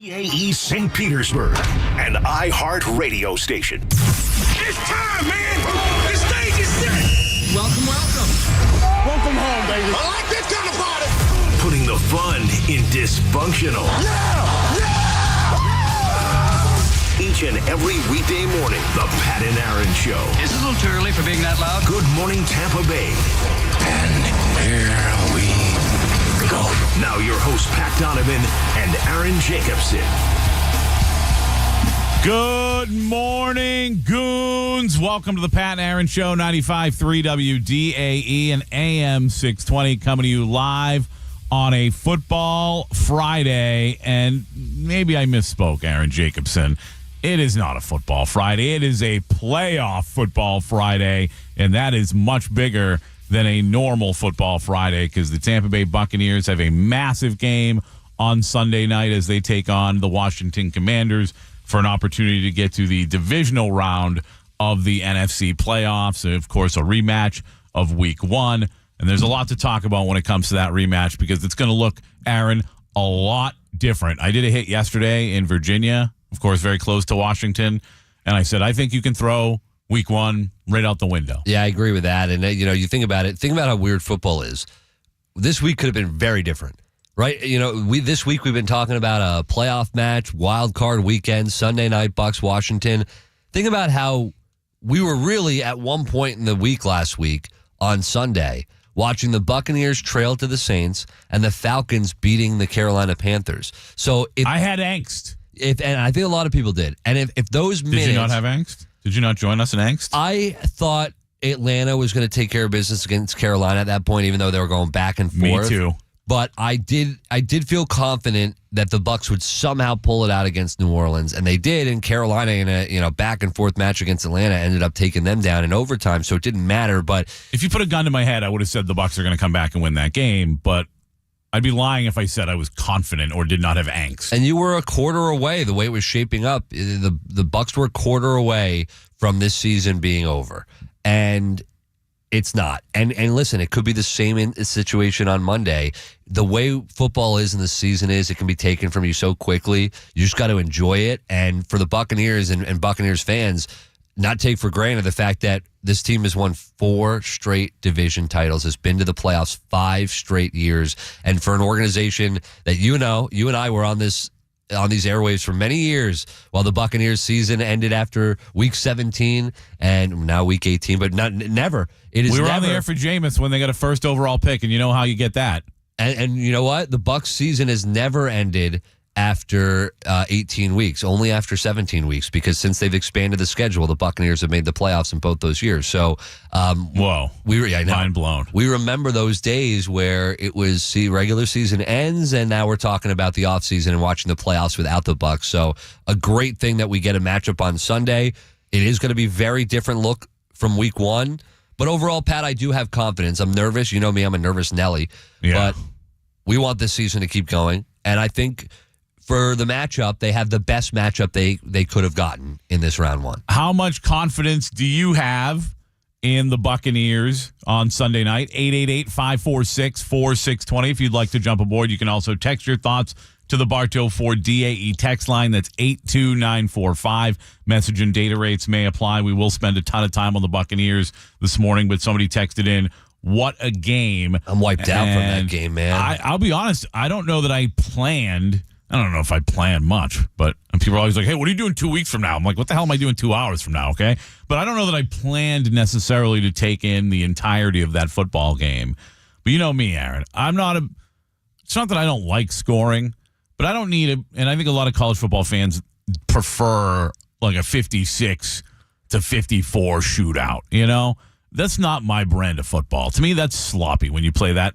AE St. Petersburg, an iHeart radio station. It's time, man! The stage is set! Welcome. Welcome home, baby. I like this kind of party! Putting the fun in dysfunctional. Yeah! Each and every weekday morning, the Pat and Aaron Show. Is it a little too early for being that loud? Good Morning Tampa Bay. And here we go. Now your hosts, Pat Donovan and Aaron Jacobson. Good morning, goons. Welcome to the Pat and Aaron Show, 95.3 WDAE and AM 620, coming to you live on a football Friday. And maybe I misspoke, Aaron Jacobson. It is not a football Friday. It is a playoff football Friday, and that is much bigger than a normal football Friday because the Tampa Bay Buccaneers have a massive game on Sunday night as they take on the Washington Commanders for an opportunity to get to the divisional round of the NFC playoffs. And of course, a rematch of Week 1. And there's a lot to talk about when it comes to that rematch because it's going to look, Aaron, a lot different. I did a hit yesterday in Virginia, of course, very close to Washington. And I said, I think you can throw Week 1 right out the window. Yeah, I agree with that. And, you think about it. Think about how weird football is. This week could have been very different, right? This week we've been talking about a playoff match, wild card weekend, Sunday night, Bucs, Washington. Think about how we were really at one point in the week last week on Sunday watching the Buccaneers trail to the Saints and the Falcons beating the Carolina Panthers. So I had angst. And I think a lot of people did. And if those minutes... Did you not have angst? Did you not join us in angst? I thought Atlanta was going to take care of business against Carolina at that point, even though they were going back and forth. Me too. But I did feel confident that the Bucs would somehow pull it out against New Orleans, and they did. And Carolina, in a back and forth match against Atlanta, ended up taking them down in overtime. So it didn't matter. But if you put a gun to my head, I would have said the Bucs are going to come back and win that game. But I'd be lying if I said I was confident or did not have angst. And you were a quarter away. The way it was shaping up, the Bucs were a quarter away from this season being over, and it's not. And listen, it could be the same situation on Monday. The way football is in the season is it can be taken from you so quickly. You just got to enjoy it. And for the Buccaneers and Buccaneers fans, not take for granted the fact that this team has won 4 straight division titles, has been to the playoffs 5 straight years. And for an organization that you and I were on these airwaves for many years while the Buccaneers season ended after week 17 and now week 18, but never. We were on the air for Jameis when they got a first overall pick, and you know how you get that. And you know what? The Bucs season has never ended after 18 weeks, only after 17 weeks, because since they've expanded the schedule, the Buccaneers have made the playoffs in both those years. So, mind blown. We remember those days where it was regular season ends, and now we're talking about the offseason and watching the playoffs without the Bucs. So, a great thing that we get a matchup on Sunday. It is going to be very different look from week 1. But overall, Pat, I do have confidence. I'm nervous. You know me, I'm a nervous Nelly. Yeah. But we want this season to keep going. And I think for the matchup, they have the best matchup they could have gotten in this round 1. How much confidence do you have in the Buccaneers on Sunday night? 888-546-4620. If you'd like to jump aboard, you can also text your thoughts to the Bartow Ford DAE text line. That's 82945. Message and data rates may apply. We will spend a ton of time on the Buccaneers this morning, but somebody texted in, what a game. I'm wiped out from that game, man. I'll be honest, I don't know that I don't know if I planned much, but people are always like, hey, what are you doing 2 weeks from now? I'm like, what the hell am I doing 2 hours from now, okay? But I don't know that I planned necessarily to take in the entirety of that football game. But you know me, Aaron. It's not that I don't like scoring, but I don't need it. And I think a lot of college football fans prefer like a 56 to 54 shootout, you know? That's not my brand of football. To me, that's sloppy when you play that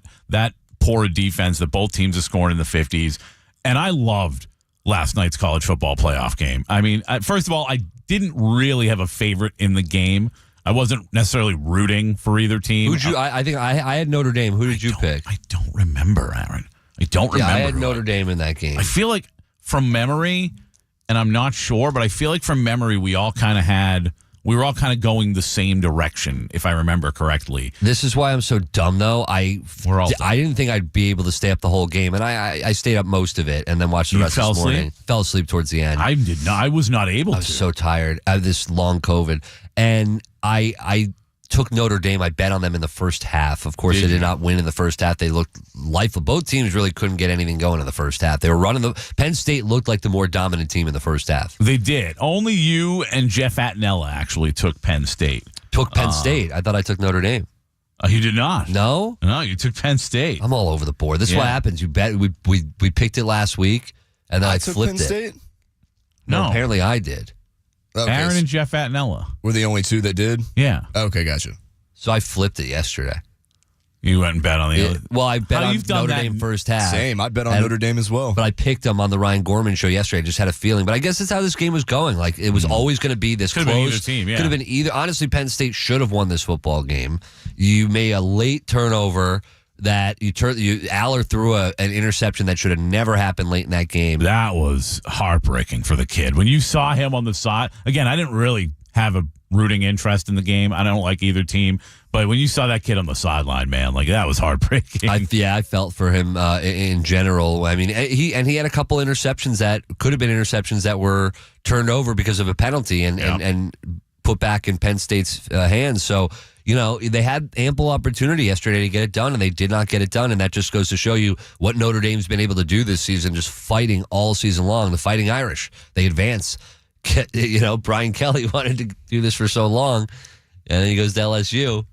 poor defense that both teams are scoring in the 50s. And I loved last night's college football playoff game. I mean, first of all, I didn't really have a favorite in the game. I wasn't necessarily rooting for either team. I think I had Notre Dame. Who did you pick? I don't remember, Aaron. I don't remember. I had Notre Dame in that game. I feel like from memory, and I'm not sure, but I feel like from memory we all kind of had we were all kind of going the same direction, if I remember correctly. This is why I'm so dumb, though. I didn't think I'd be able to stay up the whole game, and I stayed up most of it and then watched the rest this morning. Fell asleep towards the end. I did not. I was not able to. I was so tired. I had this long COVID, and I took Notre Dame. I bet on them in the first half. Of course, they did not win in the first half. They looked lifeless. Both teams really couldn't get anything going in the first half. They were running Penn State looked like the more dominant team in the first half. They did. Only you and Jeff Attinella actually took Penn State. Took Penn State. I thought I took Notre Dame. You did not. No, you took Penn State. I'm all over the board. This is what happens. You bet. We picked it last week, and then I flipped Penn State? No, apparently I did. Okay. Aaron and Jeff Attinella were the only two that did? Yeah. Okay, gotcha. So I flipped it yesterday. You went and bet on the other. Well, I bet on Notre that? Dame first half. Same. I bet on Notre Dame as well. But I picked them on the Ryan Gorman show yesterday. I just had a feeling. But I guess that's how this game was going. Like, it was always going to be this Could close. have been either team, yeah. Could have been either. Honestly, Penn State should have won this football game. You made a late turnover that Aller threw an interception that should have never happened late in that game. That was heartbreaking for the kid. When you saw him on the side, again, I didn't really have a rooting interest in the game. I don't like either team. But when you saw that kid on the sideline, man, like that was heartbreaking. I felt for him in general. I mean, he had a couple interceptions that could have been interceptions that were turned over because of a penalty and put back in Penn State's hands. So, they had ample opportunity yesterday to get it done, and they did not get it done. And that just goes to show you what Notre Dame's been able to do this season, just fighting all season long. The Fighting Irish, they advance. Brian Kelly wanted to do this for so long, and then he goes to LSU.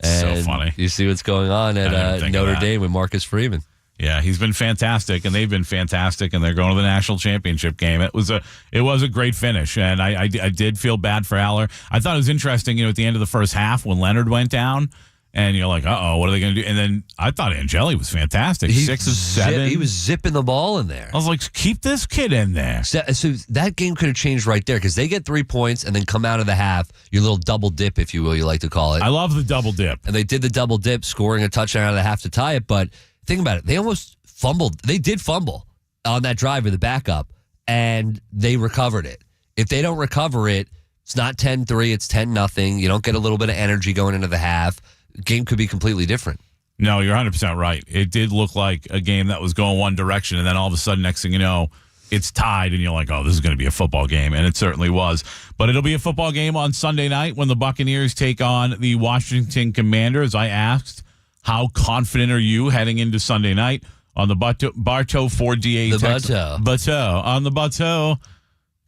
And so funny. You see what's going on at Notre Dame with Marcus Freeman. Yeah, he's been fantastic, and they've been fantastic, and they're going to the national championship game. It was a great finish, and I did feel bad for Aller. I thought it was interesting, at the end of the first half when Leonard went down, and you're like, what are they going to do? And then I thought Angeli was fantastic. 6 of 7. He was zipping the ball in there. I was like, keep this kid in there. So that game could have changed right there because they get 3 points and then come out of the half, your little double dip, if you will, you like to call it. I love the double dip. And they did the double dip, scoring a touchdown out of the half to tie it. But think about it. They almost fumbled. They did fumble on that drive with the backup, and they recovered it. If they don't recover it, it's not 10-3, it's 10-0. You don't get a little bit of energy going into the half. Game could be completely different. No, you're 100% right. It did look like a game that was going one direction, and then all of a sudden, next thing you know, it's tied, and you're like, this is going to be a football game, and it certainly was. But it'll be a football game on Sunday night when the Buccaneers take on the Washington Commanders. I asked, how confident are you heading into Sunday night on the Bartow 4DAE text line? On the Bartow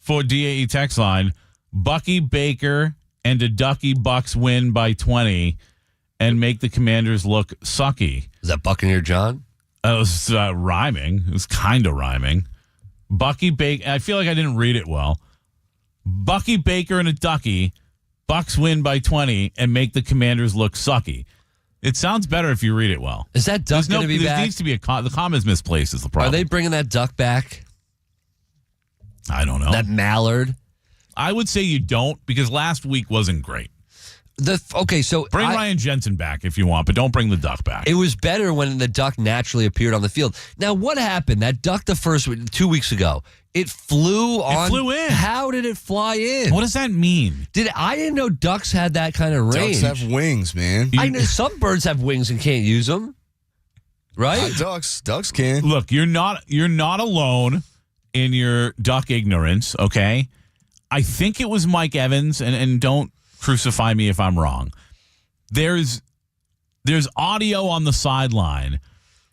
4DAE text line, Bucky Baker and a Ducky Bucks win by 20 and make the Commanders look sucky. Is that Buccaneer John? It was rhyming. It was kind of rhyming. Bucky Baker. I feel like I didn't read it well. Bucky Baker and a Ducky. Bucks win by 20 and make the Commanders look sucky. It sounds better if you read it well. Is that duck going to be back? There needs to be the comma is misplaced is the problem. Are they bringing that duck back? I don't know. That mallard? I would say you don't because last week wasn't great. So bring Ryan Jensen back if you want, but don't bring the duck back. It was better when the duck naturally appeared on the field. Now, what happened? That duck 2 weeks ago, it flew on. It flew in. How did it fly in? What does that mean? I didn't know ducks had that kind of range. Ducks have wings, man. I know some birds have wings and can't use them. Right? Ducks can. Look, you're not alone in your duck ignorance, okay? I think it was Mike Evans, and don't crucify me if I'm wrong. There's audio on the sideline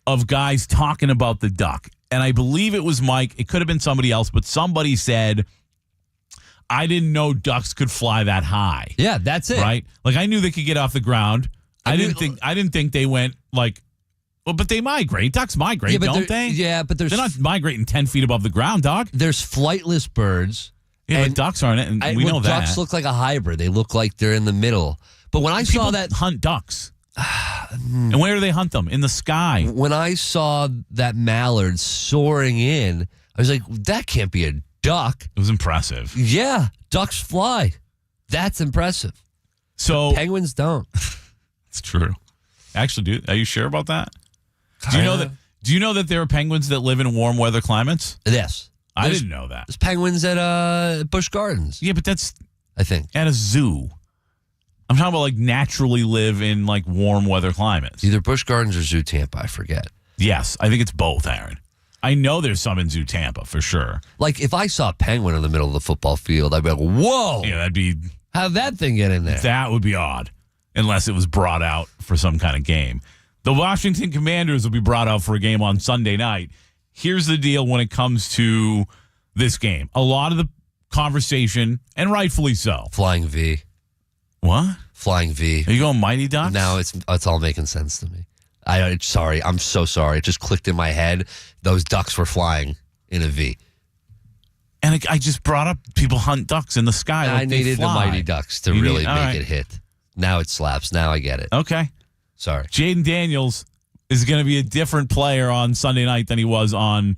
of guys talking about the duck. And I believe it was Mike. It could have been somebody else, but somebody said, I didn't know ducks could fly that high. Yeah, that's it. Right? Like I knew they could get off the ground. I didn't think they went like, well, but they migrate. Ducks migrate, don't they? Yeah, but they're not migrating 10 feet above the ground, dog. There's flightless birds. Yeah, but ducks aren't it, and we know that. Ducks look like a hybrid. They look like they're in the middle. But when I saw that hunt ducks, and where do they hunt them? In the sky. When I saw that mallard soaring in, I was like, that can't be a duck. It was impressive. Yeah, ducks fly. That's impressive. So but penguins don't. It's true. Actually, are you sure about that? Do you know that there are penguins that live in warm weather climates? Yes. I didn't know that. There's penguins at Busch Gardens. Yeah, but that's I think. At a zoo. I'm talking about like naturally live in like warm weather climates. Either Busch Gardens or Zoo Tampa, I forget. Yes, I think it's both, Aaron. I know there's some in Zoo Tampa for sure. Like if I saw a penguin in the middle of the football field, I'd be like, whoa, Yeah, how'd that thing get in there? that would be odd unless it was brought out for some kind of game. The Washington Commanders will be brought out for a game on Sunday night. Here's the deal when it comes to this game. A lot of the conversation, and rightfully so. Flying V. What? Flying V. Are you going Mighty Ducks? Now it's all making sense to me. Sorry. I'm so sorry. It just clicked in my head. Those ducks were flying in a V. And I just brought up people hunt ducks in the sky. I Like they needed the fly. Mighty Ducks to You really need- all make right. it hit. Now it slaps. Now I get it. Okay. Sorry. Jaden Daniels is going to be a different player on Sunday night than he was on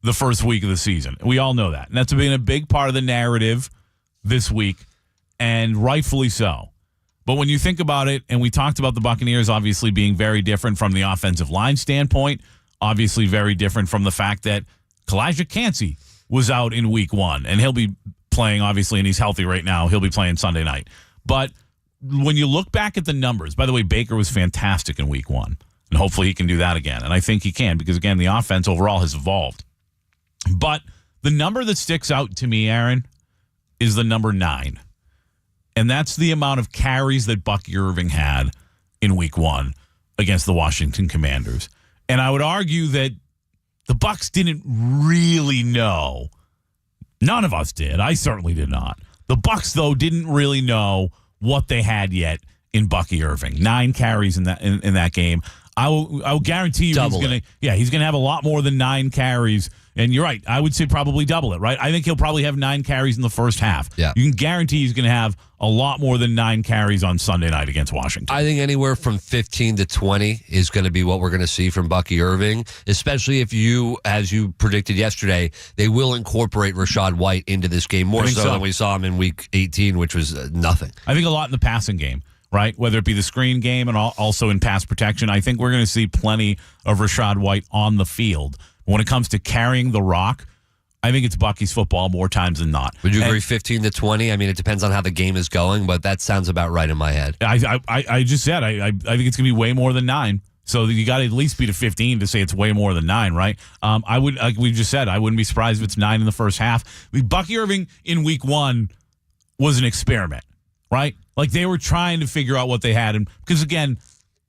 the first week of the season. We all know that. And that's been a big part of the narrative this week, and rightfully so. But when you think about it, and we talked about the Buccaneers obviously being very different from the offensive line standpoint, obviously very different from the fact that Kalijah Cansey was out in week one, and he'll be playing, obviously, and he's healthy right now. He'll be playing Sunday night. But when you look back at the numbers, by the way, Baker was fantastic in week one, and hopefully he can do that again. And I think he can because, again, the offense overall has evolved. But the number that sticks out to me, Aaron, is the number 9. And that's the amount of carries that Bucky Irving had in week one against the Washington Commanders. And I would argue that the Bucs didn't really know. None of us did. I certainly did not. The Bucs, though, didn't really know what they had yet in Bucky Irving. 9 carries in that game. I will guarantee you he's gonna have a lot more than 9 carries. And you're right. I would say probably double it, right? I think he'll probably have 9 carries in the first half. Yeah. You can guarantee he's going to have a lot more than 9 carries on Sunday night against Washington. I think anywhere from 15 to 20 is going to be what we're going to see from Bucky Irving, especially if you, as you predicted yesterday, they will incorporate Rachaad White into this game more so than we saw him in week 18, which was nothing. I think a lot in the passing game, right? Whether it be the screen game and also in pass protection, I think we're going to see plenty of Rachaad White on the field. When it comes to carrying the rock, I think it's Bucky's football more times than not. Would you agree 15 to 20? I mean, it depends on how the game is going, but that sounds about right in my head. I just said I think it's going to be way more than 9. So you got to at least be to 15 to say it's way more than 9, right? I would, like we just said, I wouldn't be surprised if it's 9 in the first half. Bucky Irving in week one was an experiment, right? Like they were trying to figure out what they had, and because again,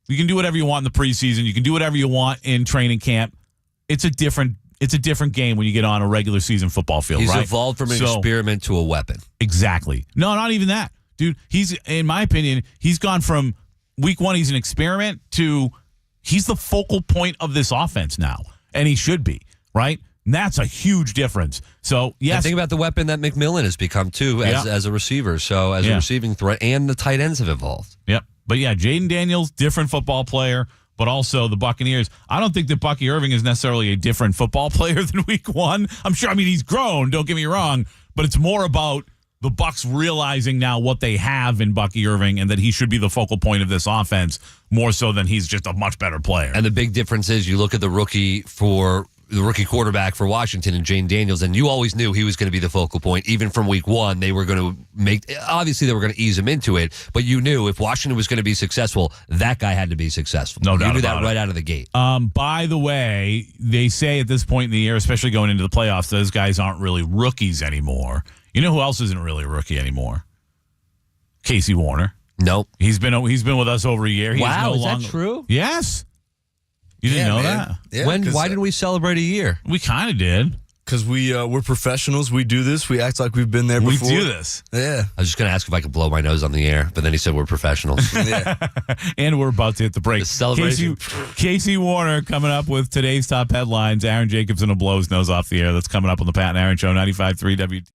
you can do whatever you want in the preseason, you can do whatever you want in training camp. It's a different game when you get on a regular season football field, He's right? evolved from an experiment to a weapon. Exactly. No, not even that. Dude, in my opinion, he's gone from week one, he's an experiment, to he's the focal point of this offense now. And he should be, right? And that's a huge difference. So, yes. And think about the weapon that McMillan has become, too, as a receiver. So, as a receiving threat, and the tight ends have evolved. Yep. But, yeah, Jaden Daniels, different football player. But also the Buccaneers. I don't think that Bucky Irving is necessarily a different football player than week one. I'm sure, he's grown, don't get me wrong, but it's more about the Bucs realizing now what they have in Bucky Irving and that he should be the focal point of this offense more so than he's just a much better player. And the big difference is you look at the rookie quarterback for Washington and Jane Daniels, and you always knew he was going to be the focal point. Even from week one, they were going to obviously they were going to ease him into it, but you knew if Washington was going to be successful, that guy had to be successful. No doubt You knew about that it. right out of the gate. By the way, they say at this point in the year, especially going into the playoffs, those guys aren't really rookies anymore. You know who else isn't really a rookie anymore? Casey Warner. Nope. He's been with us over a year. Wow, is that true? Yes. You didn't know that? Yeah, Why did we celebrate a year? We kind of did. Because we're professionals. We do this. We act like we've been there before. We do this. Yeah. I was just going to ask if I could blow my nose on the air, but then he said we're professionals. Yeah. And we're about to hit the break. The celebration. Casey Warner coming up with today's top headlines. Aaron Jacobson will blow his nose off the air. That's coming up on the Pat and Aaron Show, 95.3 WT.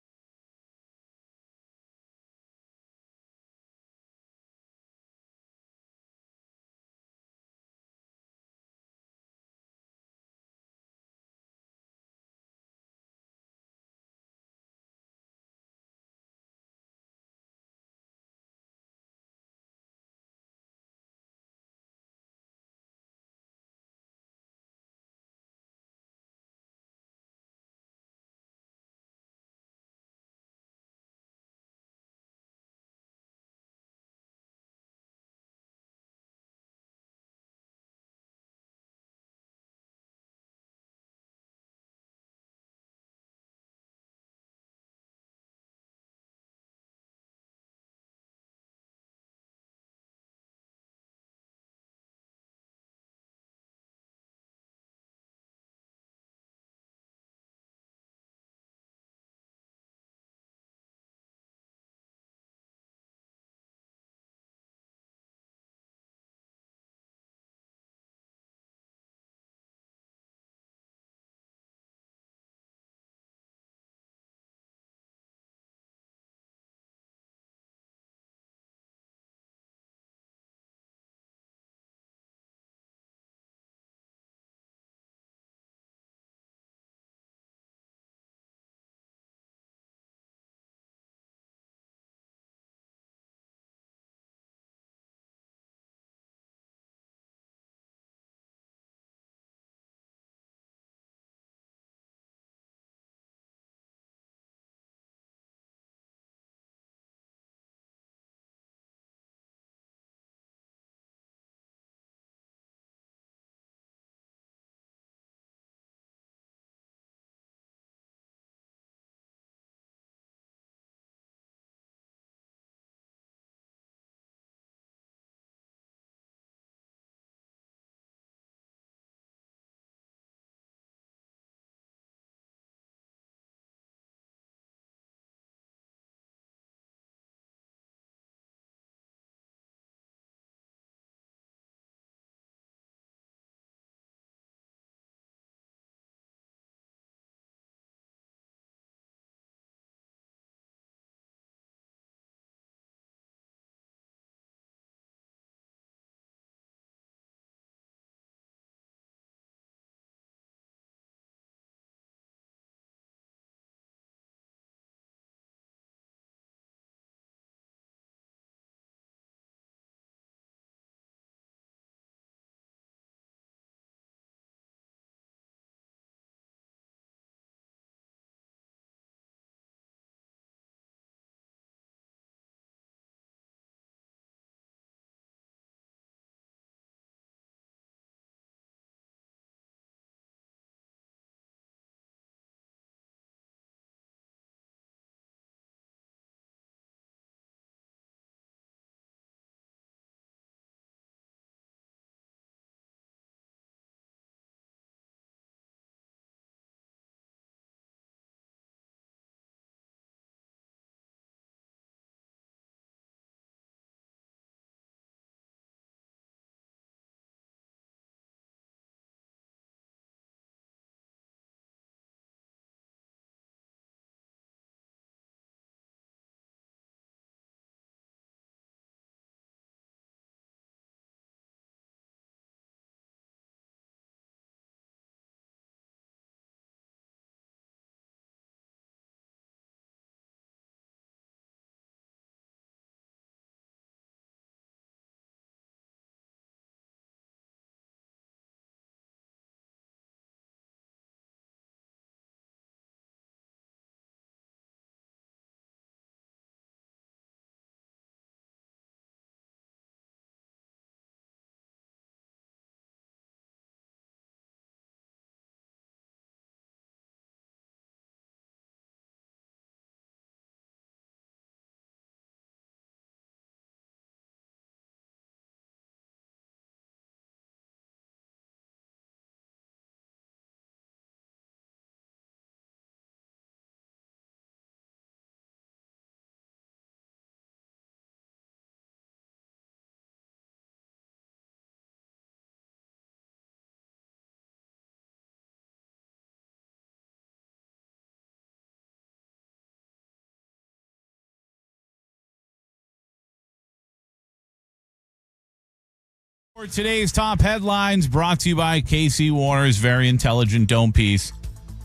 For today's top headlines, brought to you by Casey Warner's very intelligent dome piece.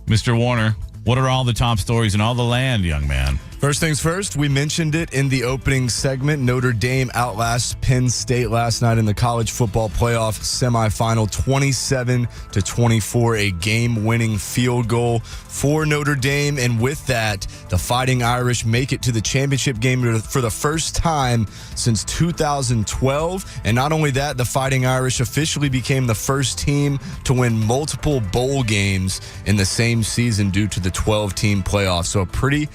Mr. Warner, what are all the top stories in all the land, young man? First things first, we mentioned it in the opening segment. Notre Dame outlasts Penn State last night in the college football playoff semifinal, 27-24, a game-winning field goal for Notre Dame. And with that, the Fighting Irish make it to the championship game for the first time since 2012. And not only that, the Fighting Irish officially became the first team to win multiple bowl games in the same season due to the 12-team playoff. So a pretty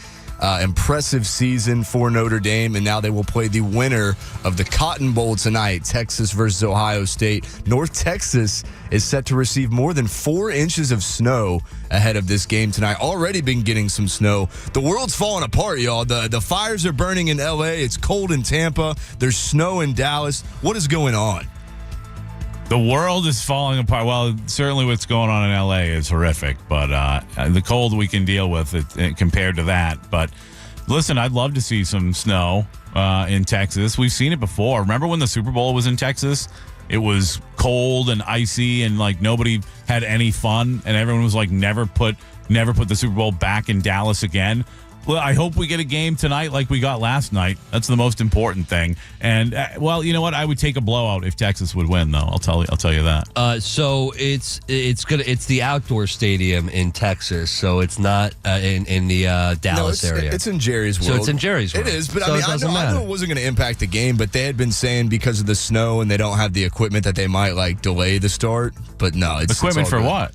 impressive season for Notre Dame, and now they will play the winner of the Cotton Bowl tonight, Texas versus Ohio State. North Texas is set to receive more than 4 inches of snow ahead of this game tonight. Already been getting some snow. The world's falling apart, y'all. The fires are burning in L.A. It's cold in Tampa. There's snow in Dallas. What is going on? The world is falling apart. Well, certainly what's going on in L.A. is horrific, but the cold we can deal with it compared to that. But listen, I'd love to see some snow in Texas. We've seen it before. Remember when the Super Bowl was in Texas? It was cold and icy, and like nobody had any fun, and everyone was like, never put the Super Bowl back in Dallas again. Well, I hope we get a game tonight like we got last night. That's the most important thing. And well, you know what? I would take a blowout if Texas would win, though. I'll tell you that. So it's the outdoor stadium in Texas. So it's not in the Dallas area. It's in Jerry's World. So it's in Jerry's World. It is, but so I know it wasn't going to impact the game. But they had been saying because of the snow and they don't have the equipment that they might like delay the start. But no, it's equipment it's all for good. what?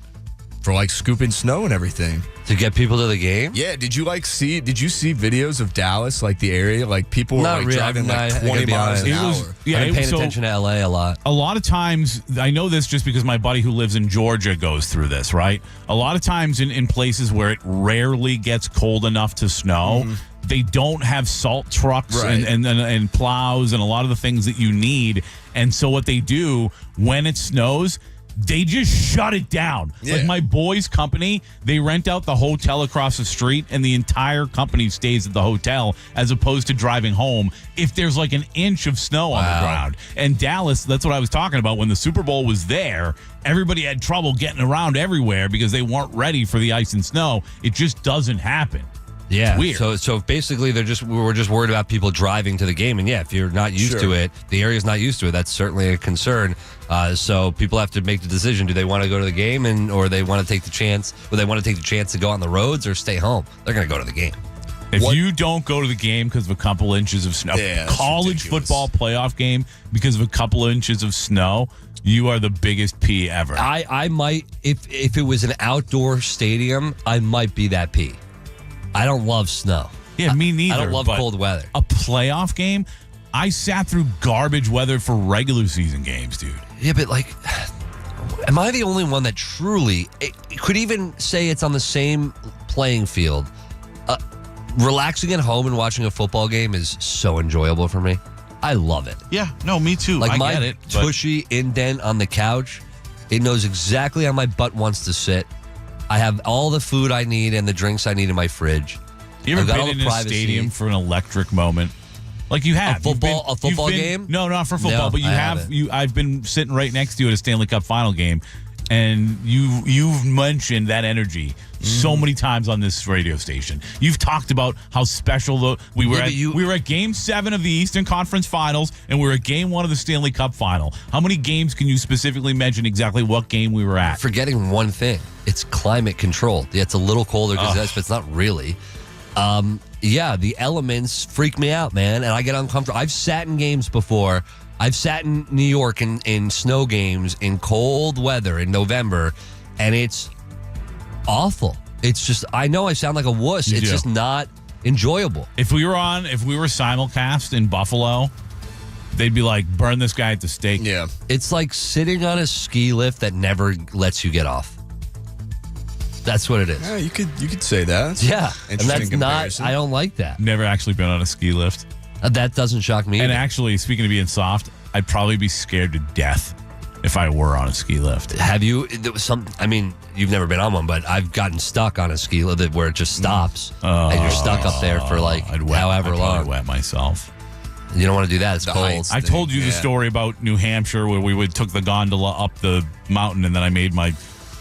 For like scooping snow and everything. To get people to the game? Yeah, did you see videos of Dallas, like the area? Like people were Not like really. driving like I 20 miles an It hour. was- I've been paying attention to LA a lot. A lot of times, I know this just because my buddy who lives in Georgia goes through this, right? A lot of times in places where it rarely gets cold enough to snow, they don't have salt trucks Right. and plows and a lot of the things that you need. And so what they do when it snows, they just shut it down. Yeah. Like my boy's company, they rent out the hotel across the street and the entire company stays at the hotel as opposed to driving home if there's like an inch of snow on the ground. And Dallas, that's what I was talking about. When the Super Bowl was there, everybody had trouble getting around everywhere because they weren't ready for the ice and snow. It just doesn't happen. Yeah. Weird. So basically, we're just worried about people driving to the game, and yeah, if you're not used to it, the area's not used to it. That's certainly a concern. So people have to make the decision: do they want to go to the game, or they want to take the chance? Or they want to take the chance to go on the roads or stay home? They're going to go to the game. If you don't go to the game because of a couple inches of snow, that's college ridiculous. football playoff game because of a couple inches of snow, you are the biggest P ever. I might, if it was an outdoor stadium, I might be that P. I don't love snow. Yeah, me neither. I don't love but cold weather. A playoff game? I sat through garbage weather for regular season games, dude. Yeah, but like, am I the only one that truly could even say it's on the same playing field? Relaxing at home and watching a football game is so enjoyable for me. I love it. Yeah, no, me too. Like I my get it. but tushy indent on the couch, it knows exactly how my butt wants to sit. I have all the food I need and the drinks I need in my fridge. You I've got ever all been the in a privacy. stadium for an electric moment? Like you have. A You've football- been- a football you've been- game? No, not for football, No, but you I have. haven't. I've been sitting right next to you at a Stanley Cup final game, and you've mentioned that energy so many times on this radio station. You've talked about how special we were. We were at Game 7 of the Eastern Conference Finals, and we were at Game 1 of the Stanley Cup Final. How many games can you specifically mention exactly what game we were at? Forgetting one thing. It's climate controlled. Yeah, it's a little colder because that's, but it's not really. Yeah, the elements freak me out, man, and I get uncomfortable. I've sat in games before. I've sat in New York in snow games in cold weather in November, and it's awful. It's just, I know I sound like a wuss. It's just not enjoyable. If we were simulcast in Buffalo, they'd be like, burn this guy at the stake. Yeah. It's like sitting on a ski lift that never lets you get off. That's what it is. Yeah, you could say that. Yeah, and Interesting that's comparison. not, I don't like that. Never actually been on a ski lift. That doesn't shock me. And either. actually, speaking of being soft, I'd probably be scared to death if I were on a ski lift. Have you, there was I mean, you've never been on one, but I've gotten stuck on a ski lift where it just stops and you're stuck up there for like I'd however probably long. wet myself. You don't want to do that. It's The cold. heights. I told you the story about New Hampshire where took the gondola up the mountain, and then I made my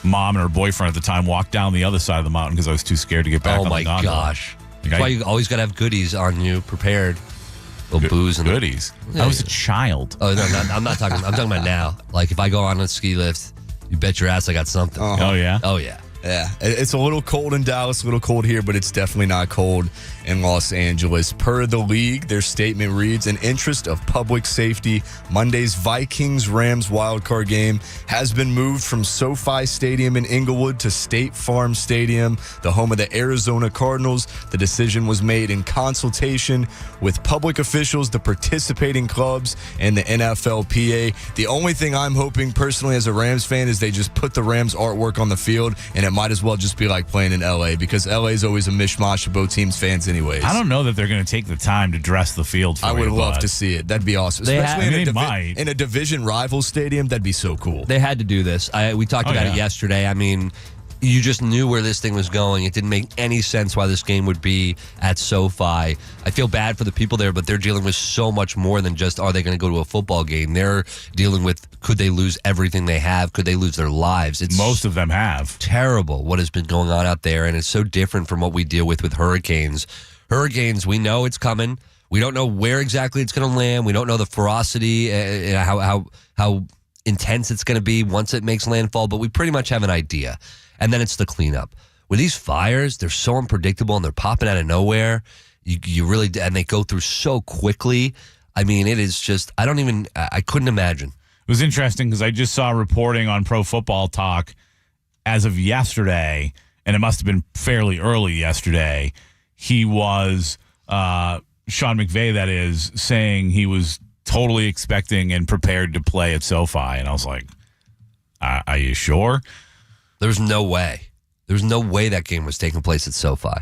mom and her boyfriend at the time walk down the other side of the mountain because I was too scared to get back on the gondola. Gosh. That's why you always got to have goodies on you prepared. Little booze and goodies. I was a child. Oh, no, I'm not talking. I'm talking about now. Like if I go on a ski lift, you bet your ass I got something. Oh, yeah? Oh, yeah. Yeah, it's a little cold in Dallas, a little cold here, but it's definitely not cold in Los Angeles. Per the league, their statement reads, in interest of public safety, Monday's Vikings-Rams wildcard game has been moved from SoFi Stadium in Inglewood to State Farm Stadium, the home of the Arizona Cardinals. The decision was made in consultation with public officials, the participating clubs, and the NFLPA. The only thing I'm hoping personally as a Rams fan is they just put the Rams artwork on the field, and it might as well just be like playing in LA because LA is always a mishmash of both teams' fans anyways. I don't know that they're going to take the time to dress the field for I would you, love but to see it. That'd be awesome. They Especially might. in a division rival stadium, that'd be so cool. They had to do this. We talked about it yesterday. I mean, you just knew where this thing was going. It didn't make any sense why this game would be at SoFi. I feel bad for the people there, but they're dealing with so much more than just, are they going to go to a football game? They're dealing with, could they lose everything they have? Could they lose their lives? Most of them have. Terrible what has been going on out there, and it's so different from what we deal with hurricanes. Hurricanes, we know it's coming. We don't know where exactly it's going to land. We don't know the ferocity, how intense it's going to be once it makes landfall, but we pretty much have an idea. And then it's the cleanup. With these fires, they're so unpredictable and they're popping out of nowhere. You really, and they go through so quickly. I mean, it is just, I couldn't imagine. It was interesting because I just saw reporting on Pro Football Talk as of yesterday, and it must have been fairly early yesterday. He was, Sean McVay, that is, saying he was totally expecting and prepared to play at SoFi. And I was like, are you sure? There's no way. There's no way that game was taking place at SoFi.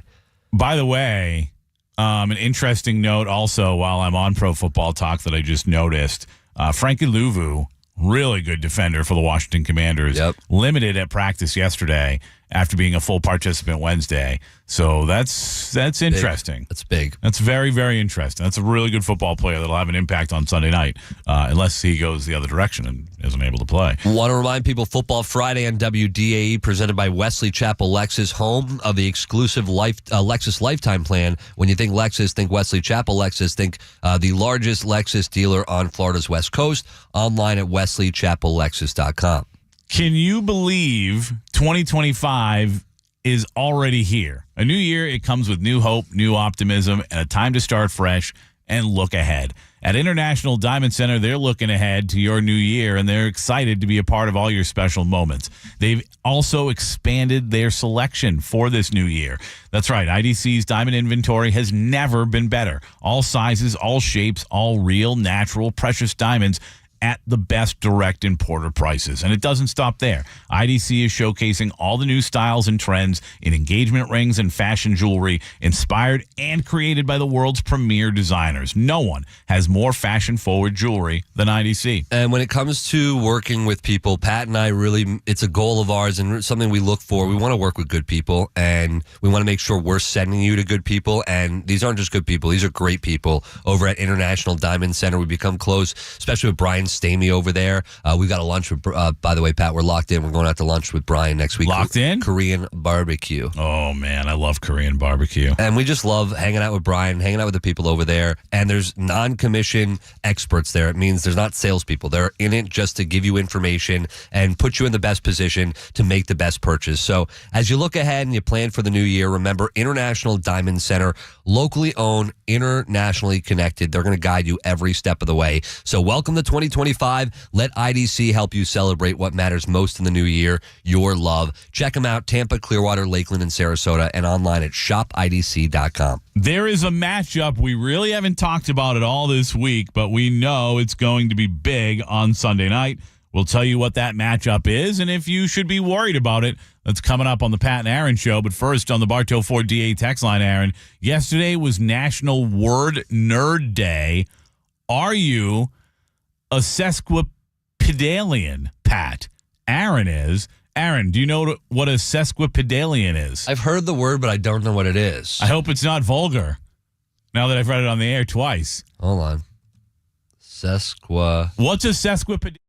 By the way, an interesting note also while I'm on Pro Football Talk that I just noticed, Frankie Louvu, really good defender for the Washington Commanders, limited at practice yesterday after being a full participant Wednesday. So that's interesting. That's big. That's very, very interesting. That's a really good football player that'll have an impact on Sunday night, unless he goes the other direction and isn't able to play. Want to remind people, Football Friday on WDAE, presented by Wesley Chapel Lexus, home of the exclusive Lexus Lifetime Plan. When you think Lexus, think Wesley Chapel Lexus, think the largest Lexus dealer on Florida's West Coast, online at wesleychapellexus.com. Can you believe 2025 is already here? A new year, it comes with new hope, new optimism, and a time to start fresh and look ahead. At International Diamond Center, they're looking ahead to your new year, and they're excited to be a part of all your special moments. They've also expanded their selection for this new year. That's right. IDC's diamond inventory has never been better. All sizes, all shapes, all real, natural, precious diamonds at the best direct importer prices. And it doesn't stop there. IDC is showcasing all the new styles and trends in engagement rings and fashion jewelry, inspired and created by the world's premier designers. No one has more fashion-forward jewelry than IDC. And when it comes to working with people, Pat and I really, it's a goal of ours and something we look for. We want to work with good people, and we want to make sure we're sending you to good people. And these aren't just good people. These are great people over at International Diamond Center. We become close, especially with Brian Stamey over there. We've got a lunch with, by the way, Pat, we're locked in. We're going out to lunch with Brian next week. Locked in? Korean barbecue. Oh, man, I love Korean barbecue. And we just love hanging out with Brian, hanging out with the people over there. And there's non-commission experts there. It means there's not salespeople. They're in it just to give you information and put you in the best position to make the best purchase. So as you look ahead and you plan for the new year, remember International Diamond Center, locally owned, internationally connected. They're going to guide you every step of the way. So welcome to 2025. Let IDC help you celebrate what matters most in the new year, your love. Check them out, Tampa, Clearwater, Lakeland, and Sarasota, and online at shopidc.com. There is a matchup we really haven't talked about at all this week, but we know it's going to be big on Sunday night. We'll tell you what that matchup is and if you should be worried about it. That's coming up on the Pat and Aaron Show. But first, on the Bartow Ford DA text line, Aaron, yesterday was National Word Nerd Day. Are you a sesquipedalian, Pat? Aaron is. Aaron, do you know what a sesquipedalian is? I've heard the word, but I don't know what it is. I hope it's not vulgar, now that I've read it on the air twice. Hold on. What's a sesquipedalian?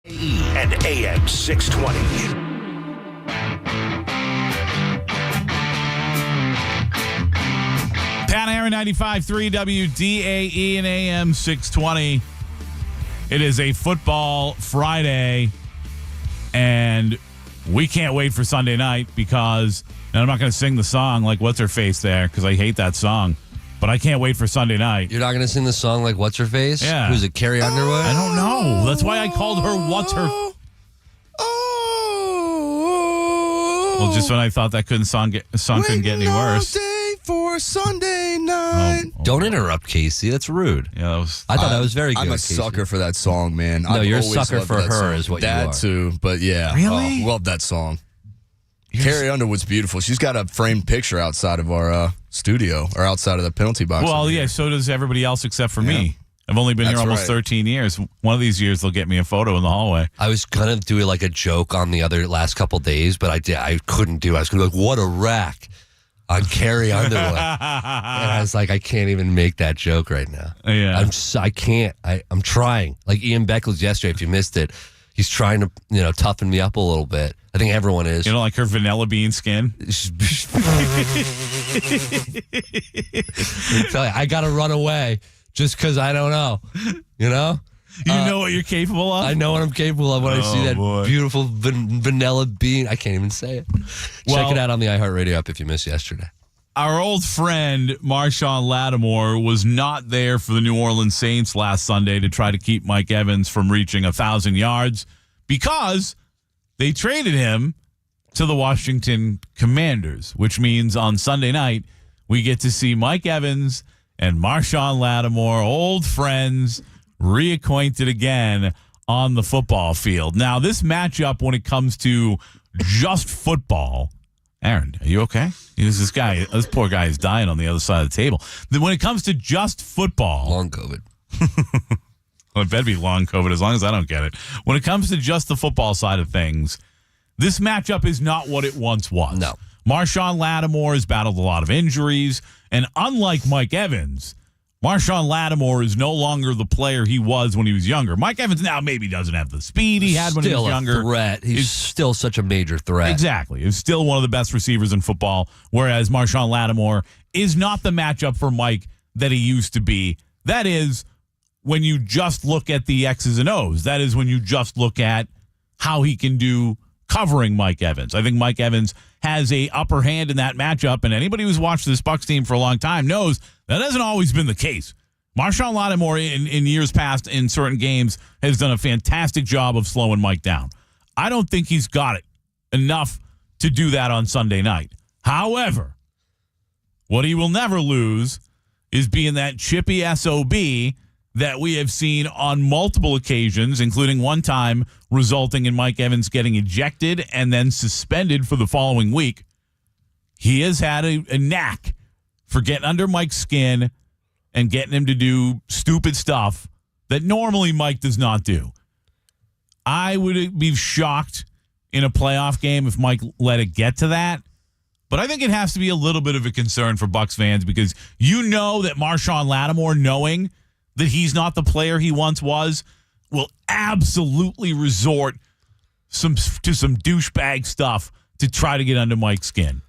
And AM 620. Pat Aaron Aaron, 95.3 WDAE and AM 620. It is a football Friday, and we can't wait for Sunday night because, and I'm not going to sing the song like What's-Her-Face there because I hate that song, but I can't wait for Sunday night. You're not going to sing the song like What's-Her-Face? Yeah. Who's it, Carrie Underwood? I don't know. That's why I called her What's-Her... Well, just when I thought that song couldn't get any worse. Day for Sunday night. Don't interrupt, Casey. That's rude. Yeah, that was... I thought that was very good, I'm a Casey. sucker for that song, man. No, I've you're a always sucker loved for that her song. is what you that are. too, but yeah. Really? Love that song. Carrie Underwood's beautiful. She's got a framed picture outside of our studio or outside of the penalty box. Well, over yeah, here. so does everybody else except for me. I've only been here That's almost right. 13 years. One of these years, they'll get me a photo in the hallway. I was going to do like a joke on the other last couple days, but I couldn't do it. I was going to be like, what a rack on Carrie Underwood. And I was like, I can't even make that joke right now. Yeah. I can't. I'm trying. Like Ian Beckles yesterday, if you missed it, he's trying to, toughen me up a little bit. I think everyone is. You know, like her vanilla bean skin? I got to run away just because I don't know, You know what you're capable of? I know what I'm capable of when I see that boy. beautiful vanilla bean. I can't even say it. Well- Check it out on the iHeartRadio app if you missed yesterday. Our old friend Marshawn Lattimore was not there for the New Orleans Saints last Sunday to try to keep Mike Evans from reaching 1,000 yards because they traded him to the Washington Commanders, which means on Sunday night we get to see Mike Evans and Marshawn Lattimore, old friends, reacquainted again on the football field. Now, this matchup when it comes to just football, Aaron, are you okay? This poor guy is dying on the other side of the table. Then when it comes to just football, Long COVID. well, it better be long COVID as long as I don't get it. When it comes to just the football side of things, this matchup is not what it once was. No. Marshawn Lattimore has battled a lot of injuries, and unlike Mike Evans, Marshawn Lattimore is no longer the player he was when he was younger. Mike Evans now maybe doesn't have the speed he had when he was younger. Still a threat. He's still such a major threat. Exactly. He's still one of the best receivers in football, whereas Marshawn Lattimore is not the matchup for Mike that he used to be. That is when you just look at the X's and O's. That is when you just look at how he can do covering Mike Evans. I think Mike Evans has a upper hand in that matchup, and anybody who's watched this Bucs team for a long time knows that hasn't always been the case. Marshawn Lattimore in years past in certain games has done a fantastic job of slowing Mike down. I don't think he's got it enough to do that on Sunday night. However, what he will never lose is being that chippy SOB that we have seen on multiple occasions, including one time resulting in Mike Evans getting ejected and then suspended for the following week. He has had a knack for getting under Mike's skin and getting him to do stupid stuff that normally Mike does not do. I would be shocked in a playoff game if Mike let it get to that. But I think it has to be a little bit of a concern for Bucs fans because you know that Marshawn Lattimore, knowing that he's not the player he once was, will absolutely resort to some douchebag stuff to try to get under Mike's skin.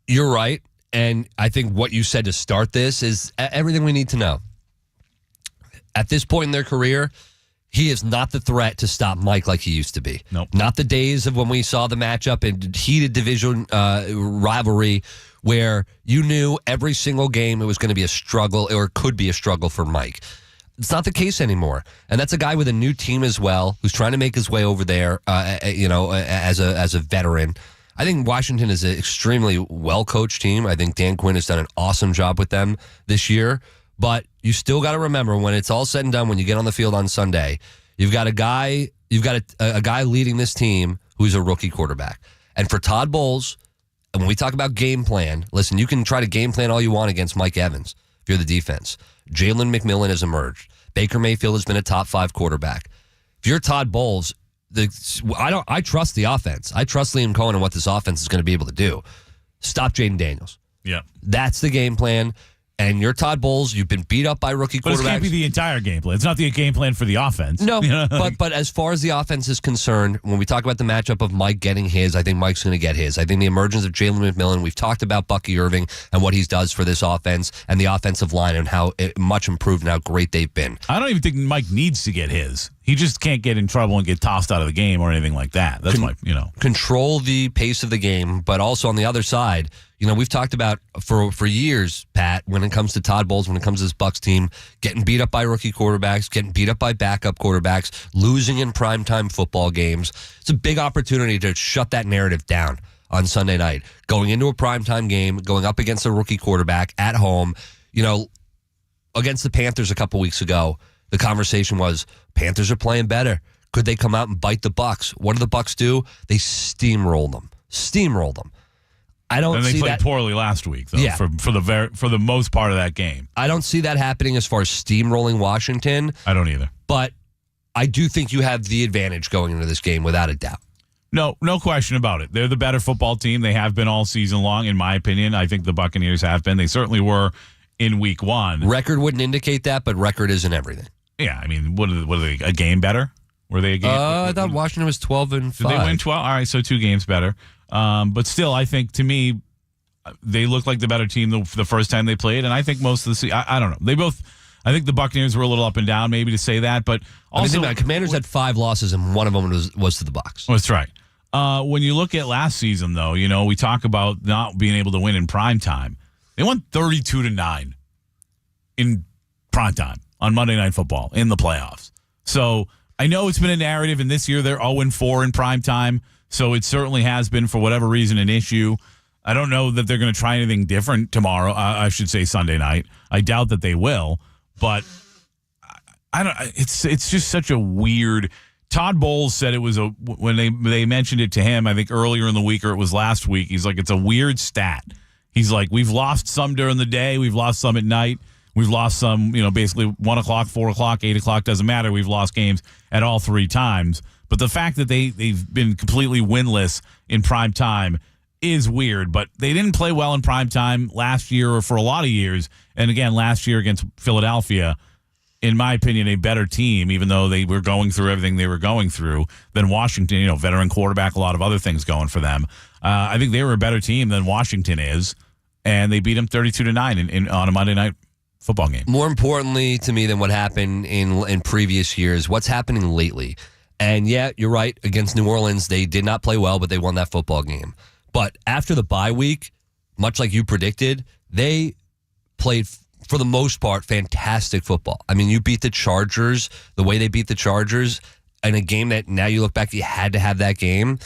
You're right. And I think what you said to start this is everything we need to know. At this point in their career, he is not the threat to stop Mike like he used to be. Nope. Not the days of when we saw the matchup in heated division rivalry where you knew every single game it was going to be a struggle or could be a struggle for Mike. It's not the case anymore. And that's a guy with a new team as well who's trying to make his way over there, as a veteran. I think Washington is an extremely well-coached team. I think Dan Quinn has done an awesome job with them this year. But you still got to remember, when it's all said and done, when you get on the field on Sunday, you've got a guy leading this team who's a rookie quarterback. And for Todd Bowles, and when we talk about game plan, listen, you can try to game plan all you want against Mike Evans if you're the defense. Jalen McMillan has emerged. Baker Mayfield has been a top 5 quarterback. If you're Todd Bowles, I trust the offense. I trust Liam Coen and what this offense is going to be able to do. Stop Jaden Daniels. Yeah. That's the game plan. and you're Todd Bowles. You've been beat up by rookie But quarterbacks. it can't be the entire game plan. It's not the game plan for the offense. No, You know, but as far as the offense is concerned, when we talk about the matchup of Mike getting his, I think Mike's going to get his. I think the emergence of Jalen McMillan, we've talked about Bucky Irving and what he does for this offense and the offensive line and how much improved and how great they've been. I don't even think Mike needs to get his. He just can't get in trouble and get tossed out of the game or anything like that. That's Control the pace of the game, but also on the other side, we've talked about for years, Pat, when it comes to Todd Bowles, when it comes to this Bucs team, getting beat up by rookie quarterbacks, getting beat up by backup quarterbacks, losing in primetime football games. It's a big opportunity to shut that narrative down on Sunday night. Going into a primetime game, going up against a rookie quarterback at home, against the Panthers a couple weeks ago, the conversation was, Panthers are playing better. Could they come out and bite the Bucs? What do the Bucs do? They steamroll them. I don't and they see played that poorly last week, though. Yeah. For the most part of that game. I don't see that happening as far as steamrolling Washington. I don't either. But I do think you have the advantage going into this game without a doubt. No question about it. They're the better football team. They have been all season long, in my opinion. I think the Buccaneers have been. They certainly were in week one. Record wouldn't indicate that, but record isn't everything. Yeah, I mean, what are they, a game better? Were they a game? I thought Washington was 12-5. Did they win 12? All right, so 2 games better. But still, I think, to me, they looked like the better team the first time they played, and I think most of the season, I don't know. I think the Buccaneers were a little up and down, maybe, to say that, but also... Commanders had 5 losses, and one of them was to the Bucs. That's right. When you look at last season, though, we talk about not being able to win in prime time. They won 32-9 in prime time on Monday Night Football in the playoffs. So I know it's been a narrative, and this year they're 0-4 in prime time, so it certainly has been, for whatever reason, an issue. I don't know that they're going to try anything different tomorrow. I should say Sunday night. I doubt that they will, but I don't. It's just such a weird. Todd Bowles said it was when they mentioned it to him, I think earlier in the week, or it was last week. He's like, it's a weird stat. He's like, we've lost some during the day, we've lost some at night. We've lost some, basically 1 o'clock, 4 o'clock, 8 o'clock, doesn't matter. We've lost games at all 3 times. But the fact that they've been completely winless in prime time is weird. But they didn't play well in prime time last year or for a lot of years. And again, last year against Philadelphia, in my opinion, a better team, even though they were going through everything they were going through, than Washington, veteran quarterback, a lot of other things going for them. I think they were a better team than Washington is. And they beat them 32-9 on a Monday night football game. More importantly to me than what happened in previous years, what's happening lately. And yeah, you're right. Against New Orleans, they did not play well, but they won that football game. But after the bye week, much like you predicted, they played, for the most part, fantastic football. I mean, you beat the Chargers the way they beat the Chargers in a game that now you look back, you had to have that game.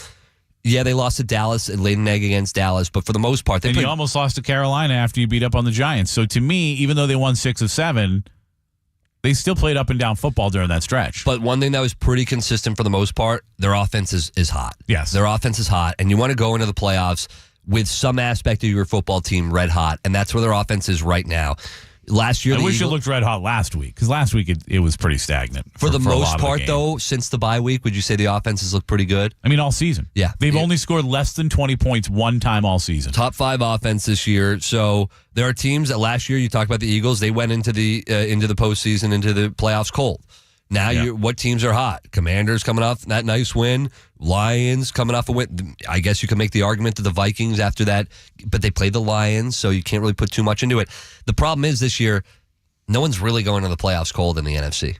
Yeah, they lost to Dallas and laid an egg against Dallas, but for the most part, you almost lost to Carolina after you beat up on the Giants. So to me, even though they won 6 of 7, they still played up and down football during that stretch. But one thing that was pretty consistent for the most part, their offense is hot. Yes. Their offense is hot, and you want to go into the playoffs with some aspect of your football team red hot, and that's where their offense is right now. Last year, I wish it looked red hot last week, because last week it was pretty stagnant. For the most part, though, since the bye week, would you say the offenses look pretty good? I mean, all season. Yeah. They've only scored less than 20 points one time all season. Top 5 offense this year. So there are teams that last year, you talked about the Eagles, they went into the postseason, into the playoffs cold. Now, what teams are hot? Commanders coming off that nice win. Lions coming off a win. I guess you can make the argument to the Vikings after that, but they played the Lions, so you can't really put too much into it. The problem is this year, no one's really going to the playoffs cold in the NFC.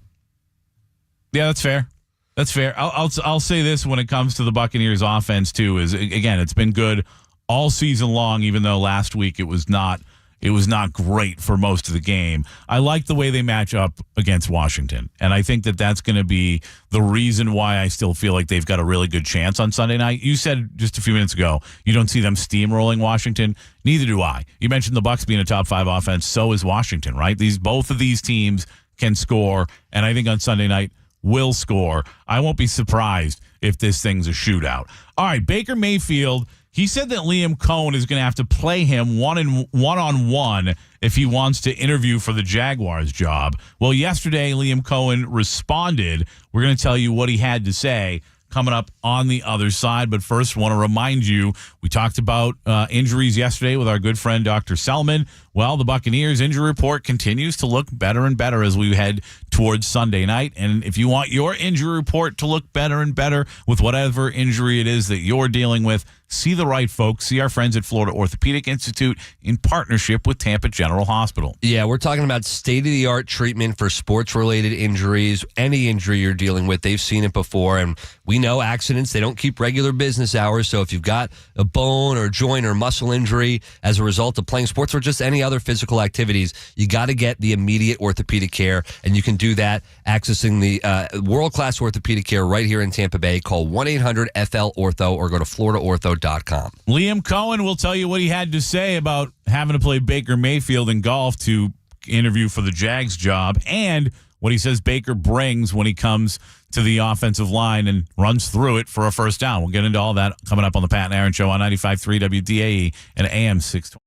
Yeah, that's fair. That's fair. I'll say this when it comes to the Buccaneers offense, too, is, again, it's been good all season long, even though last week it was not great for most of the game. I like the way they match up against Washington, and I think that that's going to be the reason why I still feel like they've got a really good chance on Sunday night. You said just a few minutes ago you don't see them steamrolling Washington. Neither do I. You mentioned the Bucs being a top 5 offense. So is Washington, right? Both of these teams can score, and I think on Sunday night will score. I won't be surprised if this thing's a shootout. All right, Baker Mayfield. He said that Liam Coen is going to have to play him one-on-one if he wants to interview for the Jaguars job. Well, yesterday, Liam Coen responded. We're going to tell you what he had to say. coming up on the other side. But first, want to remind you, we talked about injuries yesterday with our good friend Dr. Selman. Well, the Buccaneers injury report continues to look better and better as we head towards Sunday night. And if you want your injury report to look better and better with whatever injury it is that you're dealing with, see the right folks. See our friends at Florida Orthopedic Institute in partnership with Tampa General Hospital. Yeah, we're talking about state-of-the-art treatment for sports-related injuries. Any injury you're dealing with, they've seen it before. And we know accidents, they don't keep regular business hours. So if you've got a bone or joint or muscle injury as a result of playing sports or just any other physical activities, you got to get the immediate orthopedic care. And you can do that accessing the world-class orthopedic care right here in Tampa Bay. Call 1-800-FL-ORTHO or go to floridaortho.com. Liam Coen will tell you what he had to say about having to play Baker Mayfield in golf to interview for the Jags job, and what he says Baker brings when he comes to the offensive line and runs through it for a first down. We'll get into all that coming up on the Pat and Aaron Show on 95.3 WDAE and AM 620.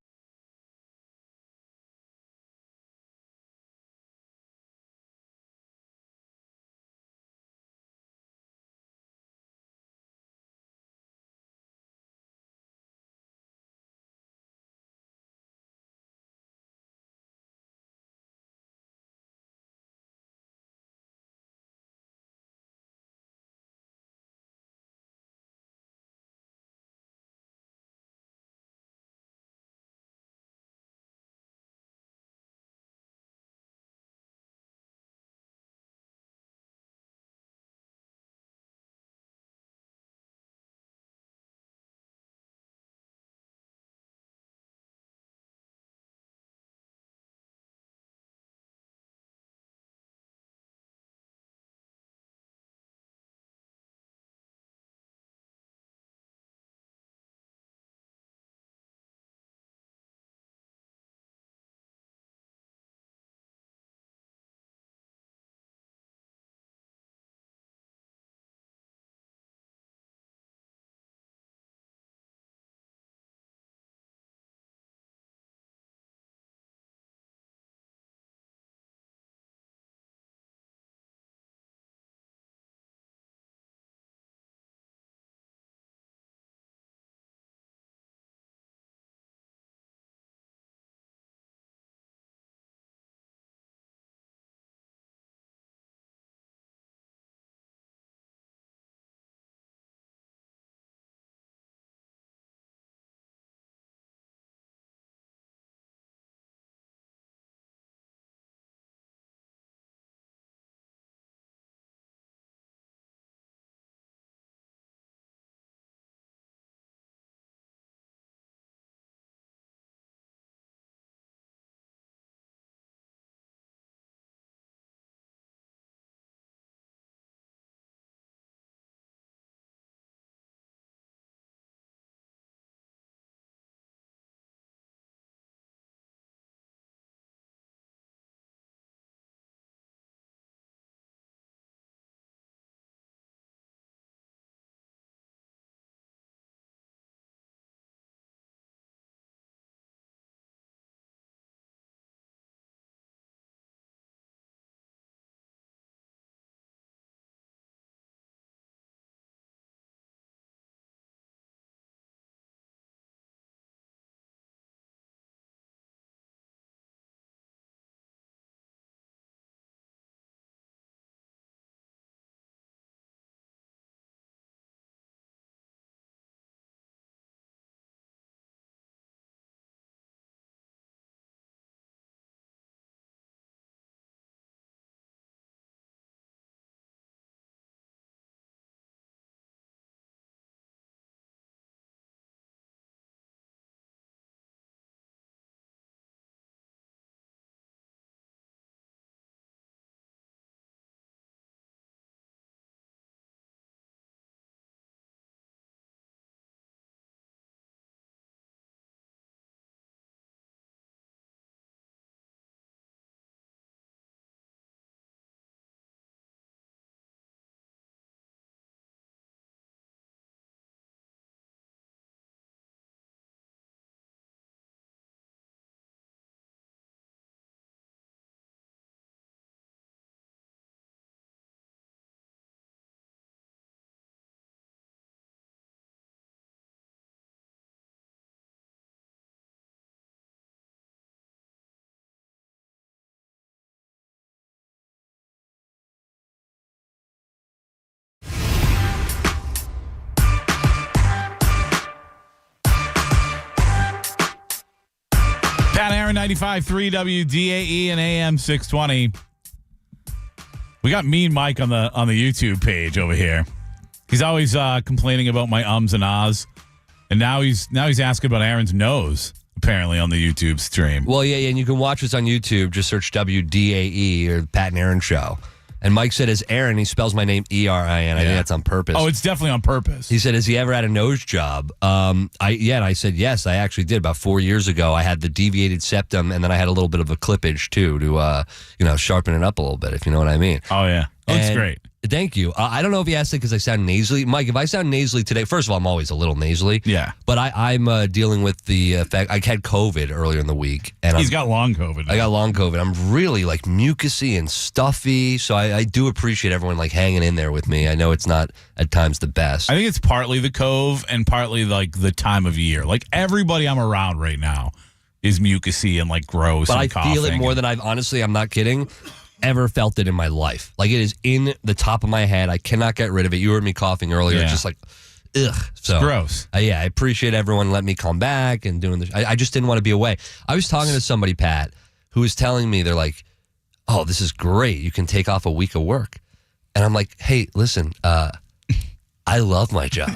Pat Aaron, 95.3 WDAE and AM 620. We got Mean Mike on the YouTube page over here. He's always complaining about my ums and ahs, and now he's asking about Aaron's nose. Apparently on the YouTube stream. Well, yeah, and you can watch us on YouTube. Just search WDAE or the Pat and Aaron Show. And Mike said, as Aaron, he spells my name E-R-I-N. I think that's on purpose. Oh, it's definitely on purpose. He said, has he ever had a nose job? And I said, yes, I actually did. About 4 years ago, I had the deviated septum, and then I had a little bit of a clippage, too, to sharpen it up a little bit, if you know what I mean. Oh, yeah. That's great. Thank you. I don't know if he asked it because I sound nasally. Mike, if I sound nasally today, first of all, I'm always a little nasally. Yeah. But I'm dealing with the fact I had COVID earlier in the week. And He's got long COVID. I got long COVID. I'm really like mucusy and stuffy. So I do appreciate everyone like hanging in there with me. I know it's not at times the best. I think it's partly the cove and partly like the time of year. Like everybody I'm around right now is mucusy and like gross. But and I coughing feel it more than I'm not kidding, ever felt it in my life. Like it is in the top of my head. I cannot get rid of it. You heard me coughing earlier. Yeah. It's just like, ugh. So it's gross. I appreciate everyone letting me come back and doing this. I just didn't want to be away. I was talking to somebody, Pat, who was telling me, they're like, oh, this is great. You can take off a week of work. And I'm like, hey, listen, I love my job.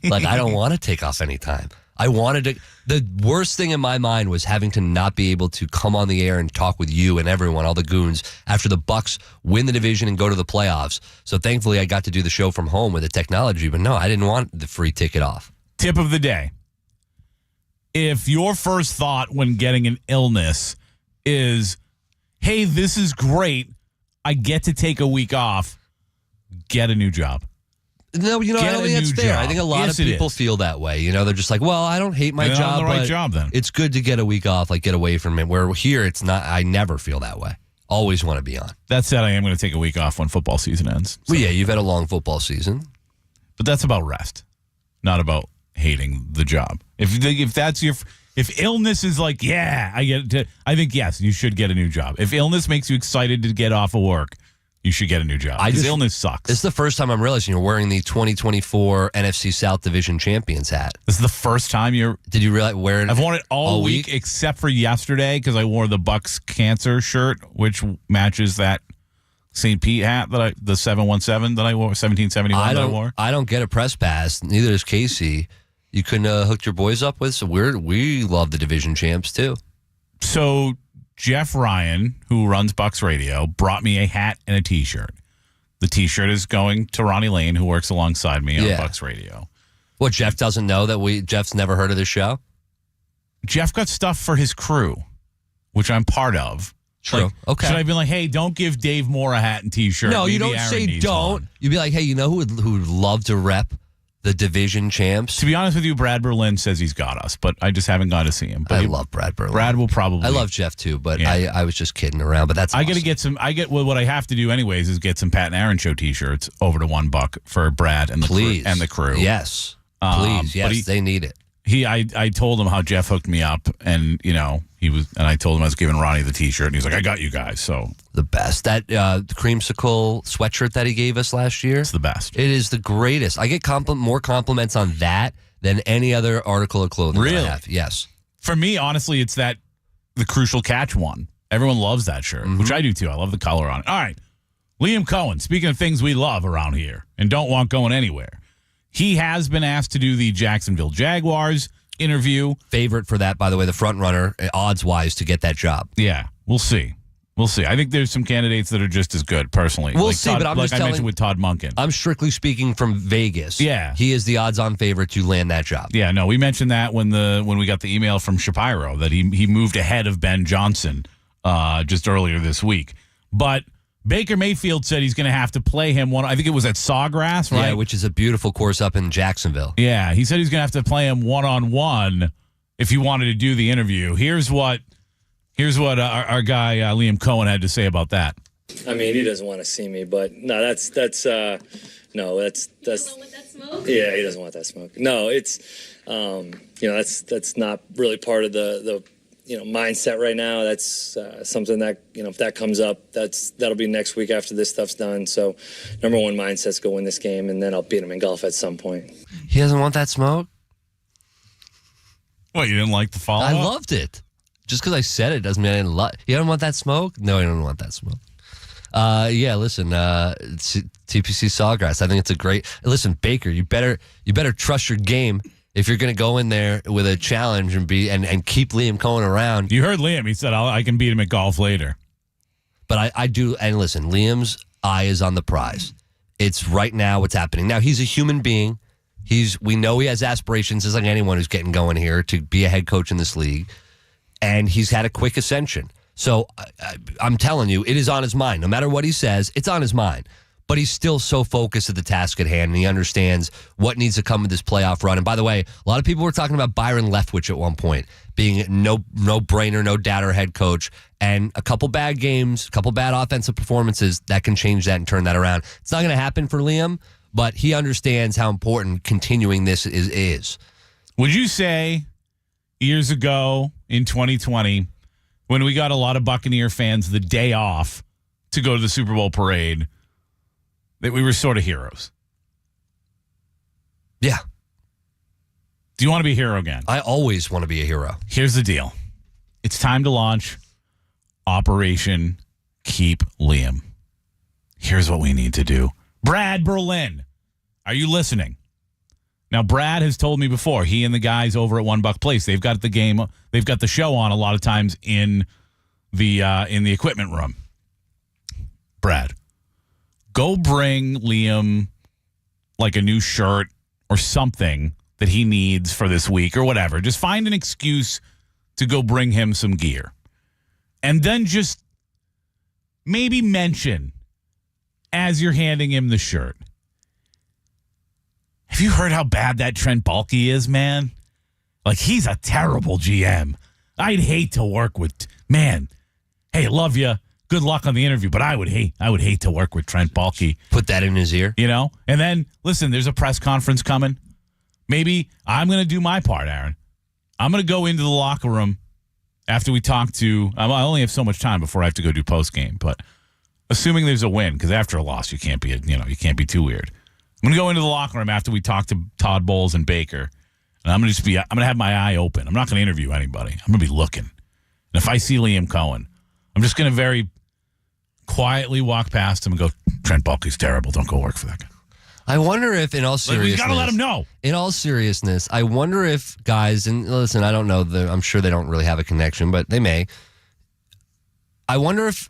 Like, I don't want to take off any time. I wanted to. The worst thing in my mind was having to not be able to come on the air and talk with you and everyone, all the goons, after the Bucs win the division and go to the playoffs. So thankfully, I got to do the show from home with the technology. But no, I didn't want the free ticket off. Tip of the day. If your first thought when getting an illness is, hey, this is great, I get to take a week off, get a new job. No, I don't think that's fair. I think a lot of people feel that way. They're just like, well, I don't hate my job, on the right but job, then. It's good to get a week off, like get away from it. Where here, it's not. I never feel that way. Always want to be on. That said, I am going to take a week off when football season ends. So. Well, yeah, you've had a long football season. But that's about rest, not about hating the job. If illness is like, yeah, I think, yes, you should get a new job. If illness makes you excited to get off of work, you should get a new job. Because illness sucks. This is the first time I'm realizing you're wearing the 2024 NFC South Division Champions hat. This is the first time Did you realize wear it? I've worn it all week except for yesterday because I wore the Bucs cancer shirt, which matches that St. Pete hat the 717 that I wore, 1771 that I wore. I don't get a press pass. Neither does Casey. You couldn't hook your boys up with. So we love the division champs too. So Jeff Ryan, who runs Bucs Radio, brought me a hat and a T-shirt. The T-shirt is going to Ronnie Lane, who works alongside me on Bucs Radio. What, Jeff doesn't know that Jeff's never heard of this show? Jeff got stuff for his crew, which I'm part of. True. Okay. Should I be like, hey, don't give Dave Moore a hat and T-shirt? No, Maybe you don't Aaron say needs don't. one. You'd be like, hey, who would love to rep the division champs? To be honest with you, Brad Berlin says he's got us, but I just haven't gone to see him. But I love Brad Berlin. Brad will probably. I love Jeff too, but I was just kidding around. But that's. I awesome. got to get some. What I have to do anyways is get some Pat and Aaron show T-shirts over to $1 for Brad and the crew. Yes, please. Yes, they need it. I told him how Jeff hooked me up, and I told him I was giving Ronnie the T-shirt, and he's like, I got you guys. So the best, that creamsicle sweatshirt that he gave us last year. It's the best. It is the greatest. I get more compliments on that than any other article of clothing. Really? That I have. Yes. For me, honestly, it's the Crucial Catch one. Everyone loves that shirt, which I do too. I love the color on it. All right, Liam Coen. Speaking of things we love around here and don't want going anywhere. He has been asked to do the Jacksonville Jaguars interview. Favorite for that, by the way, the front runner, odds-wise, to get that job. Yeah, we'll see. We'll see. I think there's some candidates that are just as good, personally. We'll see, but I mentioned with Todd Monken. I'm strictly speaking from Vegas. Yeah. He is the odds-on favorite to land that job. Yeah, no, we mentioned that when we got the email from Shapiro that he moved ahead of Ben Johnson just earlier this week. But Baker Mayfield said he's going to have to play him I think it was at Sawgrass, right? Yeah, which is a beautiful course up in Jacksonville. Yeah, he said he's going to have to play him one-on-one if he wanted to do the interview. Here's what our guy Liam Coen had to say about that. I mean, he doesn't want to see me, but no, that's You don't want that smoke? yeah, he doesn't want that smoke. No, it's that's not really part of the mindset right now. That's something that, if that comes up, that'll be next week after this stuff's done. So number one mindset's go win this game, and then I'll beat him in golf at some point. He doesn't want that smoke? What, you didn't like the follow-up? I loved it. Just because I said it doesn't mean I didn't love. You don't want that smoke? No, I don't want that smoke. Yeah, listen, TPC Sawgrass. I think it's a great. Listen, Baker, you better trust your game if you're going to go in there with a challenge and keep Liam Coen around. You heard Liam. He said, I can beat him at golf later. But I do. And listen, Liam's eye is on the prize. It's right now what's happening. Now, he's a human being. We know he has aspirations, just like anyone who's getting going here, to be a head coach in this league. And he's had a quick ascension. So I'm telling you, it is on his mind. No matter what he says, it's on his mind. But he's still so focused at the task at hand, and he understands what needs to come with this playoff run. And by the way, a lot of people were talking about Byron Leftwich at one point being no-brainer, no-doubter head coach, and a couple bad games, a couple bad offensive performances, that can change that and turn that around. It's not going to happen for Liam, but he understands how important continuing this is. Would you say years ago in 2020, when we got a lot of Buccaneer fans the day off to go to the Super Bowl parade, that we were sort of heroes? Yeah. Do you want to be a hero again? I always want to be a hero. Here's the deal. It's time to launch Operation Keep Liam. Here's what we need to do. Brad Berlin, are you listening? Now, Brad has told me before, he and the guys over at $1 Place, they've got the show on a lot of times in the equipment room. Brad, go bring Liam like a new shirt or something that he needs for this week or whatever. Just find an excuse to go bring him some gear. And then just maybe mention as you're handing him the shirt, have you heard how bad that Trent Baalke is, man? Like, he's a terrible GM. I'd hate to work with, man. Hey, love you. Good luck on the interview, but I would hate to work with Trent Baalke. Put that in his ear. You know? And then, listen, there's a press conference coming. Maybe I'm going to do my part, Aaron. I'm going to go into the locker room after we talk to, I only have so much time before I have to go do post-game, but assuming there's a win, because after a loss, you can't be too weird. I'm going to go into the locker room after we talk to Todd Bowles and Baker, and I'm going to have my eye open. I'm not going to interview anybody. I'm going to be looking. And if I see Liam Coen, I'm just going to very quietly walk past him and go, Trent Baalke's terrible. Don't go work for that guy. I wonder if, in all seriousness, we got to let him know. In all seriousness, I wonder if guys, and listen, I don't know, I'm sure they don't really have a connection, but they may. I wonder if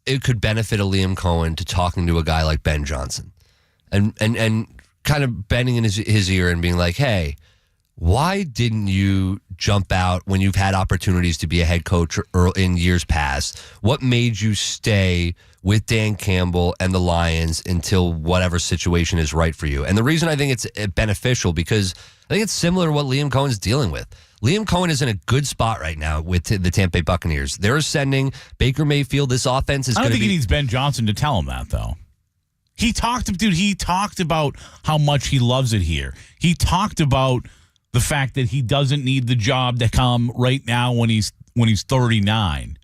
it could benefit a Liam Coen to talking to a guy like Ben Johnson, and kind of bending in his ear and being like, hey, why didn't you jump out when you've had opportunities to be a head coach in years past? What made you stay with Dan Campbell and the Lions until whatever situation is right for you? And the reason I think it's beneficial, because I think it's similar to what Liam Cohen's dealing with. Liam Coen is in a good spot right now with the Tampa Bay Buccaneers. They're sending Baker Mayfield. This offense is going to be... I don't think he needs Ben Johnson to tell him that, though. He talked about how much he loves it here. He talked about the fact that he doesn't need the job to come right now when he's 39.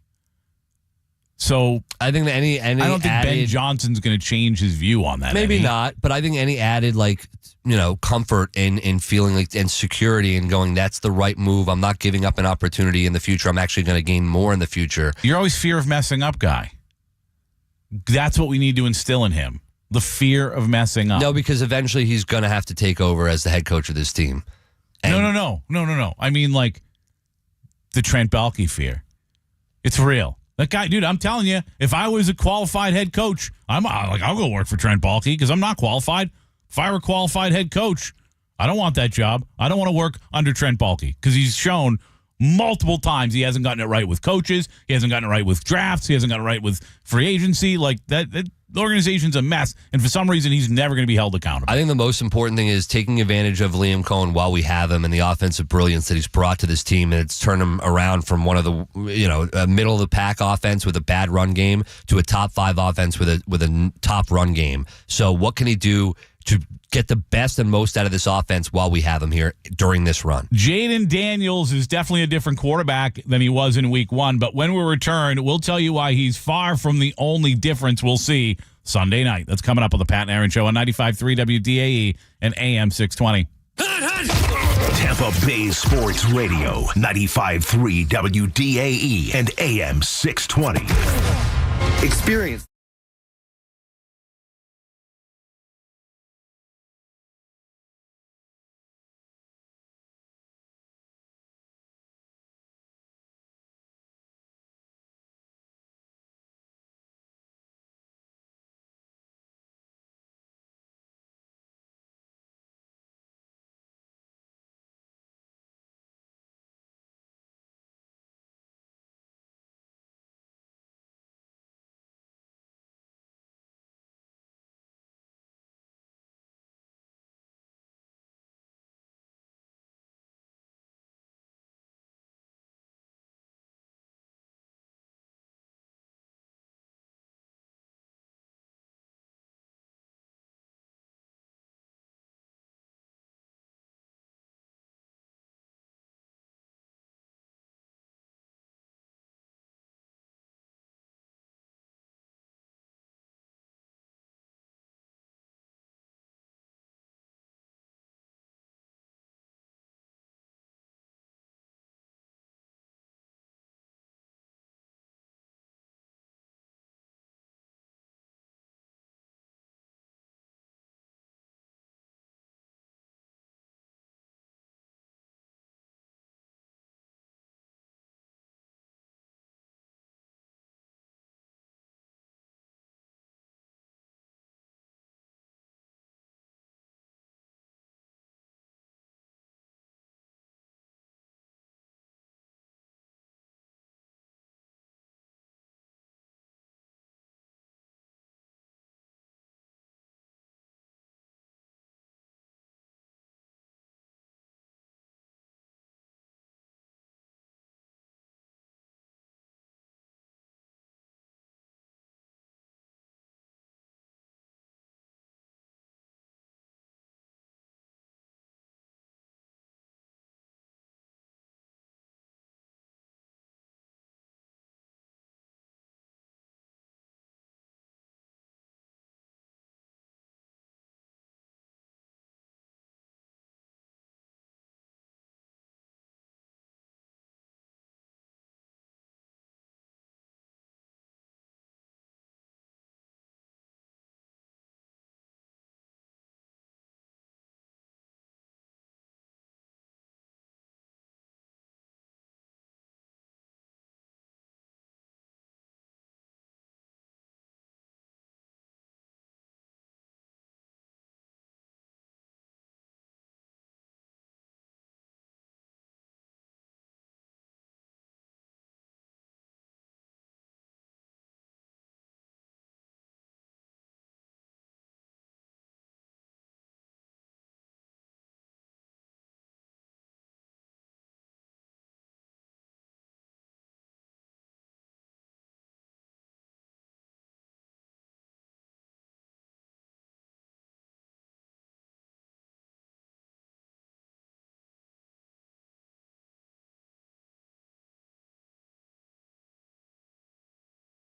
So I think that any I don't think Ben Johnson's going to change his view on that. Maybe not, but I think any added comfort in feeling like and security and going, that's the right move. I'm not giving up an opportunity in the future. I'm actually going to gain more in the future. You're always fear of messing up guy. That's what we need to instill in him. The fear of messing up. No, because eventually he's going to have to take over as the head coach of this team. And No. I mean, like, the Trent Baalke fear. It's real. That guy, dude, I'm telling you, if I was a qualified head coach, I'll go work for Trent Baalke because I'm not qualified. If I were a qualified head coach, I don't want that job. I don't want to work under Trent Baalke because he's shown multiple times he hasn't gotten it right with coaches. He hasn't gotten it right with drafts. He hasn't gotten it right with free agency. Like, the organization's a mess, and for some reason, he's never going to be held accountable. I think the most important thing is taking advantage of Liam Coen while we have him and the offensive brilliance that he's brought to this team, and it's turned him around from one of the a middle of the pack offense with a bad run game to a top 5 offense with a top run game. So what can he do to get the best and most out of this offense while we have him here during this run? Jaden Daniels is definitely a different quarterback than he was in week 1, but when we return, we'll tell you why he's far from the only difference we'll see Sunday night. That's coming up on the Pat and Aaron Show on 95.3 WDAE and AM 620. Tampa Bay Sports Radio, 95.3 WDAE and AM 620. Experience.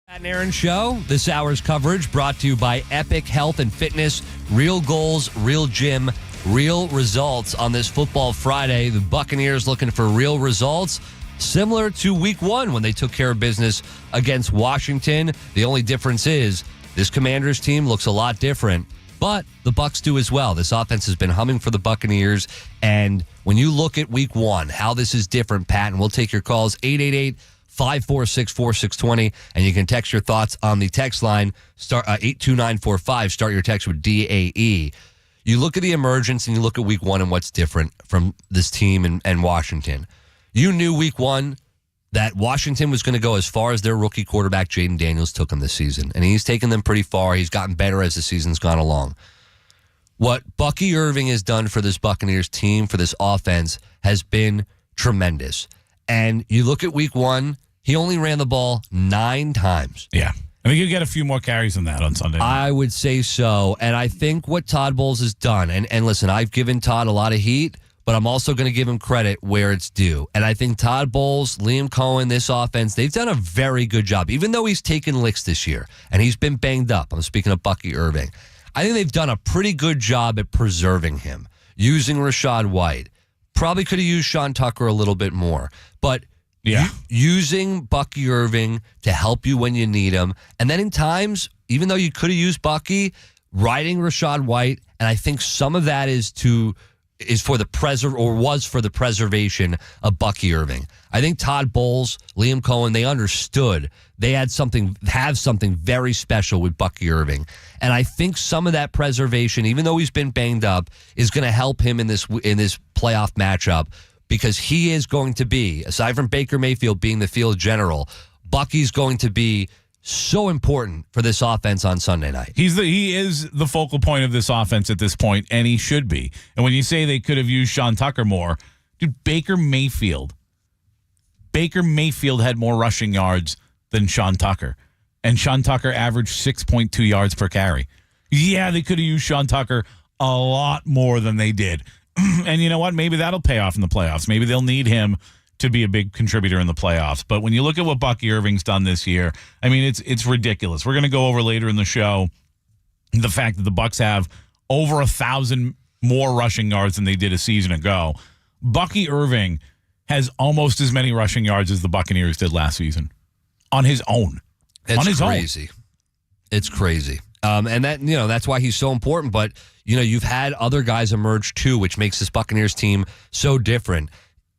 Pat and Aaron Show. This hour's coverage brought to you by Epic Health and Fitness. Real goals, real gym, real results on this football Friday. The Buccaneers looking for real results, similar to week one when they took care of business against Washington. The only difference is this Commanders team looks a lot different, but the Bucs do as well. This offense has been humming for the Buccaneers, and when you look at week one, how this is different, Pat, and we'll take your calls, 888-546-4620, and you can text your thoughts on the text line, 82945. Start your text with DAE. You look at the emergence and you look at week one and what's different from this team and Washington. You knew week one that Washington was going to go as far as their rookie quarterback, Jaden Daniels, took them this season. And he's taken them pretty far. He's gotten better as the season's gone along. What Bucky Irving has done for this Buccaneers team, for this offense, has been tremendous. And you look at week one, he only ran the ball 9 times. Yeah. I think you get a few more carries than that on Sunday night. I would say so. And I think what Todd Bowles has done, and listen, I've given Todd a lot of heat, but I'm also going to give him credit where it's due. And I think Todd Bowles, Liam Coen, this offense, they've done a very good job, even though he's taken licks this year and he's been banged up. I'm speaking of Bucky Irving. I think they've done a pretty good job at preserving him, using Rashad White, probably could have used Sean Tucker a little bit more. But using Bucky Irving to help you when you need him, and then in times, even though you could have used Bucky, riding Rachaad White, and I think some of that was for the preservation of Bucky Irving. I think Todd Bowles, Liam Coen, they understood they have something very special with Bucky Irving. And I think some of that preservation, even though he's been banged up, is going to help him in this playoff matchup, because he is going to be, aside from Baker Mayfield being the field general, Bucky's going to be so important for this offense on Sunday night. He is the focal point of this offense at this point, and he should be. And when you say they could have used Sean Tucker more, dude, Baker Mayfield had more rushing yards than Sean Tucker, and Sean Tucker averaged 6.2 yards per carry. Yeah, they could have used Sean Tucker a lot more than they did. And you know what? Maybe that'll pay off in the playoffs. Maybe they'll need him to be a big contributor in the playoffs. But when you look at what Bucky Irving's done this year, I mean, it's ridiculous. We're going to go over later in the show the fact that the Bucs have over 1,000 more rushing yards than they did a season ago. Bucky Irving has almost as many rushing yards as the Buccaneers did last season on his own. It's crazy. It's crazy. And that's why he's so important. But, you've had other guys emerge too, which makes this Buccaneers team so different.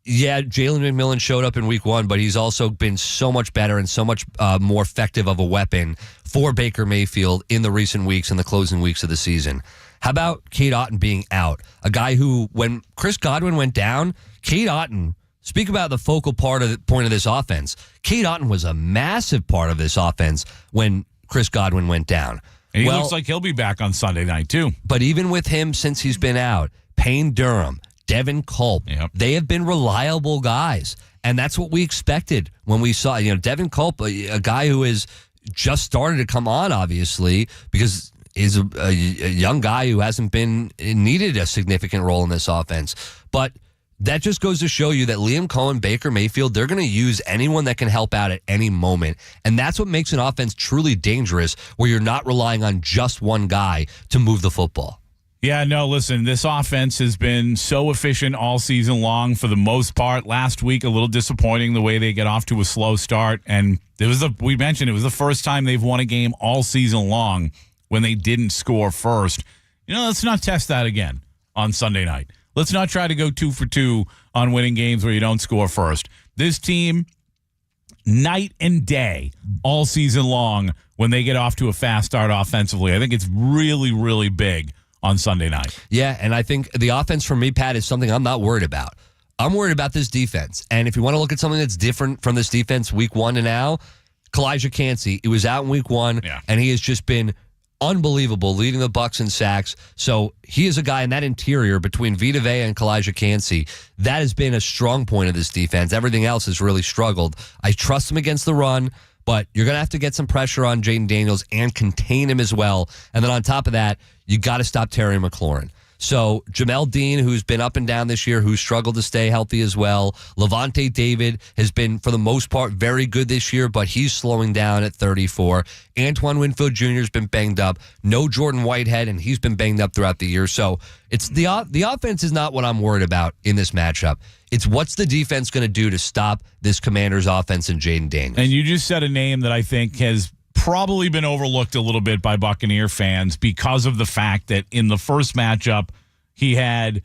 Yeah, Jalen McMillan showed up in week 1, but he's also been so much better and so much more effective of a weapon for Baker Mayfield in the recent weeks and the closing weeks of the season. How about Cade Otton being out? A guy who, when Chris Godwin went down, Cade Otton, speak about the focal point of this offense. Cade Otton was a massive part of this offense when Chris Godwin went down. And he looks like he'll be back on Sunday night, too. But even with him, since he's been out, Payne Durham, Devin Culp, they have been reliable guys. And that's what we expected when we saw, Devin Culp, a guy who has just started to come on, obviously, because he's a young guy who hasn't been needed a significant role in this offense. But that just goes to show you that Liam Coen, Baker Mayfield, they're going to use anyone that can help out at any moment. And that's what makes an offense truly dangerous, where you're not relying on just one guy to move the football. Yeah, no, listen, this offense has been so efficient all season long for the most part. Last week, a little disappointing the way they get off to a slow start. And we mentioned it was the first time they've won a game all season long when they didn't score first. Let's not test that again on Sunday night. Let's not try to go 2 for 2 on winning games where you don't score first. This team, night and day, all season long, when they get off to a fast start offensively, I think it's really, really big on Sunday night. Yeah, and I think the offense for me, Pat, is something I'm not worried about. I'm worried about this defense. And if you want to look at something that's different from this defense week 1 to now, Kalijah Kancey, he was out in week 1, and he has just been unbelievable, leading the Bucs in sacks. So he is a guy in that interior between Vita Vea and Kalijah Kancey. That has been a strong point of this defense. Everything else has really struggled. I trust him against the run, but you're going to have to get some pressure on Jaden Daniels and contain him as well. And then on top of that, you got to stop Terry McLaurin. So Jamel Dean, who's been up and down this year, who's struggled to stay healthy as well. Levante David has been, for the most part, very good this year, but he's slowing down at 34. Antoine Winfield Jr. has been banged up. No Jordan Whitehead, and he's been banged up throughout the year. So it's the offense is not what I'm worried about in this matchup. It's what's the defense going to do to stop this Commanders offense and Jaden Daniels. And you just said a name that I think has probably been overlooked a little bit by Buccaneer fans because of the fact that in the first matchup, he had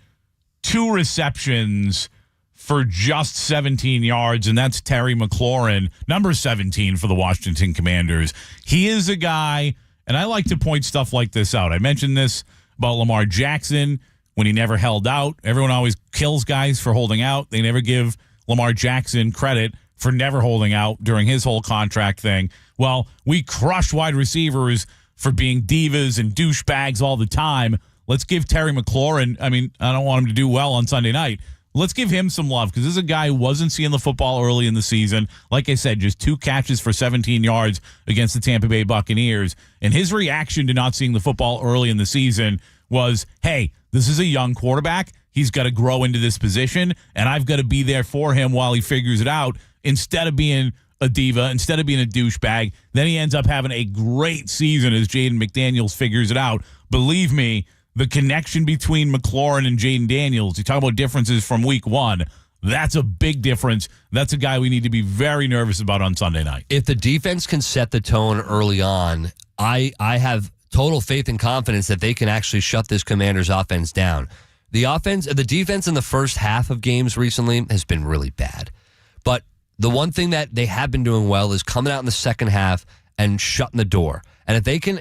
2 receptions for just 17 yards, and that's Terry McLaurin, number 17 for the Washington Commanders. He is a guy, and I like to point stuff like this out. I mentioned this about Lamar Jackson when he never held out. Everyone always kills guys for holding out. They never give Lamar Jackson credit for never holding out during his whole contract thing. Well, we crush wide receivers for being divas and douchebags all the time. Let's give Terry McLaurin, I don't want him to do well on Sunday night. Let's give him some love because this is a guy who wasn't seeing the football early in the season. Like I said, just 2 catches for 17 yards against the Tampa Bay Buccaneers. And his reaction to not seeing the football early in the season was, hey, this is a young quarterback. He's got to grow into this position, and I've got to be there for him while he figures it out instead of being a diva, instead of being a douchebag. Then he ends up having a great season as Jaden McDaniels figures it out. Believe me, the connection between McLaurin and Jaden Daniels, you talk about differences from week one. That's a big difference. That's a guy we need to be very nervous about on Sunday night. If the defense can set the tone early on, I have total faith and confidence that they can actually shut this Commanders offense down. The defense in the first half of games recently has been really bad. But the one thing that they have been doing well is coming out in the second half and shutting the door. And if they can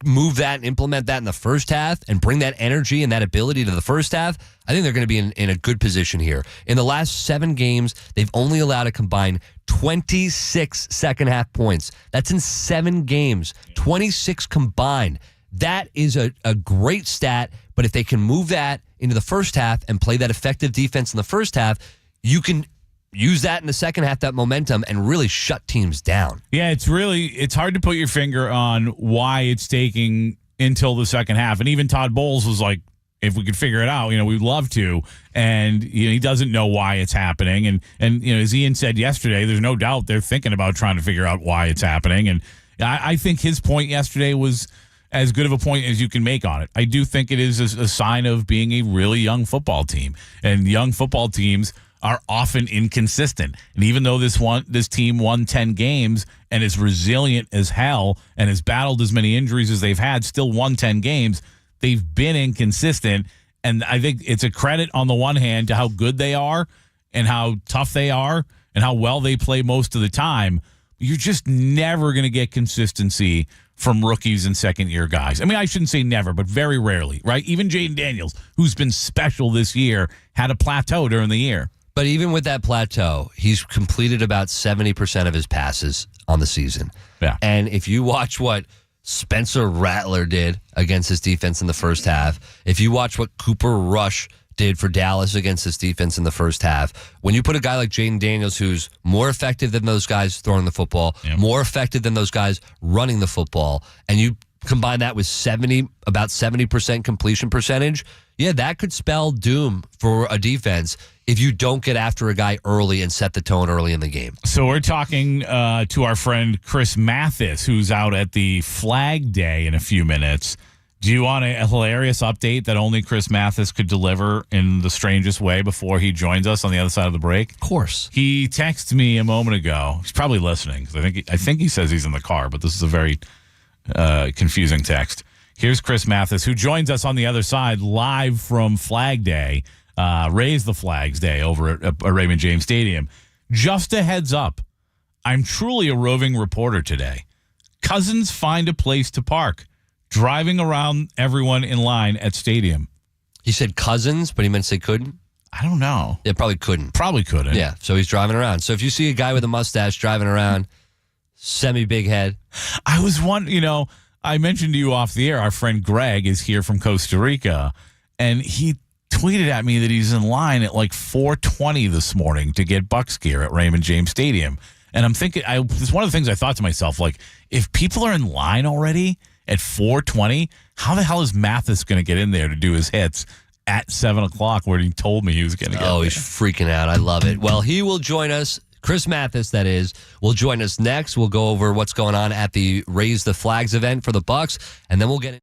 move that and implement that in the first half and bring that energy and that ability to the first half, I think they're going to be in a good position here. In the last 7 games, they've only allowed a combined 26 second half points. That's in 7 games, 26 combined. That is a great stat, but if they can move that into the first half and play that effective defense in the first half, you can use that in the second half, that momentum, and really shut teams down. Yeah, it's hard to put your finger on why it's taking until the second half. And even Todd Bowles was like, if we could figure it out, we'd love to. And he doesn't know why it's happening. And as Ian said yesterday, there's no doubt they're thinking about trying to figure out why it's happening. And I think his point yesterday was as good of a point as you can make on it. I do think it is a sign of being a really young football team. And young football teams are often inconsistent. And even though this team won 10 games and is resilient as hell and has battled as many injuries as they've had, still won 10 games, they've been inconsistent. And I think it's a credit on the one hand to how good they are and how tough they are and how well they play most of the time. You're just never going to get consistency from rookies and second-year guys. I mean, I shouldn't say never, but very rarely, right? Even Jaden Daniels, who's been special this year, had a plateau during the year. But even with that plateau, he's completed about 70% of his passes on the season. Yeah. And if you watch what Spencer Rattler did against his defense in the first half, if you watch what Cooper Rush did for Dallas against his defense in the first half, when you put a guy like Jaden Daniels, who's more effective than those guys throwing the football, more effective than those guys running the football, and you combine that with about 70% completion percentage, that could spell doom for a defense if you don't get after a guy early and set the tone early in the game. So we're talking to our friend Chris Mathis, who's out at the Flag Day in a few minutes. Do you want a hilarious update that only Chris Mathis could deliver in the strangest way before he joins us on the other side of the break? Of course. He texted me a moment ago. He's probably listening because I think he says he's in the car, but this is a very confusing text. Here's Chris Mathis, who joins us on the other side live from Flag Day, Raise the Flags Day over at Raymond James Stadium. Just a heads up, I'm truly a roving reporter today. Cousins find a place to park, driving around everyone in line at stadium. He said cousins, but he meant to say couldn't? I don't know. Yeah, probably couldn't. Probably couldn't. Yeah, so he's driving around. So if you see a guy with a mustache driving around, semi-big head. I was I mentioned to you off the air, our friend Greg is here from Costa Rica, and he tweeted at me that he's in line at like 4:20 this morning to get Bucs gear at Raymond James Stadium. And I'm thinking, it's one of the things I thought to myself, like, if people are in line already at 4:20, how the hell is Mathis going to get in there to do his hits at 7 o'clock where he told me he was going to get he's freaking out. I love it. Well, he will join us. Chris Mathis, that is, will join us next. We'll go over what's going on at the Raise the Flags event for the Bucs, and then we'll get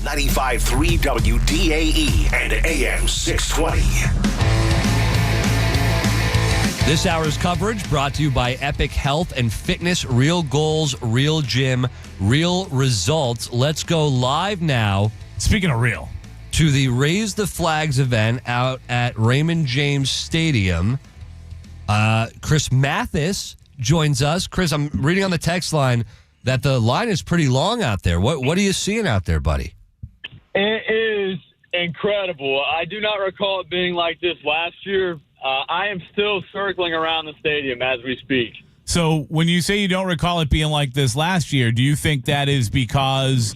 95.3 WDAE and AM 620. This hour's coverage brought to you by Epic Health and Fitness, real goals, real gym, real results. Let's go live now. Speaking of real, to the Raise the Flags event out at Raymond James Stadium. Chris Mathis joins us. Chris, I'm reading on the text line that the line is pretty long out there. What are you seeing out there, buddy? It is incredible. I do not recall it being like this last year. I am still circling around the stadium as we speak. So when you say you don't recall it being like this last year, do you think that is because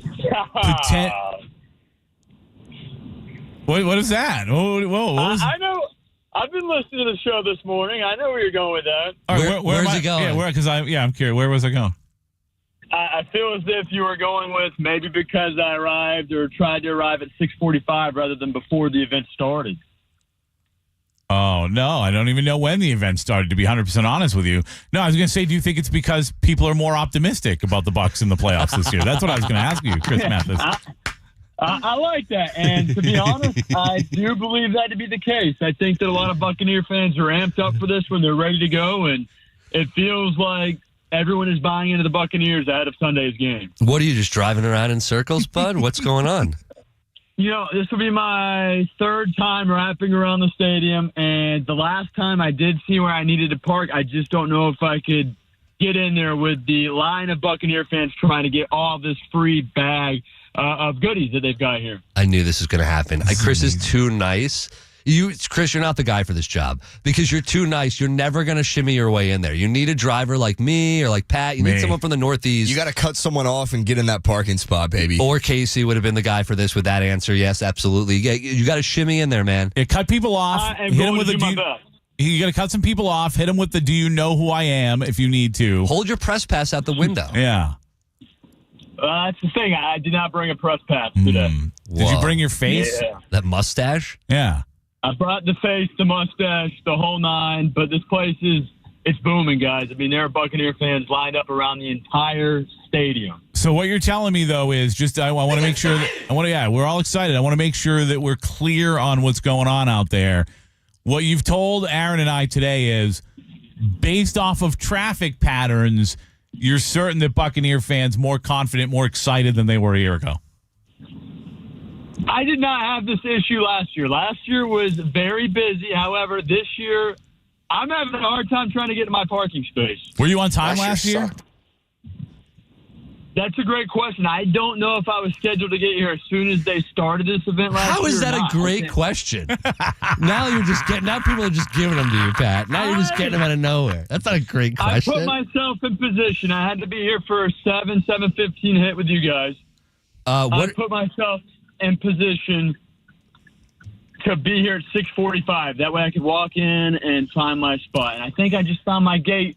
What is that? Whoa, I know. I've been listening to the show this morning. I know where you're going with that. All right, where's it going? Yeah, I'm curious. Where was I going? I feel as if you were going with maybe because I arrived or tried to arrive at 6:45 rather than before the event started. Oh, no, I don't even know when the event started, to be 100% honest with you. No, I was going to say, do you think it's because people are more optimistic about the Bucs in the playoffs this year? That's what I was going to ask you, Chris Mathis. I like that. And to be honest, I do believe that to be the case. I think that a lot of Buccaneer fans are amped up for this when they're ready to go, and it feels like everyone is buying into the Buccaneers ahead of Sunday's game. What are you, just driving around in circles, bud? What's going on? You know, this will be my third time wrapping around the stadium, and the last time I did see where I needed to park, I just don't know if I could get in there with the line of Buccaneer fans trying to get all this free bag of goodies that they've got here. I knew this was going to happen. Chris is too nice. Chris, you're not the guy for this job because you're too nice. You're never going to shimmy your way in there. You need a driver like me or like Pat. You need someone from the Northeast. You got to cut someone off and get in that parking spot, baby. Or Casey would have been the guy for this with that answer. Yes, absolutely. You got to shimmy in there, man. Yeah, cut people off. And hit them with you got to cut some people off. Hit them with the "Do you know who I am?" if you need to. Hold your press pass out the window. Yeah. That's the thing. I did not bring a press pass today. Did you bring your face? Yeah. That mustache? Yeah. I brought the face, the mustache, the whole nine, but this place it's booming, guys. I mean, there are Buccaneer fans lined up around the entire stadium. So what you're telling me, though, is just I want to make sure that we're all excited. I want to make sure that we're clear on what's going on out there. What you've told Aaron and I today is, based off of traffic patterns, you're certain that Buccaneer fans more confident, more excited than they were a year ago. I did not have this issue last year. Last year was very busy. However, this year, I'm having a hard time trying to get to my parking space. Were you on time last year? That's a great question. I don't know if I was scheduled to get here as soon as they started this event last year. How is that a great question? Now people are just giving them to you, Pat. Now you're just getting them out of nowhere. That's not a great question. I put myself in position. I had to be here for a 7:15 hit with you guys. I put myself in position to be here at 6:45. That way I could walk in and find my spot. And I think I just found my gate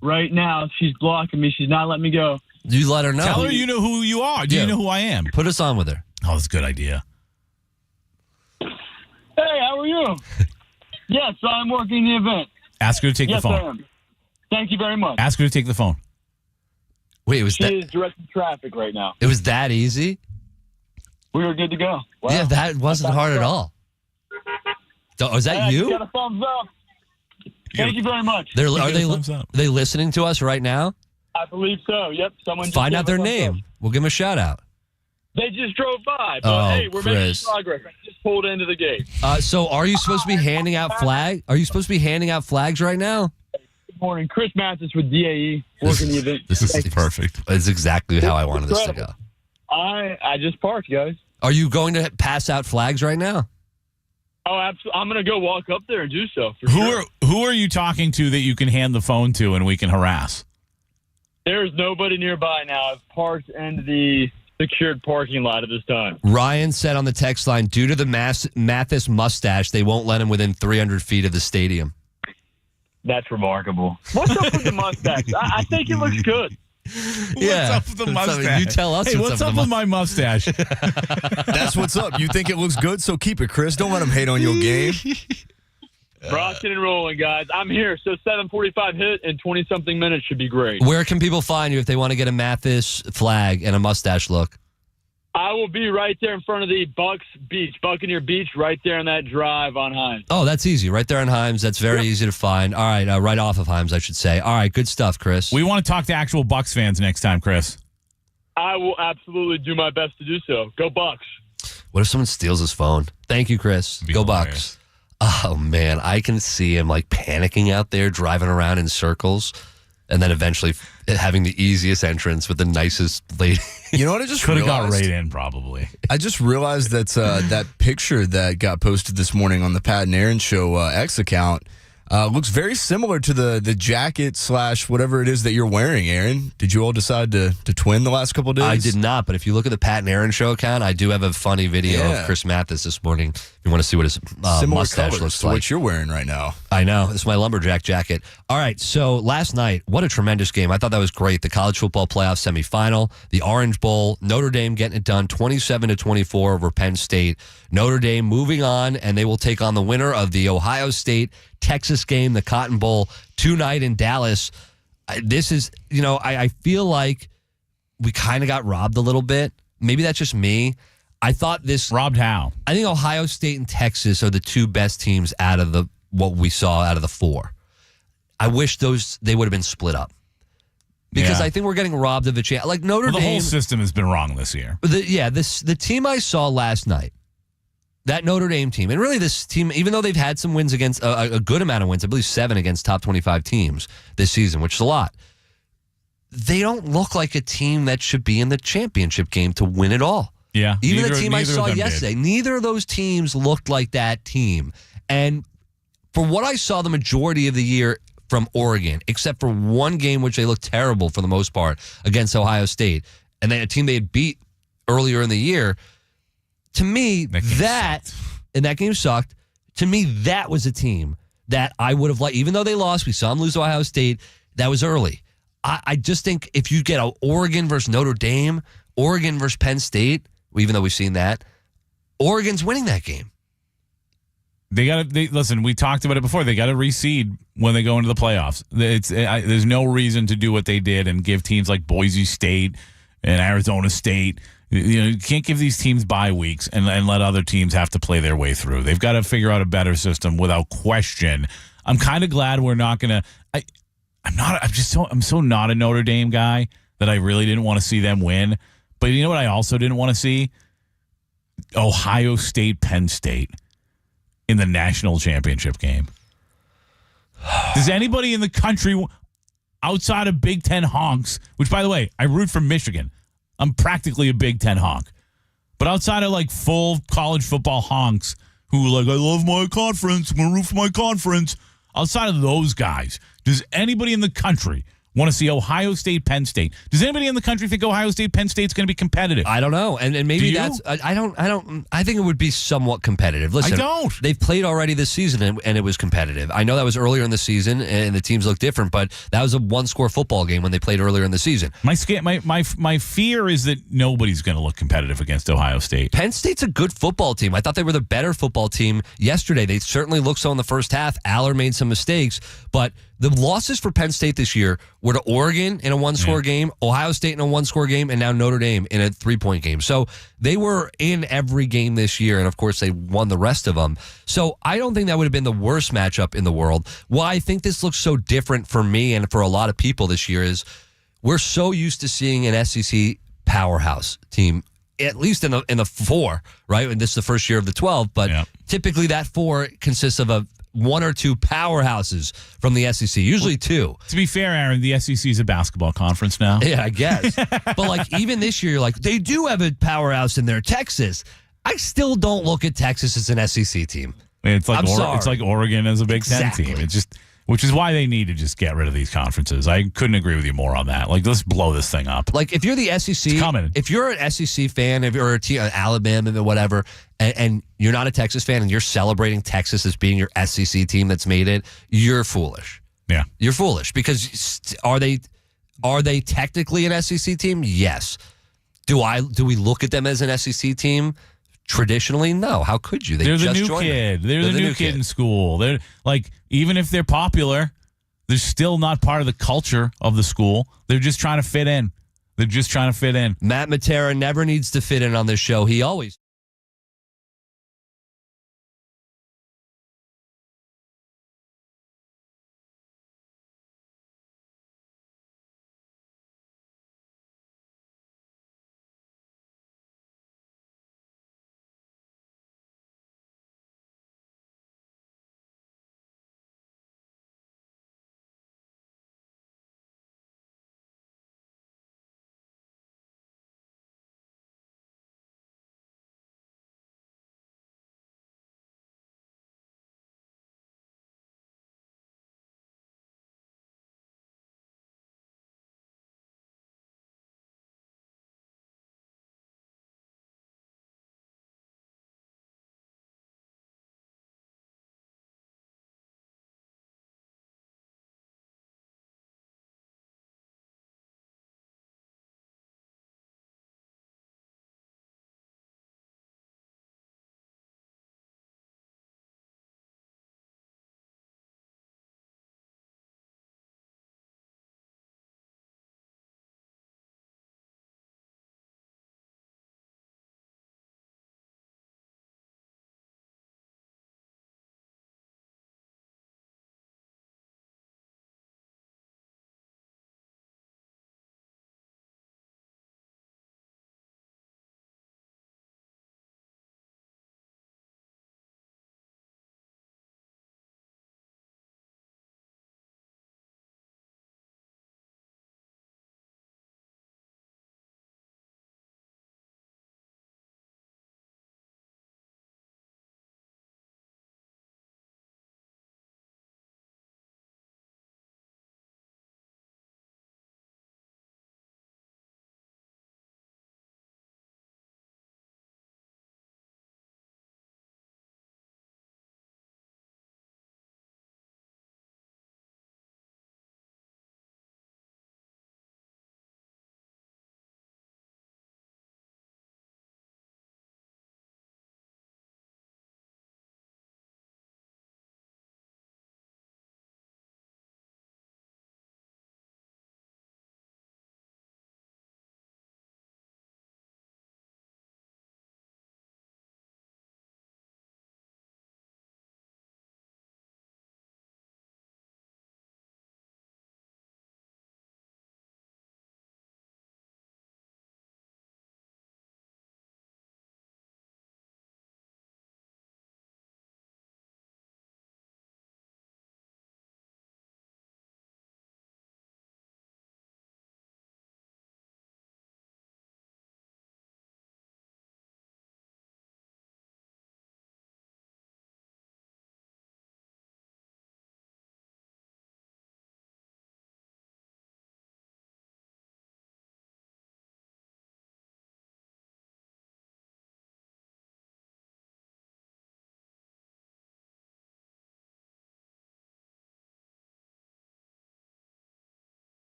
right now. She's blocking me. She's not letting me go. You let her know. Tell her you know who you are. Do you know who I am? Put us on with her. Oh, that's a good idea. Hey, how are you? Yes, I'm working the event. Ask her to take the phone. Yes, I am. Thank you very much. Ask her to take the phone. Wait, she is directing traffic right now. It was that easy? We were good to go. Wow. Yeah, that wasn't hard at all. Is that you? Got a thumbs up. Thank you very much. Are they listening to us right now? I believe so. Yep. Someone just find gave out their a thumbs name. up. We'll give them a shout out. They just drove by, but hey, we're making progress. I just pulled into the gate. So, are you supposed to be handing out flags? Are you supposed to be handing out flags right now? Good morning, Chris Mathis with DAE working the event. This is perfect. It's exactly how I wanted this to go. I just parked, guys. Are you going to pass out flags right now? Oh, absolutely. I'm going to go walk up there and do so. Who are you talking to that you can hand the phone to and we can harass? There's nobody nearby now. I've parked in the secured parking lot at this time. Ryan said on the text line, due to the Mathis mustache, they won't let him within 300 feet of the stadium. That's remarkable. What's up with the mustache? I think it looks good. What's up with the mustache? You tell us. Hey, what's up with my mustache? That's what's up. You think it looks good, so keep it, Chris. Don't let him hate on your game. Rocking and rolling, guys. I'm here, so 7:45 hit in 20-something minutes should be great. Where can people find you if they want to get a Mathis flag and a mustache look? I will be right there in front of the Buccaneer Beach, right there on that drive on Himes. Oh, that's easy. Right there on Himes. That's very easy to find. All right, right off of Himes, I should say. All right, good stuff, Chris. We want to talk to actual Bucs fans next time, Chris. I will absolutely do my best to do so. Go Bucs. What if someone steals his phone? Thank you, Chris. Go hilarious. Bucs. Oh, man, I can see him like panicking out there, driving around in circles, and then eventually having the easiest entrance with the nicest lady. You know what I just could have realized? got right in probably. I just realized that that picture that got posted this morning on the Pat and Aaron Show X account looks very similar to the jacket / whatever it is that you're wearing, Aaron. Did you all decide to twin the last couple of days? I did not, but if you look at the Pat and Aaron Show account, I do have a funny video of Chris Mathis this morning. If you want to see what his Similar mustache colors looks to like. what you're wearing right now. I know. It's my lumberjack jacket. All right, so last night, what a tremendous game. I thought that was great. The college football playoff semifinal, the Orange Bowl, Notre Dame getting it done 27-24 over Penn State. Notre Dame moving on, and they will take on the winner of the Ohio State-Texas game, the Cotton Bowl, tonight in Dallas. This is, I feel like we kind of got robbed a little bit. Maybe that's just me. I thought this... Robbed how? I think Ohio State and Texas are the two best teams out of what we saw out of the four. I wish they would have been split up. Because I think we're getting robbed of a chance. Like Notre Dame... The whole system has been wrong this year. The team I saw last night, that Notre Dame team, and really this team, even though they've had some wins against a good amount of wins, I believe 7 against top 25 teams this season, which is a lot, they don't look like a team that should be in the championship game to win it all. Yeah. Even the team I saw yesterday, neither of those teams looked like that team. And for what I saw the majority of the year from Oregon, except for one game, which they looked terrible for the most part against Ohio State, and then a team they had beat earlier in the year, to me, that game sucked. To me, that was a team that I would have liked, even though they lost, we saw them lose to Ohio State, that was early. I just think if you get a Oregon versus Notre Dame, Oregon versus Penn State, even though we've seen that, Oregon's winning that game. Listen, we talked about it before. They got to reseed when they go into the playoffs. There's no reason to do what they did and give teams like Boise State and Arizona State. You can't give these teams bye weeks and let other teams have to play their way through. They've got to figure out a better system without question. I'm kind of glad we're not going to. I'm so not a Notre Dame guy that I really didn't want to see them win. But you know what I also didn't want to see? Ohio State, Penn State in the national championship game. Does anybody in the country outside of Big Ten honks, which, by the way, I root for Michigan. I'm practically a Big Ten honk. But outside of like full college football honks who like, I love my conference, I'm going to root for my conference. Outside of those guys, does anybody in the country want to see Ohio State, Penn State? Does anybody in the country think Ohio State, Penn State's going to be competitive? I don't know, and maybe that's. I don't. I think it would be somewhat competitive. Listen, I don't. They've played already this season, and it was competitive. I know that was earlier in the season, and the teams look different, but that was a one-score football game when they played earlier in the season. My fear is that nobody's going to look competitive against Ohio State. Penn State's a good football team. I thought they were the better football team yesterday. They certainly looked so in the first half. Aller made some mistakes, but the losses for Penn State this year were to Oregon in a one-score game, Ohio State in a one-score game, and now Notre Dame in a three-point game. So they were in every game this year, and of course they won the rest of them. So I don't think that would have been the worst matchup in the world. Why I think this looks so different for me and for a lot of people this year is we're so used to seeing an SEC powerhouse team, at least in the 4, right? And this is the first year of the 12, but typically that 4 consists of one or two powerhouses from the SEC, usually 2. To be fair, Aaron, the SEC is a basketball conference now. Yeah, I guess. But like even this year, you're like, they do have a powerhouse in there, Texas. I still don't look at Texas as an SEC team. It's like Oregon as a Big Ten team. It's just, which is why they need to just get rid of these conferences. I couldn't agree with you more on that. Like, let's blow this thing up. Like, if you're the SEC, it's coming. If you're an SEC fan, if you're a team, Alabama or whatever, and you're not a Texas fan, and you're celebrating Texas as being your SEC team that's made it, you're foolish. Yeah, you're foolish because are they technically an SEC team? Yes. Do we look at them as an SEC team? Traditionally, no. How could you? They're the new kid. They're the new kid in school. They're like, even if they're popular, they're still not part of the culture of the school. They're just trying to fit in. They're just trying to fit in. Matt Matera never needs to fit in on this show. He always.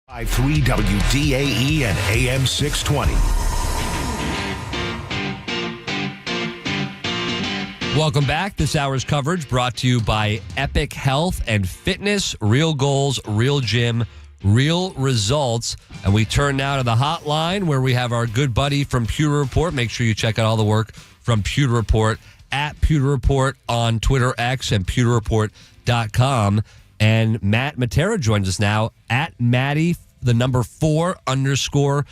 By 3 WDAE and AM 620. Welcome back. This hour's coverage brought to you by Epic Health and Fitness. Real goals, real gym, real results. And we turn now to the hotline where we have our good buddy from Pewter Report. Make sure you check out all the work from Pewter Report at Pewter Report on Twitter X and pewterreport.com. And Matt Matera joins us now at Matty, the number 4_Matera.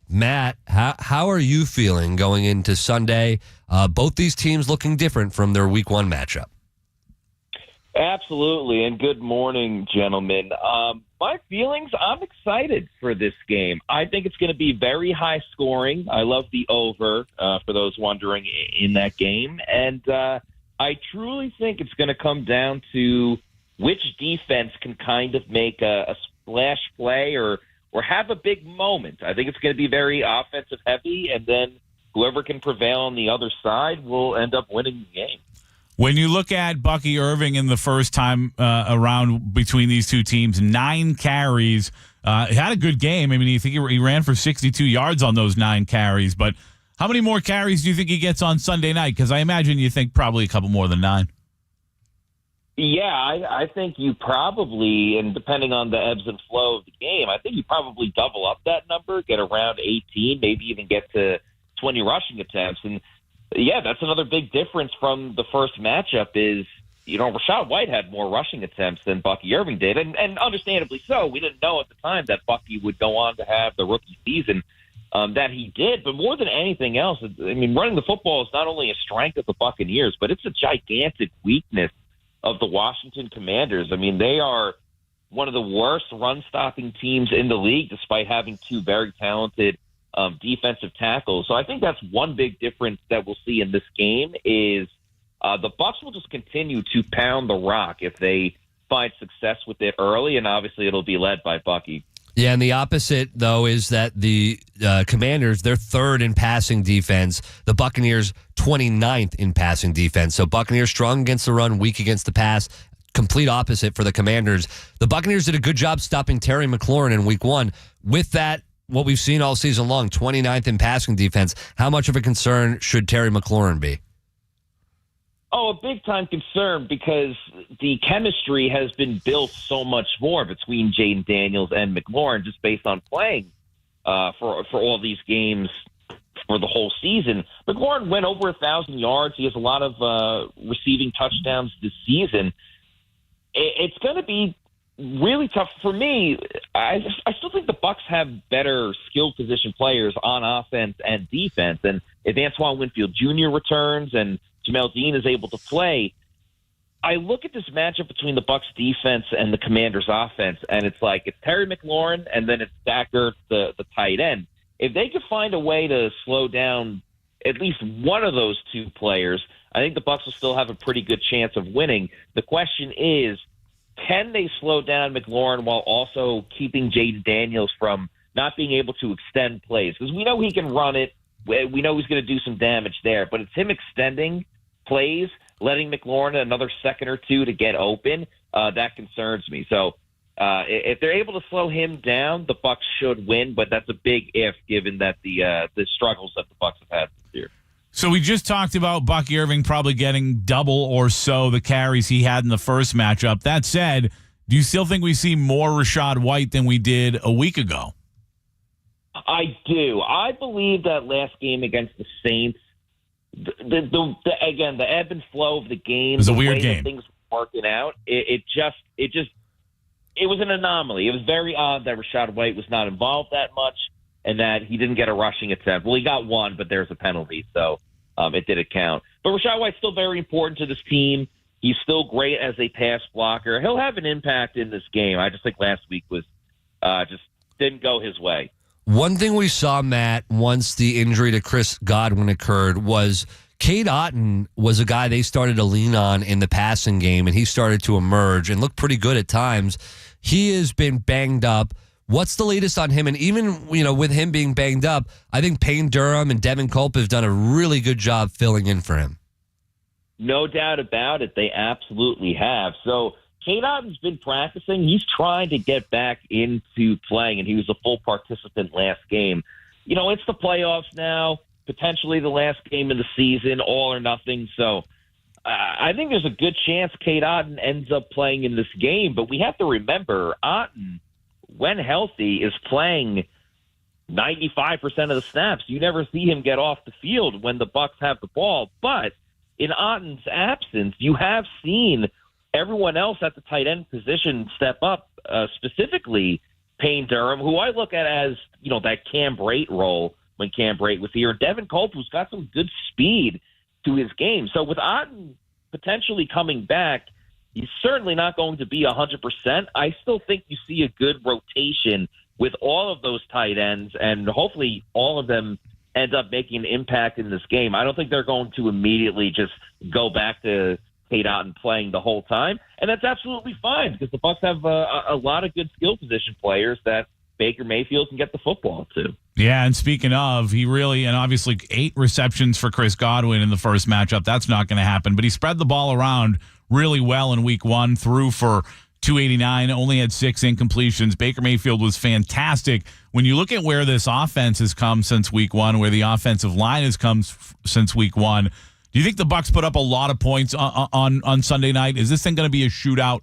Matt, how are you feeling going into Sunday? Both these teams looking different from their week one matchup. Absolutely, and good morning, gentlemen. My feelings, I'm excited for this game. I think it's going to be very high scoring. I love the over, for those wondering, in that game. And I truly think it's going to come down to which defense can kind of make a splash play or have a big moment. I think it's going to be very offensive heavy, and then whoever can prevail on the other side will end up winning the game. When you look at Bucky Irving in the first time around between these two teams, 9 carries, he had a good game. I mean, you think he ran for 62 yards on those 9 carries, but how many more carries do you think he gets on Sunday night? Because I imagine you think probably a couple more than 9. Yeah, I think you probably, and depending on the ebbs and flow of the game, I think you probably double up that number, get around 18, maybe even get to 20 rushing attempts. And, yeah, that's another big difference from the first matchup is, Rachaad White had more rushing attempts than Bucky Irving did, and understandably so. We didn't know at the time that Bucky would go on to have the rookie season that he did. But more than anything else, I mean, running the football is not only a strength of the Buccaneers, but it's a gigantic weakness of the Washington Commanders. I mean, they are one of the worst run-stopping teams in the league, despite having 2 very talented defensive tackles. So I think that's one big difference that we'll see in this game is the Bucs will just continue to pound the rock if they find success with it early, and obviously it'll be led by Bucky. Yeah, and the opposite, though, is that the Commanders, they're 3rd in passing defense. The Buccaneers, 29th in passing defense. So Buccaneers strong against the run, weak against the pass. Complete opposite for the Commanders. The Buccaneers did a good job stopping Terry McLaurin in week 1. With that, what we've seen all season long, 29th in passing defense, how much of a concern should Terry McLaurin be? Oh, a big-time concern because the chemistry has been built so much more between Jaden Daniels and McLaurin just based on playing for all these games for the whole season. McLaurin went over 1,000 yards. He has a lot of receiving touchdowns this season. It's going to be really tough for me. I still think the Bucs have better skill position players on offense and defense. And if Antoine Winfield Jr. returns and Jamel Dean is able to play, I look at this matchup between the Bucs defense and the Commanders offense, and it's like it's Terry McLaurin and then it's Zach Ertz, the tight end. If they could find a way to slow down at least one of those 2 players, I think the Bucs will still have a pretty good chance of winning. The question is, can they slow down McLaurin while also keeping Jaden Daniels from not being able to extend plays? Because we know he can run it. We know he's going to do some damage there, but it's him extending plays, letting McLaurin another second or 2 to get open. That concerns me. So if they're able to slow him down, the Bucs should win, but that's a big if given that the struggles that the Bucs have had this year. So we just talked about Bucky Irving probably getting double or so the carries he had in the first matchup. That said, do you still think we see more Rachaad White than we did a week ago? I do. I believe that last game against the Saints, the ebb and flow of the game, it was a the weird way game. that things were working out, it was an anomaly. It was very odd that Rachaad White was not involved that much and that he didn't get a rushing attempt. Well, he got 1, but there's a penalty, so it didn't count. But Rachaad White's still very important to this team. He's still great as a pass blocker. He'll have an impact in this game. I just think last week was just didn't go his way. One thing we saw, Matt, once the injury to Chris Godwin occurred was Cade Otton was a guy they started to lean on in the passing game, and he started to emerge and look pretty good at times. He has been banged up. What's the latest on him? And even, with him being banged up, I think Payne Durham and Devin Culp have done a really good job filling in for him. No doubt about it. They absolutely have. So Cade Otton's been practicing. He's trying to get back into playing, and he was a full participant last game. It's the playoffs now, potentially the last game of the season, all or nothing. So I think there's a good chance Cade Otton ends up playing in this game, but we have to remember Otton, when healthy, is playing 95% of the snaps. You never see him get off the field when the Bucs have the ball. But in Otton's absence, you have seen everyone else at the tight end position step up, specifically Payne Durham, who I look at as, that Cam Brate role when Cam Brate was here. Devin Culp, who's got some good speed to his game. So with Otton potentially coming back, he's certainly not going to be 100%. I still think you see a good rotation with all of those tight ends, and hopefully all of them end up making an impact in this game. I don't think they're going to immediately just go back to Cade Otton playing the whole time, and that's absolutely fine because the Bucs have a lot of good skill position players that Baker Mayfield can get the football to. Yeah, and speaking of, he really, and obviously 8 receptions for Chris Godwin in the first matchup. That's not going to happen. But he spread the ball around really well in week 1, threw for 289, only had 6 incompletions. Baker Mayfield was fantastic. When you look at where this offense has come since week 1, where the offensive line has come since week 1, do you think the Bucs put up a lot of points on Sunday night? Is this thing going to be a shootout?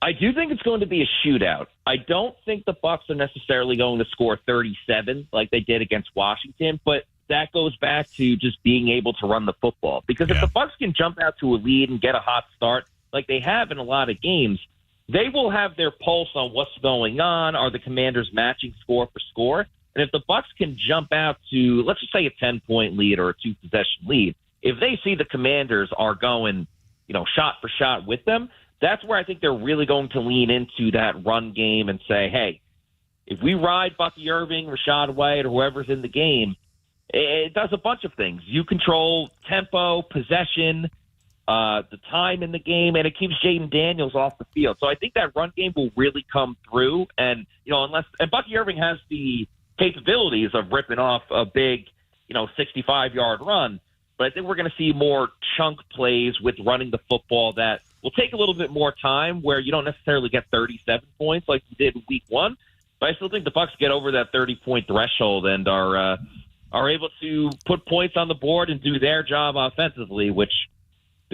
I do think it's going to be a shootout. I don't think the Bucs are necessarily going to score 37 like they did against Washington, but that goes back to just being able to run the football. Because if the Bucs can jump out to a lead and get a hot start like they have in a lot of games, they will have their pulse on what's going on. Are the Commanders matching score for score? And if the Bucs can jump out to, let's just say, a 10-point lead or a 2-possession lead, if they see the Commanders are going, shot for shot with them, that's where I think they're really going to lean into that run game and say, hey, if we ride Bucky Irving, Rashad White, or whoever's in the game, it does a bunch of things. You control tempo, possession, the time in the game, and it keeps Jaden Daniels off the field. So I think that run game will really come through. And, and Bucky Irving has the capabilities of ripping off a big, 65-yard run. But I think we're going to see more chunk plays with running the football that will take a little bit more time, where you don't necessarily get 37 points like you did in week 1. But I still think the Bucs get over that 30-point threshold and are able to put points on the board and do their job offensively, which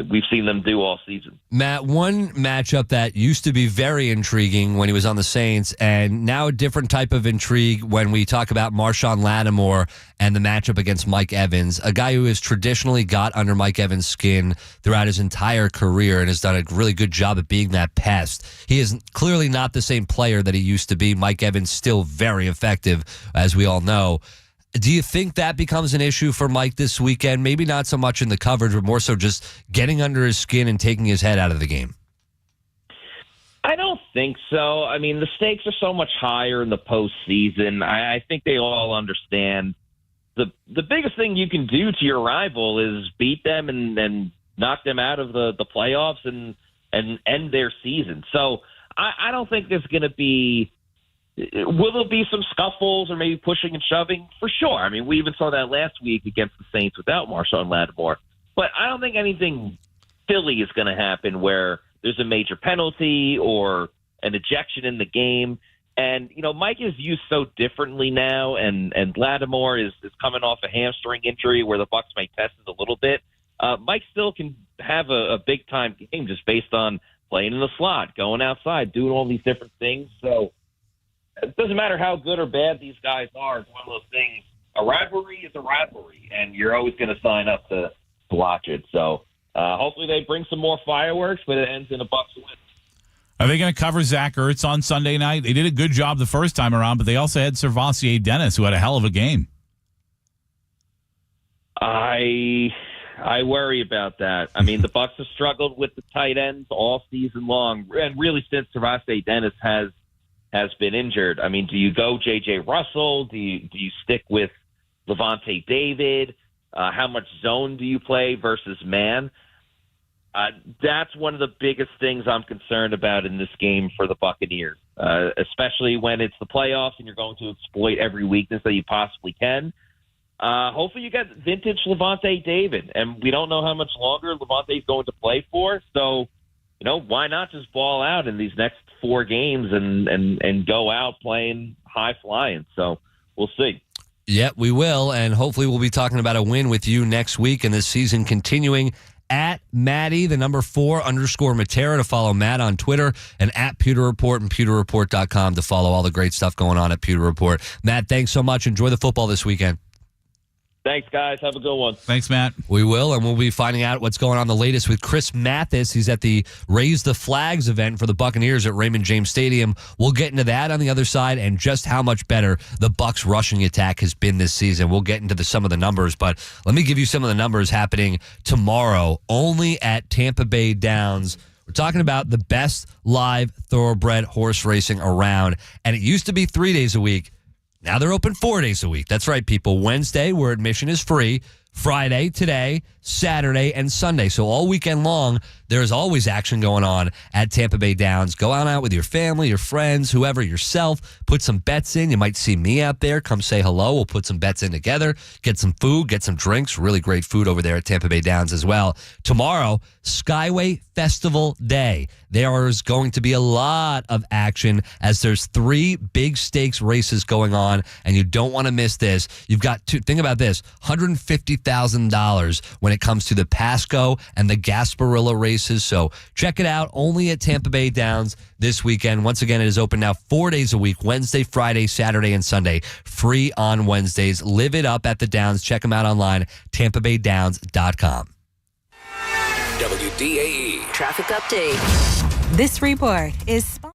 we've seen them do all season. Matt, one matchup that used to be very intriguing when he was on the Saints, and now a different type of intrigue when we talk about Marshawn Lattimore and the matchup against Mike Evans, a guy who has traditionally got under Mike Evans' skin throughout his entire career and has done a really good job at being that pest. He is clearly not the same player that he used to be. Mike Evans still very effective, as we all know. Do you think that becomes an issue for Mike this weekend? Maybe not so much in the coverage, but more so just getting under his skin and taking his head out of the game. I don't think so. I mean, the stakes are so much higher in the postseason. I think they all understand the biggest thing you can do to your rival is beat them and knock them out of the playoffs and end their season. So I don't think there's going to be. Will there be some scuffles or maybe pushing and shoving? For sure. I mean, we even saw that last week against the Saints without Marshawn Lattimore. But I don't think anything silly is going to happen where there's a major penalty or an ejection in the game. And, Mike is used so differently now, and Lattimore is coming off a hamstring injury where the Bucs may test it a little bit. Mike still can have a big-time game just based on playing in the slot, going outside, doing all these different things. So it doesn't matter how good or bad these guys are. It's one of those things. A rivalry is a rivalry, and you're always going to sign up to watch it. So hopefully they bring some more fireworks, but it ends in a Bucs win. Are they going to cover Zach Ertz on Sunday night? They did a good job the first time around, but they also had Servassier Dennis, who had a hell of a game. I worry about that. I mean, the Bucs have struggled with the tight ends all season long, and really since Servassier Dennis has been injured. I mean, do you go J.J. Russell? Do you stick with Levante David? How much zone do you play versus man? That's one of the biggest things I'm concerned about in this game for the Buccaneers, especially when it's the playoffs and you're going to exploit every weakness that you possibly can. Hopefully you get vintage Levante David, and we don't know how much longer Levante's going to play for, so why not just ball out in these next 4 games and go out playing high flying? So we'll see. Yeah, we will, and hopefully we'll be talking about a win with you next week and this season continuing. At Maddie, the number 4_Matera to follow Matt on Twitter, and at Pewter Report and PewterReport.com to follow all the great stuff going on at Pewter Report. Matt, thanks so much. Enjoy the football this weekend. Thanks, guys. Have a good one. Thanks, Matt. We will, and we'll be finding out what's going on the latest with Chris Mathis. He's at the Raise the Flags event for the Buccaneers at Raymond James Stadium. We'll get into that on the other side and just how much better the Bucs rushing attack has been this season. We'll get into some of the numbers, but let me give you some of the numbers happening tomorrow only at Tampa Bay Downs. We're talking about the best live thoroughbred horse racing around, and it used to be 3 days a week. Now they're open 4 days a week. That's right, people. Wednesday, where admission is free, Friday, today, Saturday, and Sunday. So all weekend long, there's always action going on at Tampa Bay Downs. Go on out with your family, your friends, whoever, yourself. Put some bets in. You might see me out there. Come say hello. We'll put some bets in together. Get some food, get some drinks. Really great food over there at Tampa Bay Downs as well. Tomorrow, Skyway Festival Day. There is going to be a lot of action as there's 3 big stakes races going on, and you don't want to miss this. You've got to think about this, $150,000 when it comes to the Pasco and the Gasparilla races. So check it out only at Tampa Bay Downs this weekend. Once again, it is open now 4 days a week, Wednesday, Friday, Saturday, and Sunday. Free on Wednesdays. Live it up at the Downs. Check them out online, tampabaydowns.com. WDAE Traffic update. This report is sponsored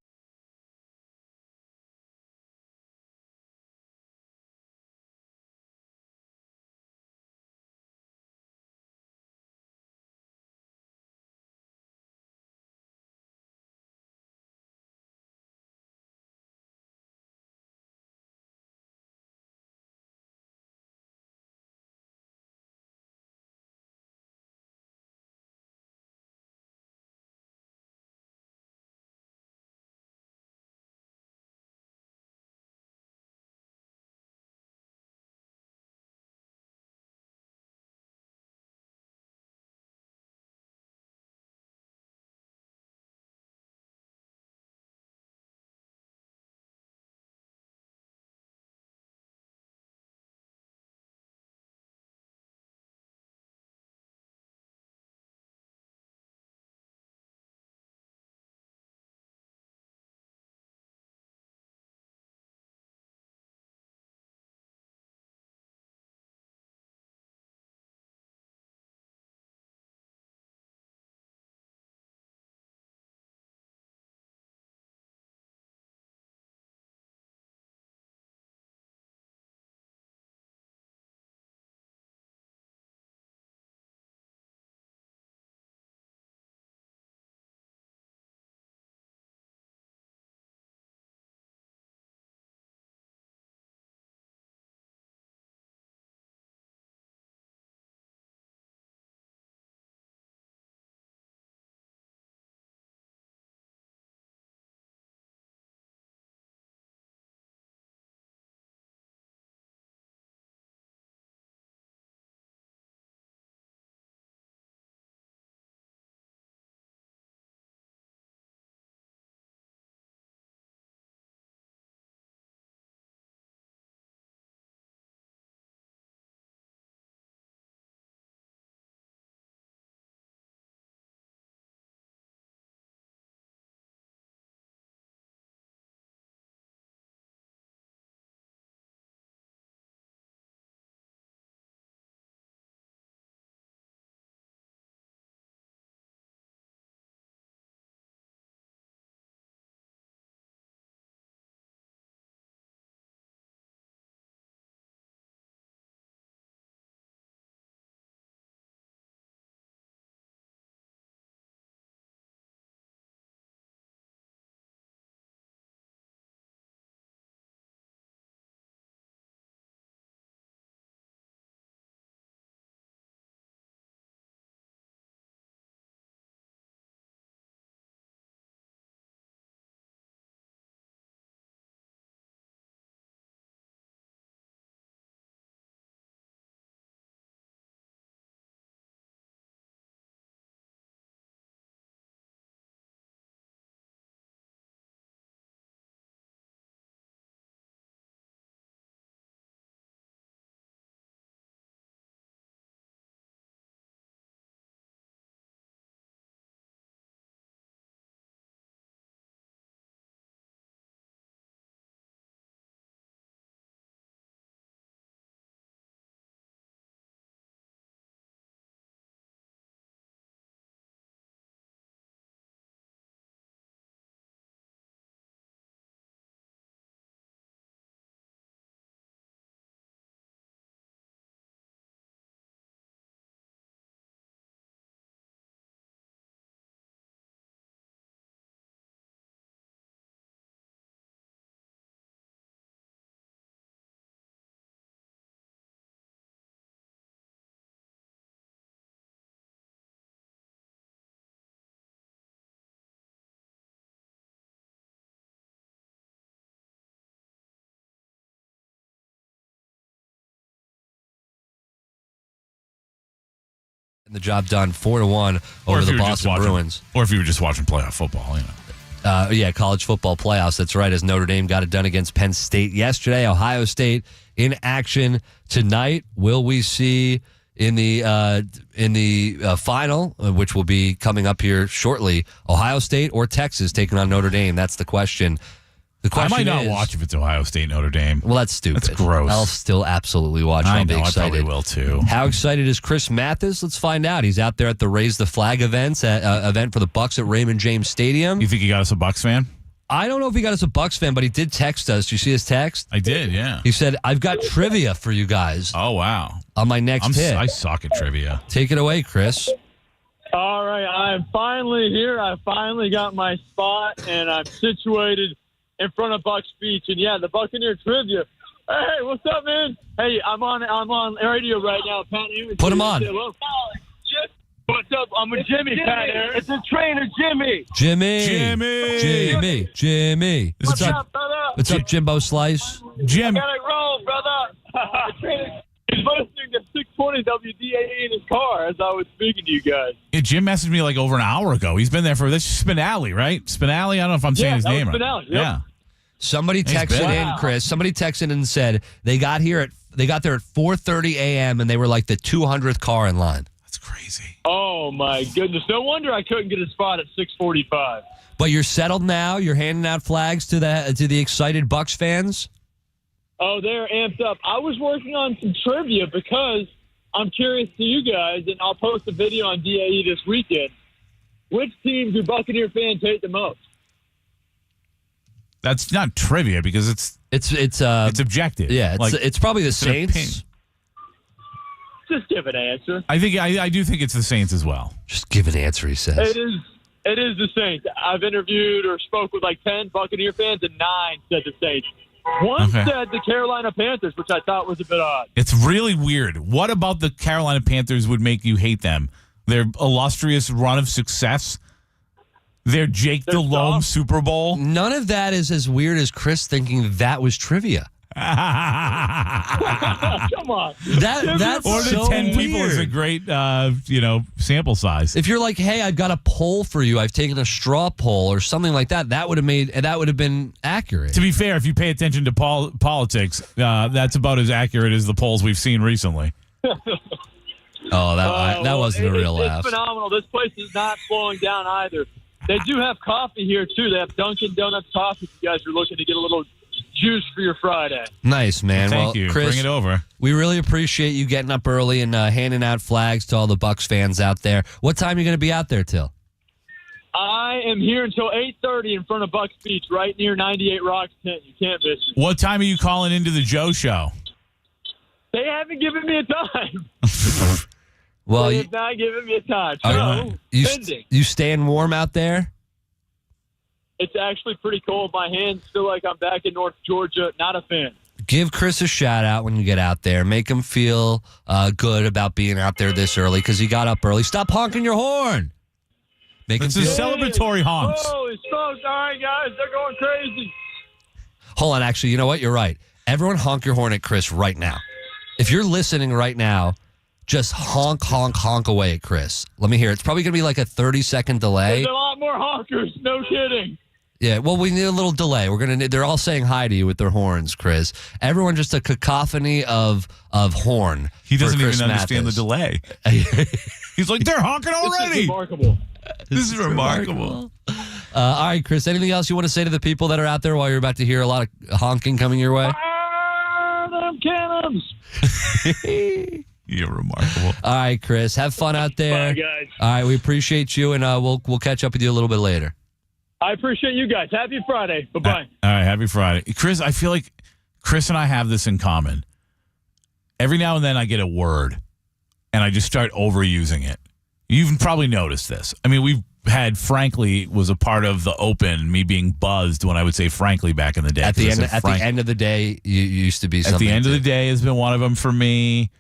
the job done 4-1 over the Boston Bruins. Or if you were just watching playoff football, college football playoffs. That's right, as Notre Dame got it done against Penn State yesterday. Ohio State in action tonight. Will we see in the final, which will be coming up here shortly, Ohio State or Texas taking on Notre Dame? That's the question. I might not watch if it's Ohio State Notre Dame. Well, that's stupid. That's gross. I'll still absolutely watch. I'll be excited. I probably will too. How excited is Chris Mathis? Let's find out. He's out there at the Raise the Flag event for the Bucs at Raymond James Stadium. You think he got us a Bucs fan? I don't know if he got us a Bucs fan, but he did text us. Did you see his text? I did, yeah. He said, "I've got trivia for you guys." Oh, wow. On my next hit. I suck at trivia. Take it away, Chris. All right, I'm finally here. I finally got my spot, and I'm situated in front of Bucs Beach. And, yeah, the Buccaneer trivia. Hey, what's up, man? Hey, I'm on radio right now. Pat Aaron. Put him on. What's up? I'm with Jimmy, Pat Aaron. It's a trainer, Jimmy. Jimmy. What's up, brother? What's up, Jimbo Slice? Jim. I got it roll, brother. He's listening to 620 WDAE in his car as I was speaking to you guys. Yeah, Jim messaged me like over an hour ago. He's been there for this Spinelli, right? Spinelli? I don't know if I'm saying his name right. Spinelli, yep. Yeah. Somebody texted in, Chris. Somebody texted in and said they got there at 4:30 a.m. and they were like the 200th car in line. That's crazy. Oh my goodness! No wonder I couldn't get a spot at 6:45. But you're settled now. You're handing out flags to the excited Bucs fans. Oh, they're amped up. I was working on some trivia because I'm curious to you guys, and I'll post a video on DAE this weekend. Which team do Buccaneer fans hate the most? That's not trivia because it's objective. Yeah, it's probably the Saints. Just give an answer. I do think it's the Saints as well. Just give an answer, he says. It is the Saints. I've interviewed or spoke with like 10 Buccaneer fans, and 9 said the Saints. One said the Carolina Panthers, which I thought was a bit odd. It's really weird. What about the Carolina Panthers would make you hate them? Their illustrious run of success? Their Jake Delhomme Super Bowl? None of that is as weird as Chris thinking that was trivia. Come on. That's or the so 10 weird. people is a great sample size. If you're like, hey, I've got a poll for you, I've taken a straw poll or something like that, that would have been accurate. To be fair, if you pay attention to politics, that's about as accurate as the polls we've seen recently. That wasn't a real laugh. It's phenomenal. This place is not slowing down either. They do have coffee here too. They have Dunkin' Donuts coffee. If you guys are looking to get a little juice for your Friday. Nice, man. Thank you. Chris, bring it over. We really appreciate you getting up early and handing out flags to all the Bucs fans out there. What time are you going to be out there till? I am here until 8:30 in front of Bucs Beach, right near 98 Rocks tent. You can't miss it. What time are you calling into the Joe Show? They haven't given me a time. Well, they have not given me a time. You staying warm out there? It's actually pretty cold. My hands feel like I'm back in North Georgia. Not a fan. Give Chris a shout out when you get out there. Make him feel good about being out there this early because he got up early. Stop honking your horn. It's a celebratory honk. Holy smokes. All right, guys. They're going crazy. Hold on. Actually, you know what? You're right. Everyone honk your horn at Chris right now. If you're listening right now, just honk, honk, honk away at Chris. Let me hear it. It's probably going to be like a 30-second delay. There's a lot more honkers. No kidding. Yeah, well, we need a little delay. They're all saying hi to you with their horns, Chris. Everyone just a cacophony of horn. He doesn't even understand the delay. He's like, they're honking already. This is remarkable. This is remarkable. All right, Chris, anything else you want to say to the people that are out there while you're about to hear a lot of honking coming your way? Fire them cannons. You're remarkable. All right, Chris, have fun out there. Bye, guys. All right, we appreciate you, and we'll catch up with you a little bit later. I appreciate you guys. Happy Friday. Bye-bye. All right, happy Friday. Chris, I feel like Chris and I have this in common. Every now and then I get a word, and I just start overusing it. You've probably noticed this. I mean, we've had frankly was a part of the open, me being buzzed when I would say frankly back in the day. At the end of the day, you used to be something. At the end of the day has been one of them for me.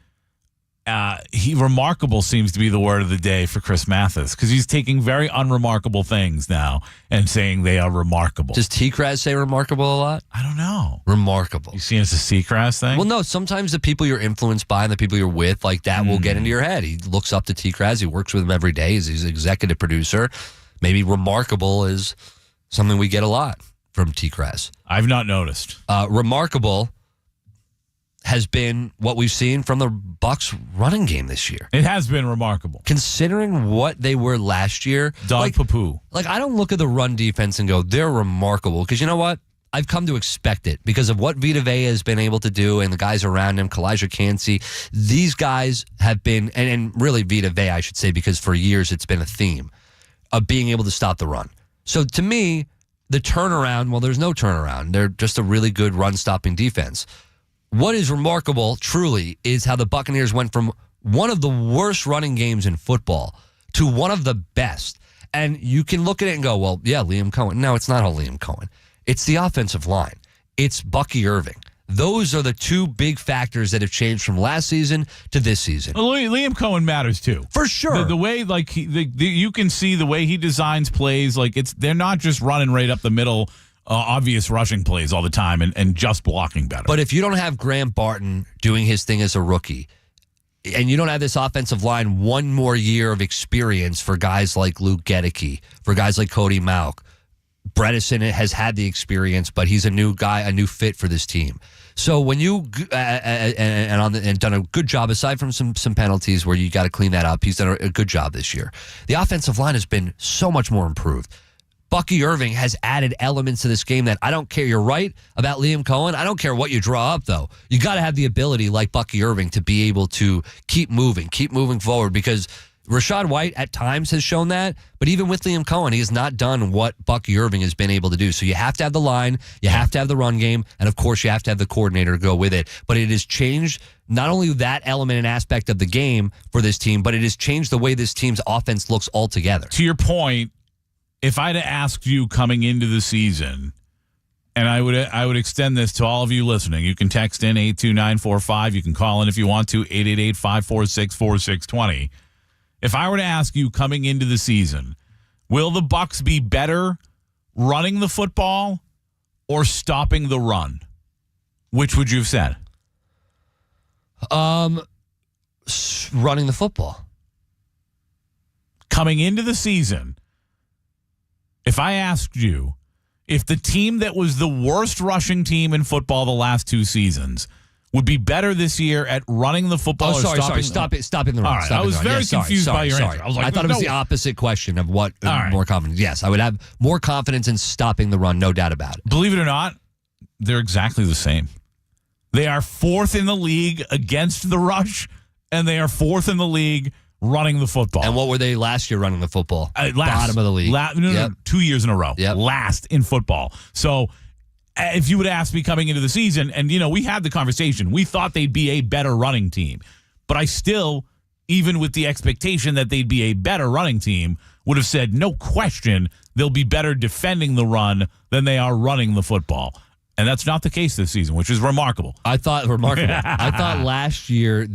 Remarkable seems to be the word of the day for Chris Mathis because he's taking very unremarkable things now and saying they are remarkable. Does T-Kraz say remarkable a lot? I don't know. Remarkable. You see it as a Seacrest thing? Well, no, sometimes the people you're influenced by and the people you're with, like that will get into your head. He looks up to T-Kraz. He works with him every day. He's an executive producer. Maybe remarkable is something we get a lot from T-Kraz. I've not noticed. Remarkable has been what we've seen from the Bucs running game this year. It has been remarkable. Considering what they were last year. Poo-poo. Like, I don't look at the run defense and go, they're remarkable. Because you know what? I've come to expect it because of what Vita Vea has been able to do and the guys around him, Kalijah Cansey. These guys have been, and really Vita Vea, I should say, because for years it's been a theme of being able to stop the run. So to me, the turnaround, well, there's no turnaround. They're just a really good run-stopping defense. What is remarkable, truly, is how the Buccaneers went from one of the worst running games in football to one of the best. And you can look at it and go, well, yeah, Liam Coen. No, it's not all Liam Coen. It's the offensive line. It's Bucky Irving. Those are the two big factors that have changed from last season to this season. Well, Liam Coen matters too, for sure. The way, like, you can see the way he designs plays. Like, they're not just running right up the middle. Obvious rushing plays all the time and just blocking better. But if you don't have Graham Barton doing his thing as a rookie, and you don't have this offensive line one more year of experience for guys like Luke Gedeke, for guys like Cody Mauch, Bredesen has had the experience, but he's a new guy, a new fit for this team. So when you and done a good job, aside from some penalties where you got to clean that up, he's done a good job this year. The offensive line has been so much more improved. Bucky Irving has added elements to this game that I don't care. You're right about Liam Coen. I don't care what you draw up, though. You got to have the ability, like Bucky Irving, to be able to keep moving forward, because Rachaad White at times has shown that, but even with Liam Coen, he has not done what Bucky Irving has been able to do. So you have to have the line, you have to have the run game, and of course you have to have the coordinator to go with it. But it has changed not only that element and aspect of the game for this team, but it has changed the way this team's offense looks altogether. To your point, if I'd asked you coming into the season, and I would extend this to all of you listening, you can text in 82945, you can call in if you want to, 888-546-4620. If I were to ask you coming into the season, will the Bucs be better running the football or stopping the run? Which would you have said? Running the football. Coming into the season, if I asked you if the team that was the worst rushing team in football the last two seasons would be better this year at running the football. Stopping the run. All right. I was very confused by your answer. I thought it was the opposite question of what more confidence. Yes, I would have more confidence in stopping the run, no doubt about it. Believe it or not, they're exactly the same. They are fourth in the league against the rush, and they are fourth in the league running the football. And what were they last year running the football? Bottom of the league. No, 2 years in a row. Yep. Last in football. So if you would ask me coming into the season, and, we had the conversation, we thought they'd be a better running team. But I still, even with the expectation that they'd be a better running team, would have said, no question, they'll be better defending the run than they are running the football. And that's not the case this season, which is remarkable. I thought last year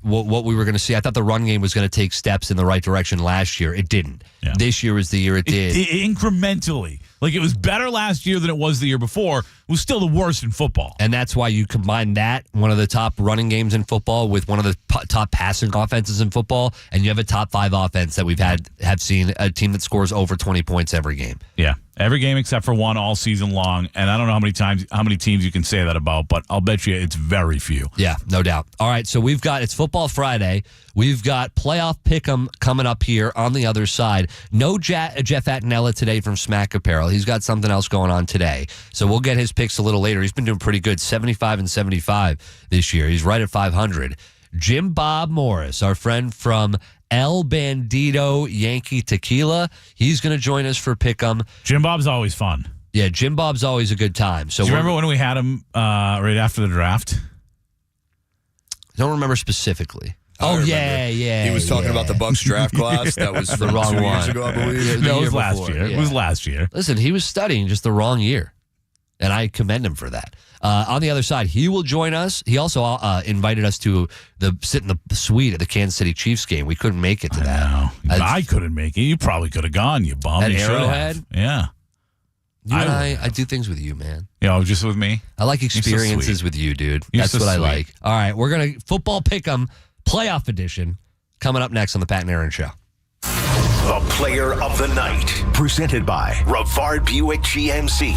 what we were going to see, I thought the run game was going to take steps in the right direction last year. It didn't. Yeah. This year was the year it did. Incrementally. Like, it was better last year than it was the year before. It was still the worst in football. And that's why you combine that, one of the top running games in football, with one of the top passing offenses in football, and you have a top 5 offense that have seen a team that scores over 20 points every game. Yeah. Every game except for one all season long. And I don't know how many teams you can say that about, but I'll bet you it's very few. Yeah, no doubt. All right, so it's Football Friday. We've got playoff pick'em coming up here on the other side. No Jeff Attinella today from Smack Apparel. He's got something else going on today. So we'll get his picks a little later. He's been doing pretty good, 75 and 75 this year. He's right at 500. Jim Bob Morris, our friend from El Bandito Yankee Tequila, he's going to join us for Pick'em. Jim Bob's always fun. Yeah, Jim Bob's always a good time. So do you remember when we had him right after the draft? I don't remember specifically. Yeah. He was talking about the Bucs draft class. That was the wrong 2 one. years ago, I believe. No, it was last year. Yeah. It was last year. Listen, he was studying just the wrong year, and I commend him for that. On the other side, he will join us. He also invited us to sit in the suite at the Kansas City Chiefs game. We couldn't make it to that. I couldn't make it. You probably could have gone, you bum. At Arrowhead? Yeah. I do things with you, man. Just with me? I like experiences with you, dude. That's what I like. All right, we're going to football pick'em playoff edition coming up next on the Pat and Aaron Show. The Player of the Night, presented by Rivard Buick GMC.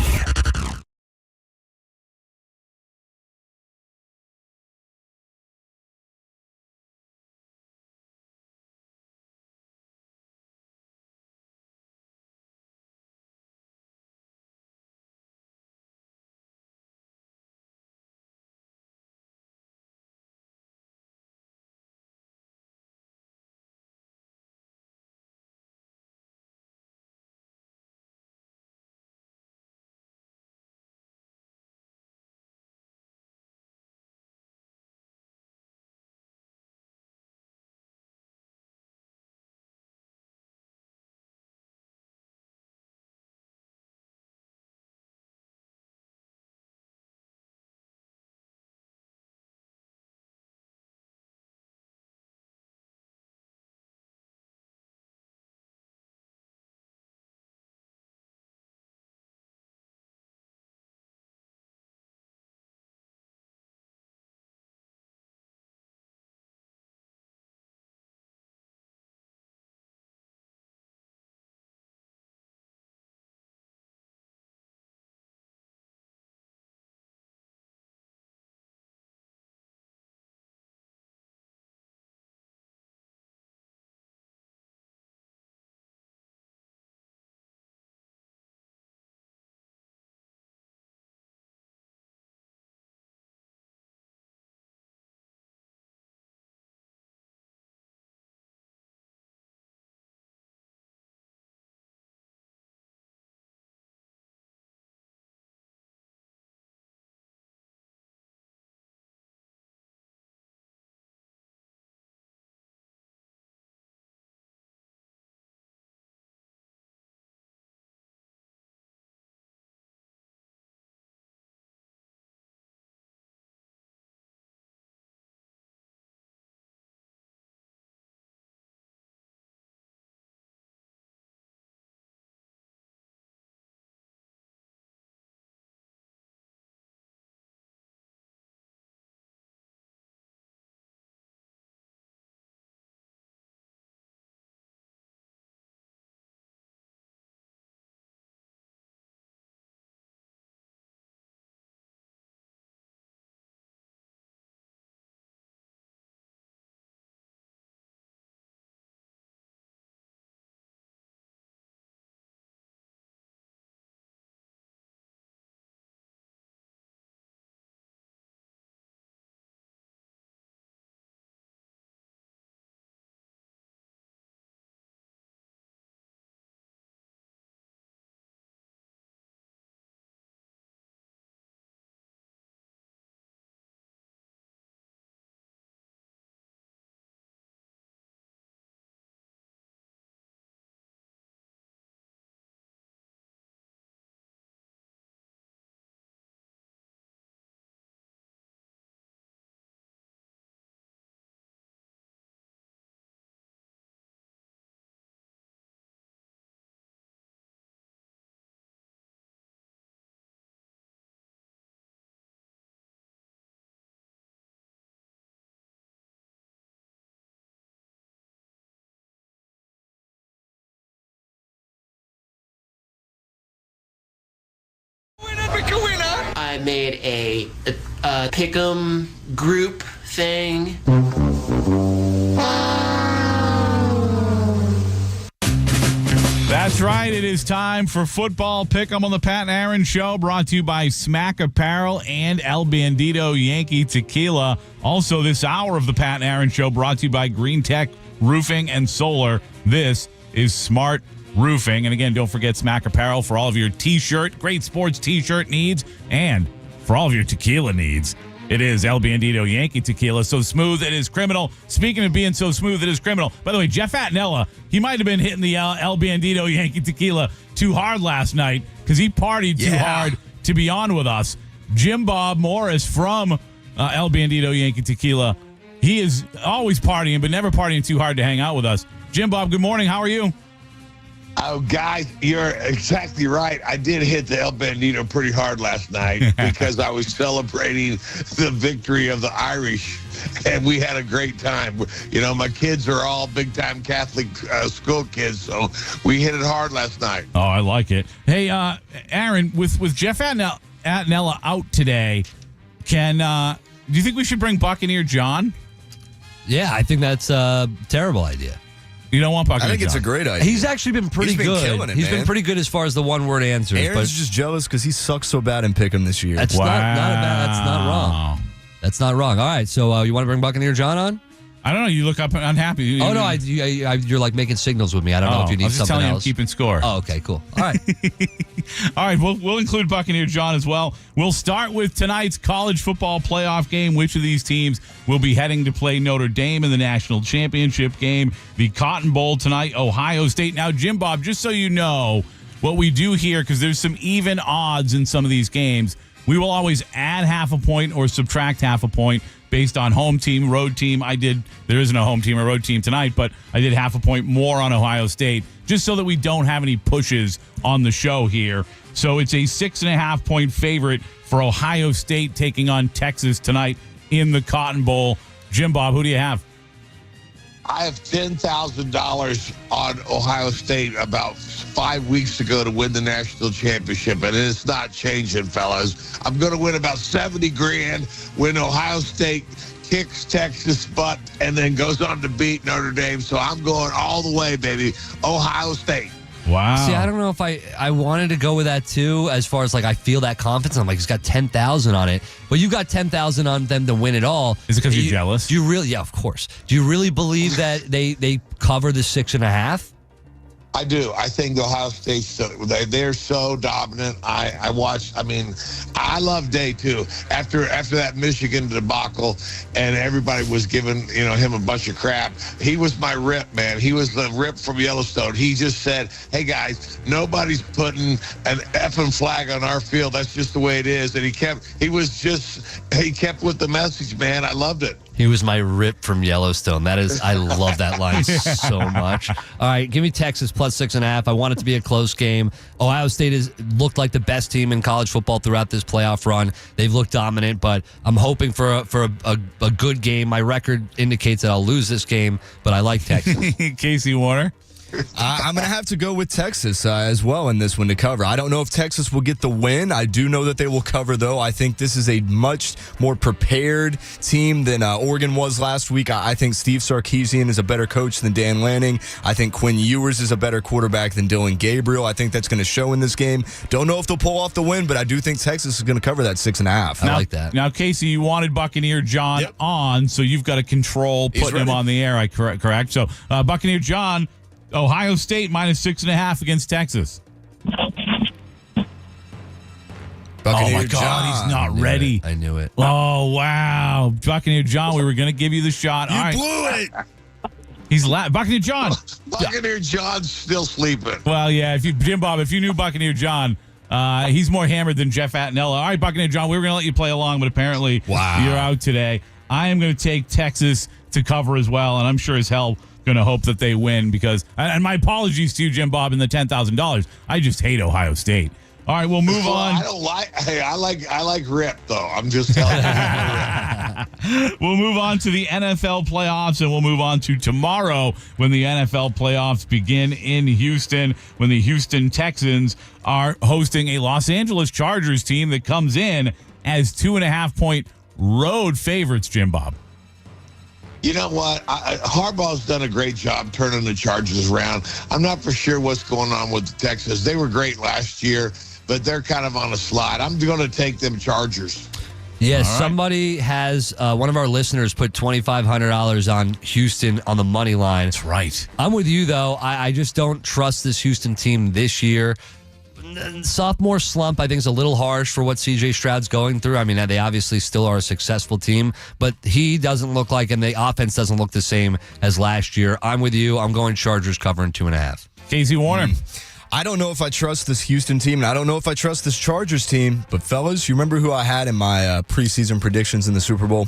I made a pick'em group thing. That's right. It is time for Football Pick'em on the Pat and Aaron Show, brought to you by Smack Apparel and El Bandito Yankee Tequila. Also, this hour of the Pat and Aaron Show brought to you by Green Tech Roofing and Solar. This is Smart Roofing. And again, don't forget Smack Apparel for all of your T-shirt, great sports T-shirt needs, and for all of your tequila needs. It is El Bandito Yankee Tequila, so smooth it is criminal. Speaking of being so smooth it is criminal, by the way, Jeff Attinella, he might have been hitting the El Bandito Yankee Tequila too hard last night because he partied too hard to be on with us. Jim Bob Morris from El Bandito Yankee Tequila, he is always partying, but never partying too hard to hang out with us. Jim Bob, good morning. How are you? Oh, guys, you're exactly right. I did hit the El Bandito pretty hard last night because I was celebrating the victory of the Irish, and we had a great time. You know, my kids are all big-time Catholic school kids, so we hit it hard last night. Oh, I like it. Hey, Aaron, with Jeff Attinella out today, do you think we should bring Buccaneer John? Yeah, I think that's a terrible idea. You don't want Buccaneer I think John. it's a great idea. He's actually been pretty good. Killing it, He's man. been pretty good as far as the one-word answers. Aaron's but just jealous because he sucks so bad in Pick'em this year. That's not bad. That's not wrong. That's not wrong. All right, so you want to bring Buccaneer John on? I don't know. You look up unhappy. You're like making signals with me. I don't know if you need something telling else. You I'm keeping score. Oh, okay, cool. All right. All right, we'll include Buccaneer John as well. We'll start with tonight's college football playoff game. Which of these teams will be heading to play Notre Dame in the national championship game? The Cotton Bowl tonight, Ohio State. Now, Jim Bob, just so you know, what we do here, because there's some even odds in some of these games, we will always add half a point or subtract half a point based on home team, road team. There isn't a home team or road team tonight, but I did half a point more on Ohio State just so that we don't have any pushes on the show here. So it's a 6.5 point favorite for Ohio State taking on Texas tonight in the Cotton Bowl. Jim Bob, who do you have? I have $10,000 on Ohio State about 5 weeks ago to win the national championship, and it's not changing, fellas. I'm going to win about $70,000 when Ohio State kicks Texas' butt and then goes on to beat Notre Dame. So I'm going all the way, baby. Ohio State. Wow. See, I don't know if I wanted to go with that too, as far as like I feel that confidence. I'm like, he's got 10,000 on it, but you got 10,000 on them to win it all. Is it because you're jealous? Do you really? Yeah, of course. Do you really believe that they cover the 6.5? I do. I think Ohio State, they're so dominant. I watched, I love Day too. After that Michigan debacle and everybody was giving, him a bunch of crap, he was my rip, man. He was the rip from Yellowstone. He just said, hey guys, nobody's putting an effing flag on our field. That's just the way it is. And he kept with the message, man. I loved it. He was my rip from Yellowstone. I love that line so much. All right, give me Texas plus 6.5. I want it to be a close game. Ohio State has looked like the best team in college football throughout this playoff run. They've looked dominant, but I'm hoping for a good game. My record indicates that I'll lose this game, but I like Texas. Casey Warner? I'm going to have to go with Texas as well in this one to cover. I don't know if Texas will get the win. I do know that they will cover, though. I think this is a much more prepared team than Oregon was last week. I think Steve Sarkisian is a better coach than Dan Lanning. I think Quinn Ewers is a better quarterback than Dylan Gabriel. I think that's going to show in this game. Don't know if they'll pull off the win, but I do think Texas is going to cover that 6.5. I like that. Now, Casey, you wanted Buccaneer John on, so you've got to control putting him on the air. Correct? So, Buccaneer John, Ohio State minus 6.5 against Texas. Buccaneer oh my God, John. he's not ready. I knew it. Oh wow, Buccaneer John, we were going to give you the shot. You all right. blew it. He's Buccaneer John. Buccaneer John's still sleeping. Well, yeah. Jim Bob, if you knew Buccaneer John, he's more hammered than Jeff Attinella. All right, Buccaneer John, we were going to let you play along, but apparently you're out today. I am going to take Texas to cover as well, and I'm sure as hell going to hope that they win because, and my apologies to you, Jim Bob, and the $10,000. I just hate Ohio State. All right, we'll move on. I like Rip though. I'm just telling you. We'll move on to the NFL playoffs, and we'll move on to tomorrow when the NFL playoffs begin in Houston, when the Houston Texans are hosting a Los Angeles Chargers team that comes in as 2.5 point road favorites, Jim Bob. You know what? Harbaugh's done a great job turning the Chargers around. I'm not for sure what's going on with the Texans. They were great last year, but they're kind of on a slide. I'm going to take them Chargers. Yes, somebody has, one of our listeners put $2,500 on Houston on the money line. That's right. I'm with you, though. I just don't trust this Houston team this year. Sophomore slump, I think, is a little harsh for what C.J. Stroud's going through. I mean, they obviously still are a successful team, but he doesn't look like, and the offense doesn't look the same as last year. I'm with you. I'm going Chargers covering 2.5. Casey Warner. I don't know if I trust this Houston team, and I don't know if I trust this Chargers team, but fellas, you remember who I had in my preseason predictions in the Super Bowl?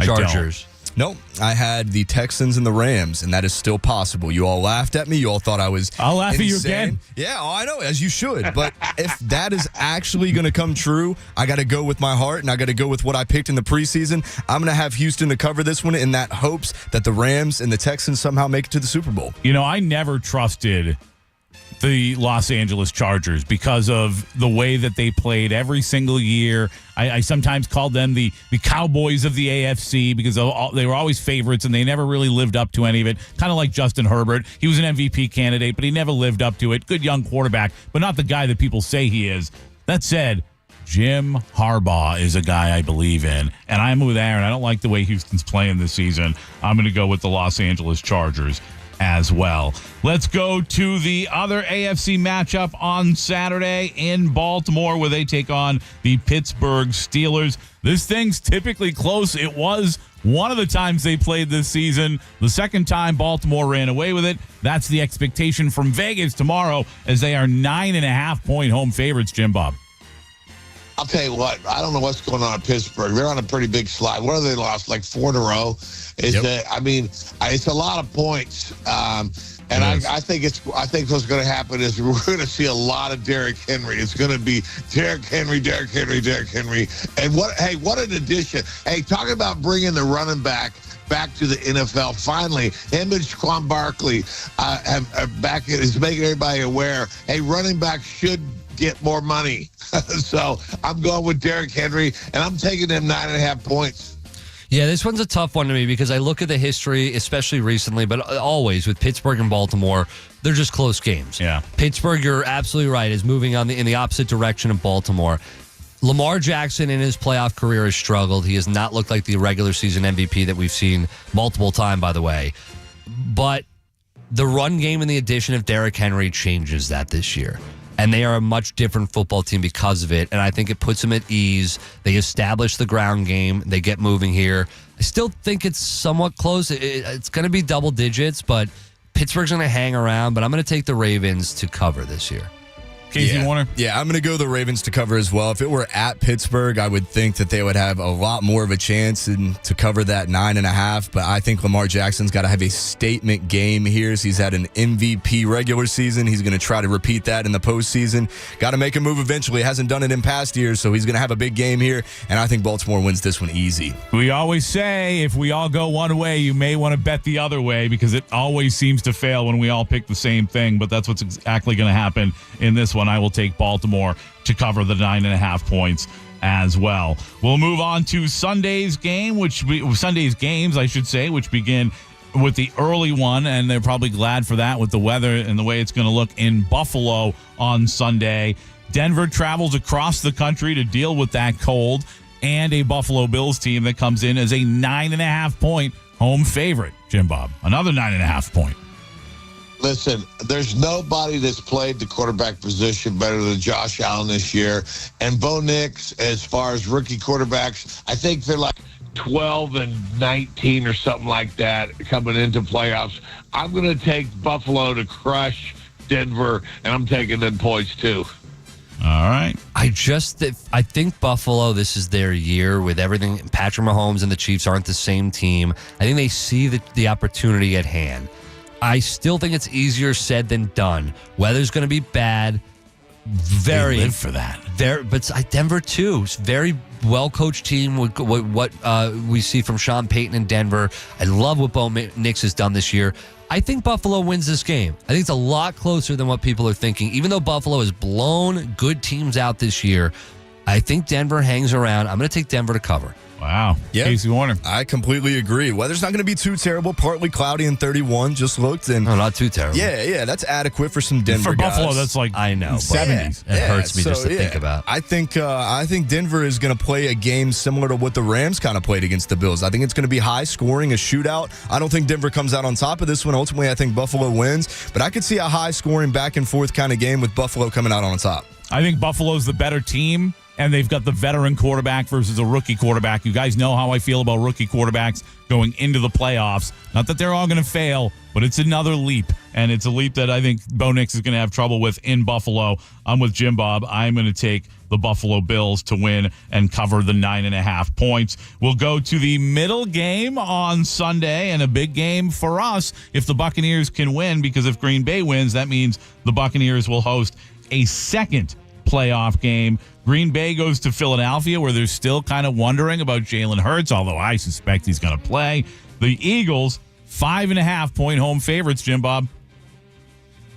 Chargers. No, I had the Texans and the Rams, and that is still possible. You all laughed at me. You all thought I was I'll laugh insane. at you again. Yeah, I know, as you should. But if that is actually going to come true, I got to go with my heart, and I got to go with what I picked in the preseason. I'm going to have Houston to cover this one in that hopes that the Rams and the Texans somehow make it to the Super Bowl. I never trusted the Los Angeles Chargers because of the way that they played every single year. I sometimes called them the Cowboys of the AFC because they were always favorites and they never really lived up to any of it. Kind of like Justin Herbert. He was an MVP candidate, but he never lived up to it. Good young quarterback, but not the guy that people say he is. That said, Jim Harbaugh is a guy I believe in, and I'm with Aaron. I don't like the way Houston's playing this season. I'm going to go with the Los Angeles Chargers as well. Let's go to the other AFC matchup on Saturday in Baltimore, where they take on the Pittsburgh Steelers. This thing's typically close. It was one of the times they played this season. The second time Baltimore ran away with it. That's the expectation from Vegas tomorrow, as they are 9.5-point home favorites, Jim Bob. I'll tell you what, I don't know what's going on at Pittsburgh. They're on a pretty big slide. What have they lost? Like 4 in a row? It's a lot of points. And I think what's going to happen is we're going to see a lot of Derrick Henry. It's going to be Derrick Henry. And what an addition. Hey, talking about bringing the running back to the NFL. Finally, him and Shaquan Barkley is making everybody aware, hey, running back should get more money. So I'm going with Derrick Henry, and I'm taking them 9.5 points. Yeah, this one's a tough one to me because I look at the history, especially recently, but always with Pittsburgh and Baltimore, they're just close games. Yeah. Pittsburgh, you're absolutely right, is moving in the opposite direction of Baltimore. Lamar Jackson in his playoff career has struggled. He has not looked like the regular season MVP that we've seen multiple times, by the way. But the run game and the addition of Derrick Henry changes that this year. And they are a much different football team because of it. And I think it puts them at ease. They establish the ground game. They get moving here. I still think it's somewhat close. It's going to be double digits, but Pittsburgh's going to hang around. But I'm going to take the Ravens to cover this year. Casey Warner? Yeah, I'm going to go the Ravens to cover as well. If it were at Pittsburgh, I would think that they would have a lot more of a chance to cover that 9.5. But I think Lamar Jackson's got to have a statement game here. He's had an MVP regular season. He's going to try to repeat that in the postseason. Got to make a move eventually. Hasn't done it in past years, so he's going to have a big game here. And I think Baltimore wins this one easy. We always say if we all go one way, you may want to bet the other way because it always seems to fail when we all pick the same thing. But that's what's exactly going to happen in this one. I will take Baltimore to cover the 9.5 points as well. We'll move on to Sunday's games, which begin with the early one, and they're probably glad for that with the weather and the way it's going to look in Buffalo on Sunday. Denver travels across the country to deal with that cold, and a Buffalo Bills team that comes in as a 9.5-point home favorite. Jim Bob, another 9.5 point. Listen, there's nobody that's played the quarterback position better than Josh Allen this year. And Bo Nix, as far as rookie quarterbacks, I think they're like 12 and 19 or something like that coming into playoffs. I'm going to take Buffalo to crush Denver, and I'm taking them points too. All right. I think Buffalo, this is their year with everything. Patrick Mahomes and the Chiefs aren't the same team. I think they see the opportunity at hand. I still think it's easier said than done. Weather's going to be bad. They live for that. But Denver, too. It's a very well-coached team. What we see from Sean Payton in Denver. I love what Bo Nix has done this year. I think Buffalo wins this game. I think it's a lot closer than what people are thinking. Even though Buffalo has blown good teams out this year, I think Denver hangs around. I'm going to take Denver to cover. Wow. Yeah. Casey Warner. I completely agree. Weather's not going to be too terrible. Partly cloudy and 31. Just looked. And no, not too terrible. Yeah. That's adequate for some Denver For guys. Buffalo, that's like I know, 70s. It hurts me just to think about. I think Denver is going to play a game similar to what the Rams kind of played against the Bills. I think it's going to be high scoring, a shootout. I don't think Denver comes out on top of this one. Ultimately, I think Buffalo wins. But I could see a high scoring back and forth kind of game with Buffalo coming out on top. I think Buffalo's the better team. and they've got the veteran quarterback versus a rookie quarterback. You guys know how I feel about rookie quarterbacks going into the playoffs. Not that they're all going to fail, but it's another leap, and it's a leap that I think Bo Nix is going to have trouble with in Buffalo. I'm with Jim Bob. I'm going to take the Buffalo Bills to win and cover the 9.5 points. We'll go to the middle game on Sunday, and a big game for us if the Buccaneers can win, because if Green Bay wins, that means the Buccaneers will host a second playoff game. Green Bay goes to Philadelphia, where they're still kind of wondering about Jalen Hurts, although I suspect he's going to play. The Eagles, 5.5-point home favorites, Jim Bob.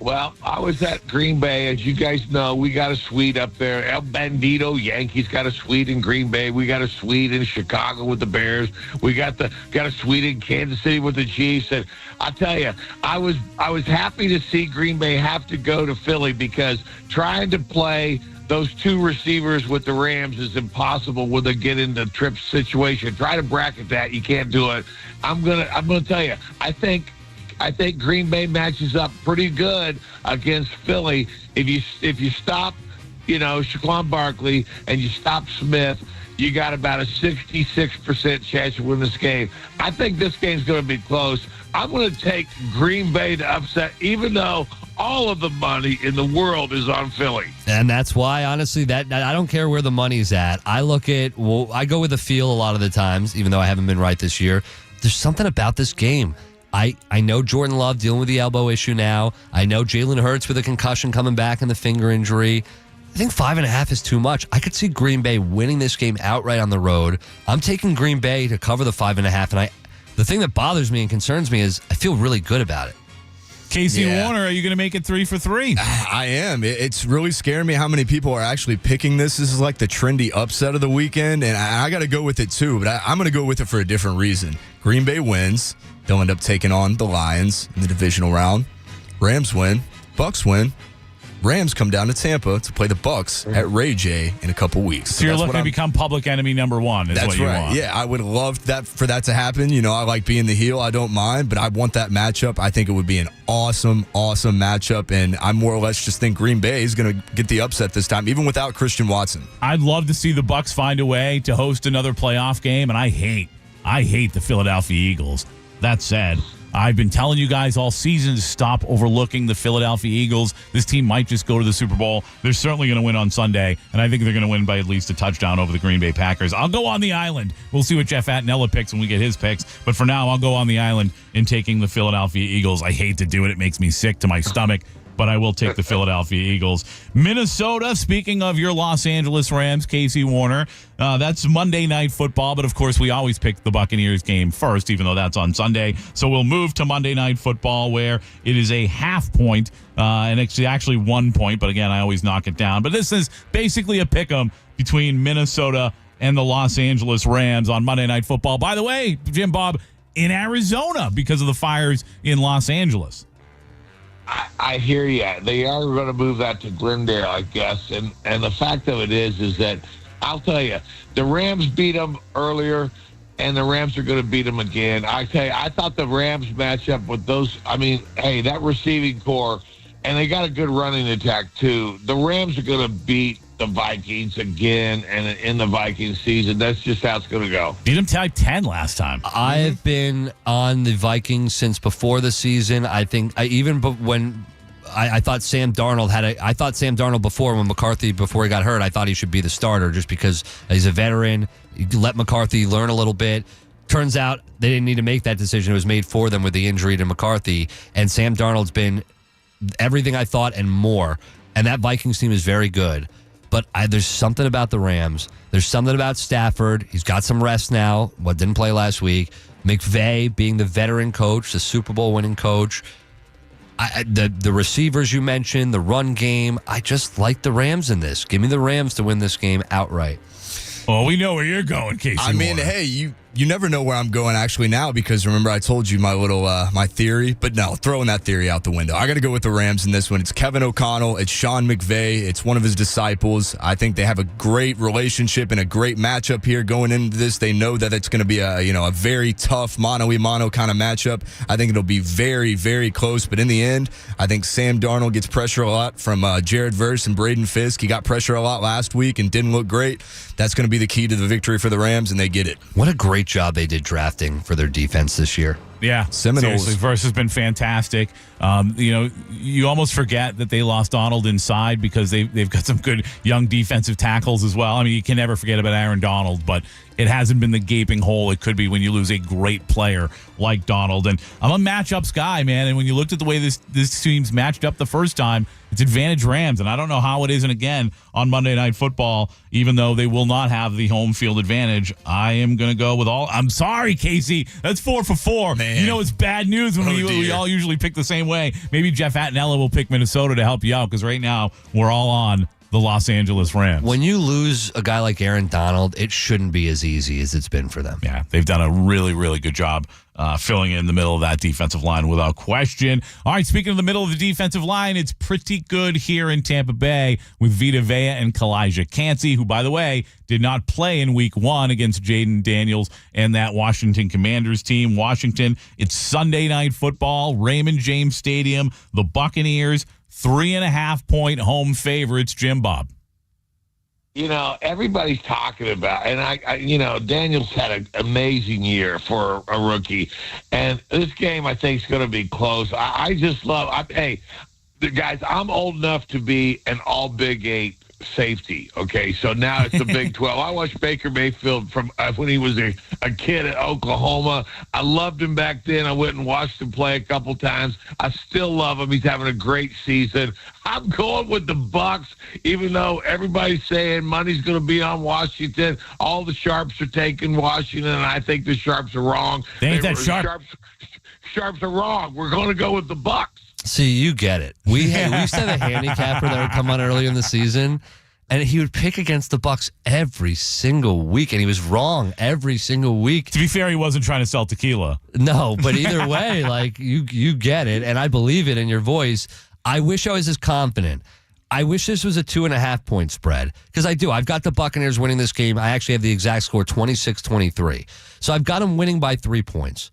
Well, I was at Green Bay. As you guys know, we got a suite up there. El Bandito, Yankees got a suite in Green Bay. We got a suite in Chicago with the Bears. We got a suite in Kansas City with the Chiefs. And I tell you, I was happy to see Green Bay have to go to Philly, because trying to play those two receivers with the Rams is impossible when they get into trip situation. Try to bracket that. You can't do it. I'm gonna tell you, I think Green Bay matches up pretty good against Philly. If you stop, Shaquan Barkley, and you stop Smith, you got about a 66% chance to win this game. I think this game's going to be close. I'm going to take Green Bay to upset, even though all of the money in the world is on Philly. And that's why, honestly, that I don't care where the money's at. I go with the feel a lot of the times, even though I haven't been right this year. There's something about this game. I know Jordan Love dealing with the elbow issue now. I know Jalen Hurts with a concussion coming back and the finger injury. I think 5.5 is too much. I could see Green Bay winning this game outright on the road. I'm taking Green Bay to cover the 5.5. And the thing that bothers me and concerns me is I feel really good about it. Casey Warner, are you going to make it 3 for 3? I am. It's really scaring me how many people are actually picking this. This is like the trendy upset of the weekend, and I got to go with it too, but I'm going to go with it for a different reason. Green Bay wins. They'll end up taking on the Lions in the divisional round. Rams win. Bucks win. Rams come down to Tampa to play the Bucks at Ray J in a couple weeks. So you're looking to become public enemy number one, is what you want. That's right. Yeah, I would love for that to happen. I like being the heel. I don't mind, but I want that matchup. I think it would be an awesome, awesome matchup, and I more or less just think Green Bay is going to get the upset this time, even without Christian Watson. I'd love to see the Bucks find a way to host another playoff game, and I hate the Philadelphia Eagles. That said, I've been telling you guys all season to stop overlooking the Philadelphia Eagles. This team might just go to the Super Bowl. They're certainly going to win on Sunday, and I think they're going to win by at least a touchdown over the Green Bay Packers. I'll go on the island. We'll see what Jeff Attinella picks when we get his picks, but for now, I'll go on the island in taking the Philadelphia Eagles. I hate to do it. It makes me sick to my stomach, but I will take the Philadelphia Eagles. Minnesota, speaking of your Los Angeles Rams, Casey Warner, that's Monday Night Football, but of course we always pick the Buccaneers game first, even though that's on Sunday. So we'll move to Monday Night Football, where it is a half point, and it's actually 1 point, but again, I always knock it down. But this is basically a pick-em between Minnesota and the Los Angeles Rams on Monday Night Football. By the way, Jim Bob, in Arizona because of the fires in Los Angeles. I hear you. They are going to move that to Glendale, I guess. And the fact of it is that I'll tell you, the Rams beat them earlier, and the Rams are going to beat them again. I tell you, I thought the Rams matchup with those. I mean, hey, that receiving core, and they got a good running attack too. The Rams are going to beat the Vikings again, and in the Vikings season, that's just how it's going to go. Beat them type 10 last time. I've been on the Vikings since before the season. I think when I thought Sam Darnold I thought Sam Darnold before he got hurt, I thought he should be the starter just because he's a veteran. You let McCarthy learn a little bit. Turns out they didn't need to make that decision. It was made for them with the injury to McCarthy, and Sam Darnold's been everything I thought and more. And that Vikings team is very good. But there's something about the Rams. There's something about Stafford. He's got some rest now, what didn't play last week. McVay being the veteran coach, the Super Bowl winning coach. The receivers you mentioned, the run game. I just like the Rams in this. Give me the Rams to win this game outright. Well, we know where you're going, Casey. I mean, Warner. hey, You never know where I'm going actually now because remember I told you my little my theory, but no, throwing that theory out the window. I got to go with the Rams in this one. It's Kevin O'Connell. It's Sean McVay. It's one of his disciples. I think they have a great relationship and a great matchup here going into this. They know that it's going to be a very tough mano-a-mano kind of matchup. I think it'll be very, very close. But in the end, I think Sam Darnold gets pressure a lot from Jared Verse and Braden Fisk. He got pressure a lot last week and didn't look great. That's going to be the key to the victory for the Rams, and they get it. What a great job they did drafting for their defense this year. Yeah, Seminoles. Seriously, Verse has been fantastic. You almost forget that they lost Donald inside because they've got some good young defensive tackles as well. I mean, you can never forget about Aaron Donald, but it hasn't been the gaping hole it could be when you lose a great player like Donald. And I'm a matchups guy, man. And when you looked at the way this team's matched up the first time, it's advantage Rams. And I don't know how it isn't again on Monday Night Football, even though they will not have the home field advantage. I am going to go with all. I'm sorry, Casey. That's 4 for 4. Man. You know it's bad news when we all usually pick the same way. Maybe Jeff Attinella will pick Minnesota to help you out because right now we're all on the Los Angeles Rams. When you lose a guy like Aaron Donald, it shouldn't be as easy as it's been for them. Yeah, they've done a really, really good job filling in the middle of that defensive line without question. All right, speaking of the middle of the defensive line, it's pretty good here in Tampa Bay with Vita Vea and Kalijah Kancey, who, by the way, did not play in Week 1 against Jaden Daniels and that Washington Commanders team. Washington, it's Sunday Night Football, Raymond James Stadium, the Buccaneers, 3.5-point home favorites. Jim Bob. Everybody's talking about, and I Daniels had an amazing year for a rookie, and this game I think is going to be close. I just love. Hey, the guys, I'm old enough to be an all Big 8 safety. Okay, so now it's the Big 12. I watched Baker Mayfield from when he was a kid at Oklahoma. I loved him back then. I went and watched him play a couple times. I still love him. He's having a great season. I'm going with the Bucs, even though everybody's saying money's going to be on Washington. All the sharps are taking Washington, and I think the sharps are wrong. They ain't that sharp. Sharps are wrong. We're going to go with the Bucs. See, you get it. We used to have a handicapper that would come on earlier in the season, and he would pick against the Bucs every single week, and he was wrong every single week. To be fair, he wasn't trying to sell tequila. No, but either way, like you get it, and I believe it in your voice. I wish I was as confident. I wish this was a 2.5-point spread because I do. I've got the Buccaneers winning this game. I actually have the exact score, 26-23. So I've got them winning by 3 points.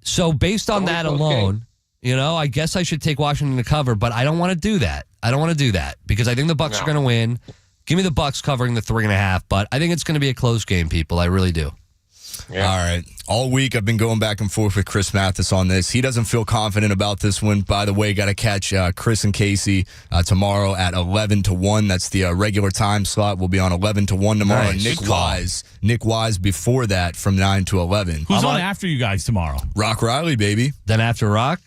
So based on that alone, I guess I should take Washington to cover, but I don't want to do that. I don't want to do that because I think the Bucs are going to win. Give me the Bucs covering the 3.5, but I think it's going to be a close game, people. I really do. Yeah. All right. All week I've been going back and forth with Chris Mathis on this. He doesn't feel confident about this one. By the way, got to catch Chris and Casey tomorrow at 11 to 1. That's the regular time slot. We'll be on 11 to 1 tomorrow. Nice. Nick Wise before that from 9 to 11. Who's on after you guys tomorrow? Rock Riley, baby. Then after Rock?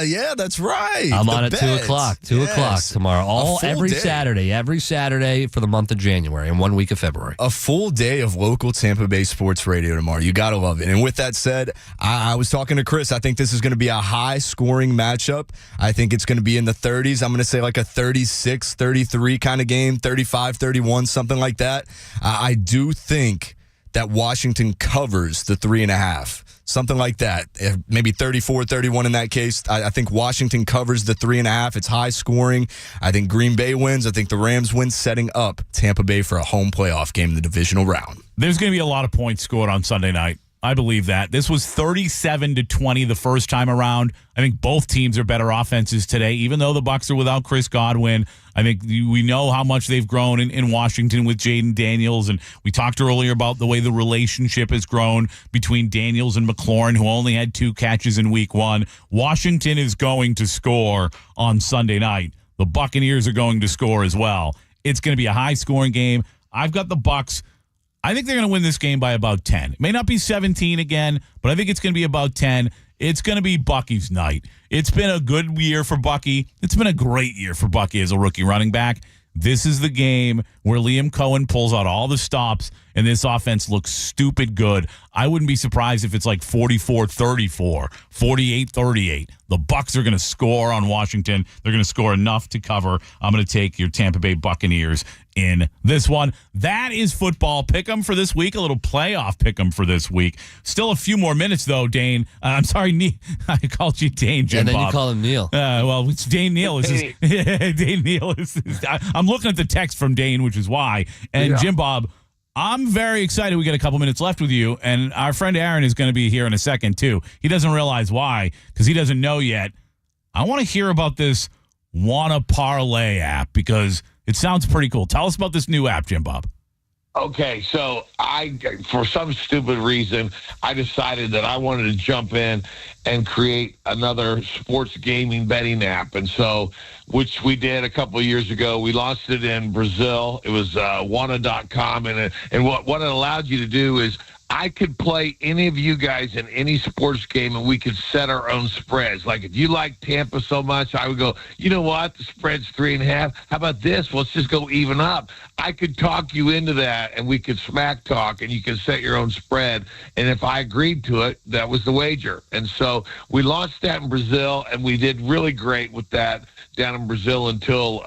Yeah, that's right. I'm on at 2 o'clock. 2 o'clock tomorrow. Every Saturday for the month of January and 1 week of February. A full day of local Tampa Bay sports radio tomorrow. You got to love it. And with that said, I was talking to Chris. I think this is going to be a high-scoring matchup. I think it's going to be in the 30s. I'm going to say like a 36-33 kind of game, 35-31, something like that. I do think that Washington covers the 3.5. Something like that. Maybe 34-31 in that case. I think Washington covers the 3.5. It's high scoring. I think Green Bay wins. I think the Rams win, setting up Tampa Bay for a home playoff game in the divisional round. There's going to be a lot of points scored on Sunday night. I believe that. This was 37-20 the first time around. I think both teams are better offenses today, even though the Bucs are without Chris Godwin. I think we know how much they've grown in Washington with Jaden Daniels, and we talked earlier about the way the relationship has grown between Daniels and McLaurin, who only had 2 catches in Week 1. Washington is going to score on Sunday night. The Buccaneers are going to score as well. It's going to be a high-scoring game. I've got the Bucs. I think they're going to win this game by about 10. It may not be 17 again, but I think it's going to be about 10. It's going to be Bucky's night. It's been a good year for Bucky. It's been a great year for Bucky as a rookie running back. This is the game where Liam Coen pulls out all the stops and this offense looks stupid good. I wouldn't be surprised if it's like 44-34, 48-38. The Bucs are going to score on Washington. They're going to score enough to cover. I'm going to take your Tampa Bay Buccaneers in this one. That is football pick'em for this week. A little playoff pick'em for this week. Still a few more minutes though, Dane. I'm sorry, I called you Dane, Jim. And then Bob. you call him Neil. Well, it's Dane Neal. Dane Neal I'm looking at the text from Dane, which is why. And Jim Bob, I'm very excited. We got a couple minutes left with you, and our friend Aaron is going to be here in a second too. He doesn't realize why because he doesn't know yet. I want to hear about this Wanna Parlay app because it sounds pretty cool. Tell us about this new app, Jim Bob. Okay, so for some stupid reason, I decided that I wanted to jump in and create another sports gaming betting app. And so, which we did a couple of years ago. We launched it in Brazil. It was Wana.com. And what it allowed you to do is I could play any of you guys in any sports game, and we could set our own spreads. Like if you like Tampa so much, I would go, you know what? The spread's 3.5. How about this? Let's just go even up. I could talk you into that, and we could smack talk, and you could set your own spread. And if I agreed to it, that was the wager. And so we launched that in Brazil, and we did really great with that down in Brazil until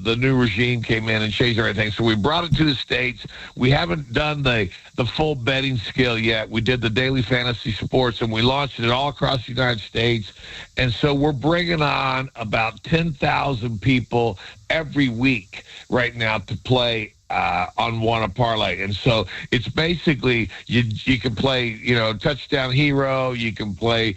the new regime came in and changed everything. So we brought it to the States. We haven't done the full betting scale yet. We did the daily fantasy sports, and we launched it all across the United States. And so we're bringing on about 10,000 people every week right now to play on Wanna Parlay. And so it's basically you can play, touchdown hero, you can play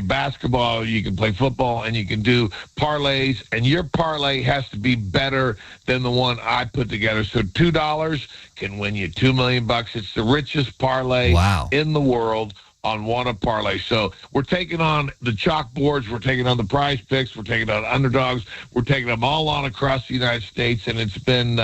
basketball, you can play football, and you can do parlays, and your parlay has to be better than the one I put together. So $2 can win you $2 million. It's the richest parlay in the world on Wanna Parlay. So we're taking on the chalkboards, we're taking on the prize picks, we're taking on underdogs, we're taking them all on across the United States, and it's been,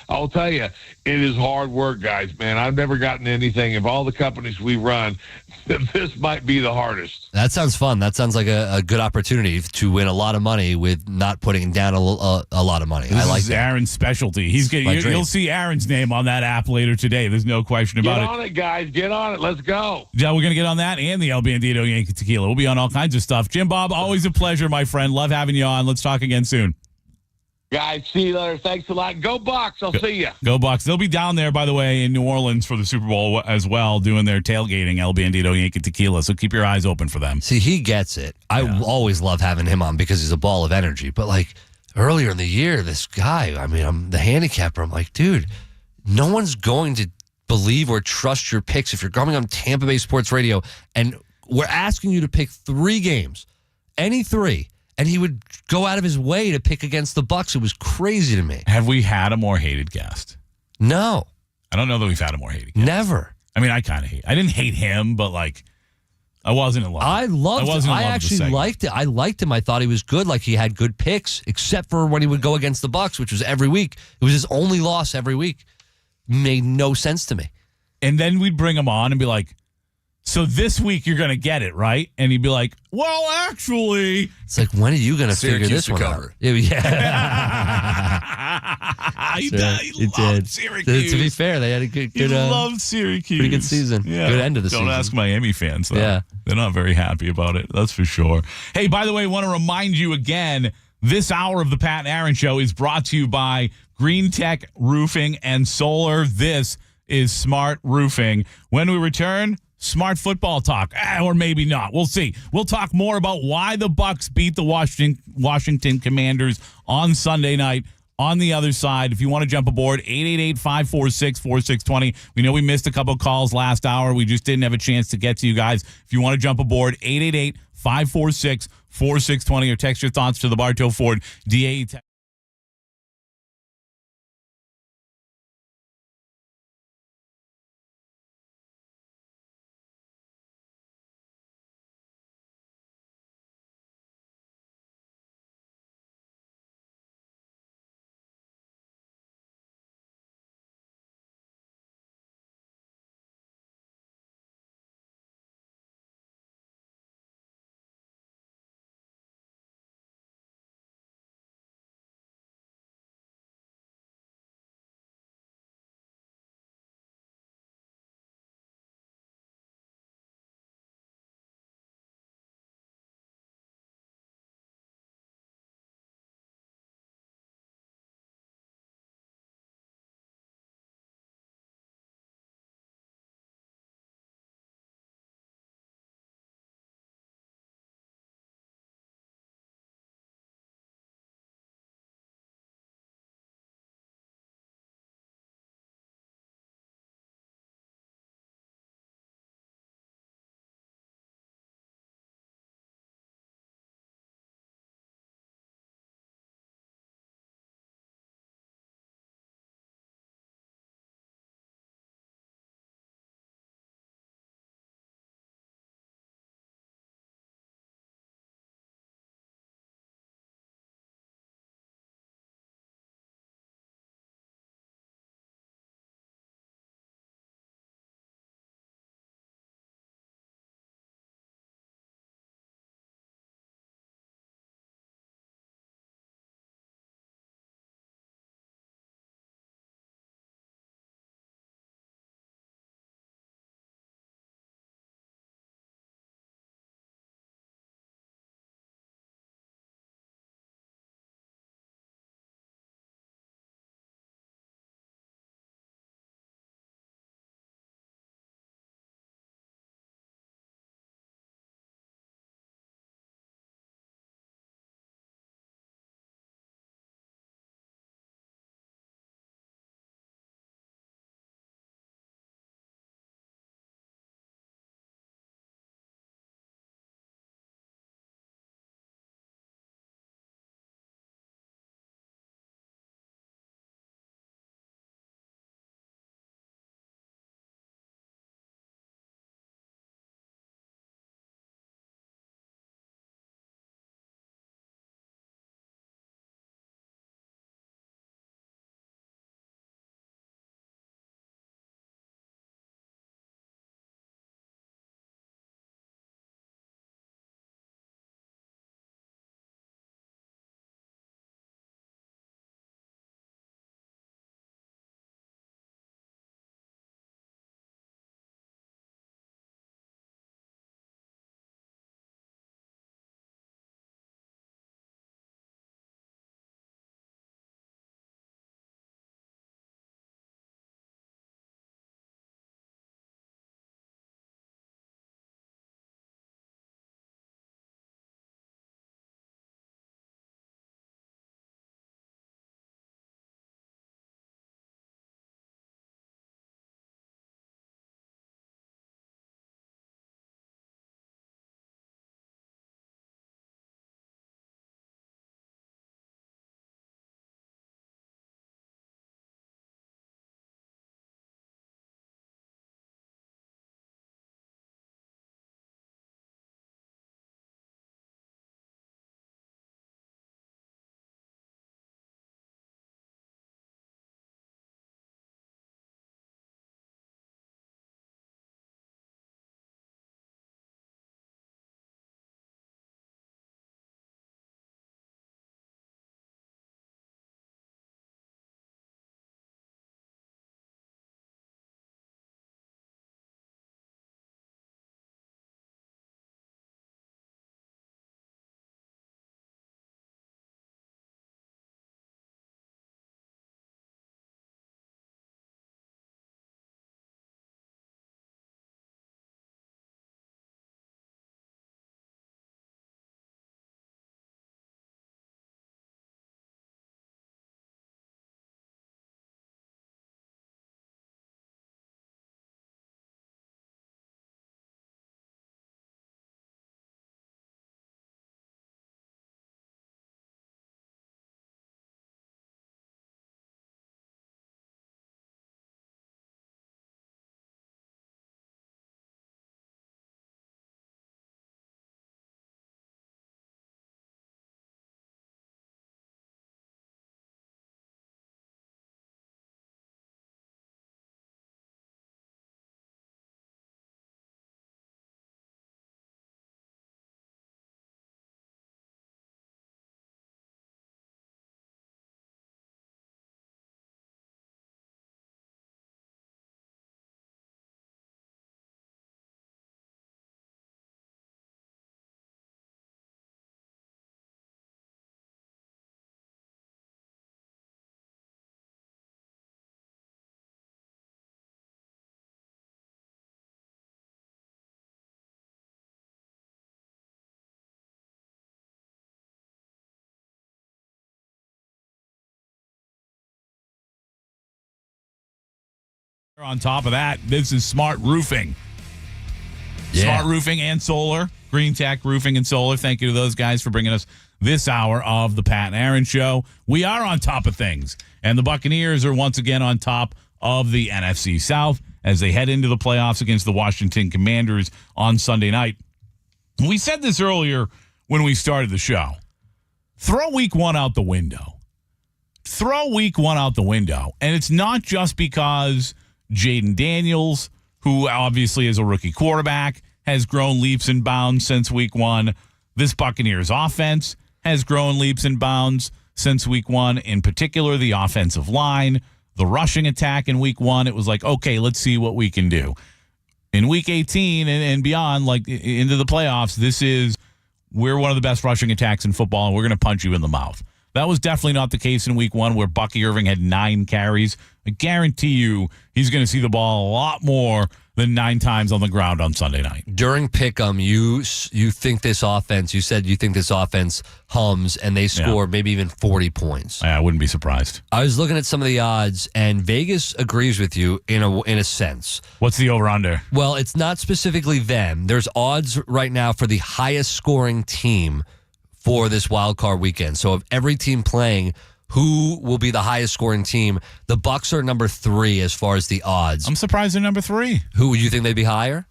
I'll tell you, it is hard work, guys, man. I've never gotten anything. Of all the companies we run, this might be the hardest. That sounds fun. That sounds like a good opportunity to win a lot of money with not putting down a lot of money. I like that. Aaron's specialty. You'll see Aaron's name on that app later today. There's no question about it. Get on it, guys. Get on it. Let's go. Yeah, we're going to get on that and the El Bandito Yankee Tequila. We'll be on all kinds of stuff. Jim Bob, always a pleasure, my friend. Love having you on. Let's talk again soon. Guys, see you later. Thanks a lot. Go Bucs. I'll see you. Go Bucs. They'll be down there, by the way, in New Orleans for the Super Bowl as well, doing their tailgating, El Bandito Yankee Tequila. So keep your eyes open for them. See, he gets it. I always love having him on because he's a ball of energy. But, like, earlier in the year, this guy, I'm the handicapper. I'm like, dude, no one's going to believe or trust your picks if you're coming on Tampa Bay Sports Radio, and we're asking you to pick 3 games, any 3. And he would go out of his way to pick against the Bucs. It was crazy to me. Have we had a more hated guest? No. I don't know that we've had a more hated guest. Never. I mean, I kind of hate. I didn't hate him, but like, I wasn't in love. I loved him. I actually liked it. I liked him. I thought he was good. Like, he had good picks, except for when he would go against the Bucs, which was every week. It was his only loss every week. Made no sense to me. And then we'd bring him on and be like, so this week you're going to get it, right? And he'd be like, well, actually. It's like, when are you going to figure this one out? Yeah. He loved Syracuse. To be fair, they had a good he loved Syracuse. Pretty good season. Yeah. Good end of the season. Don't ask Miami fans, though. Yeah. They're not very happy about it. That's for sure. Hey, by the way, want to remind you again, this hour of the Pat and Aaron Show is brought to you by Green Tech Roofing and Solar. This is Smart Roofing. When we return, smart football talk, or maybe not. We'll see. We'll talk more about why the Bucs beat the Washington Commanders on Sunday night. On the other side, if you want to jump aboard, 888-546-4620. We know we missed a couple of calls last hour. We just didn't have a chance to get to you guys. If you want to jump aboard, 888-546-4620, or text your thoughts to the Bartow Ford DAE. On top of that, this is Smart Roofing. Yeah. Smart Roofing and Solar. Green Tech Roofing and Solar. Thank you to those guys for bringing us this hour of the Pat and Aaron Show. We are on top of things. And the Buccaneers are once again on top of the NFC South as they head into the playoffs against the Washington Commanders on Sunday night. We said this earlier when we started the show. Throw week one out the window. Throw week one out the window. And it's not just because Jaden Daniels, who obviously is a rookie quarterback, has grown leaps and bounds since week one. This Buccaneers offense has grown leaps and bounds since week one. In particular, the offensive line, the rushing attack in week one. It was like, okay, let's see what we can do. In week 18 and beyond, like into the playoffs, we're one of the best rushing attacks in football, and we're going to punch you in the mouth. That was definitely not the case in week one, where Bucky Irving had 9 carries. I guarantee you he's going to see the ball a lot more than 9 times on the ground on Sunday night. During Pick'em, you think this offense, you said you think this offense hums, and they score maybe even 40 points. I wouldn't be surprised. I was looking at some of the odds, and Vegas agrees with you in a sense. What's the over-under? Well, it's not specifically them. There's odds right now for the highest scoring team for this wild card weekend. So of every team playing, who will be the highest scoring team? The Bucs are number 3 as far as the odds. I'm surprised they're number 3. Who would you think they'd be higher?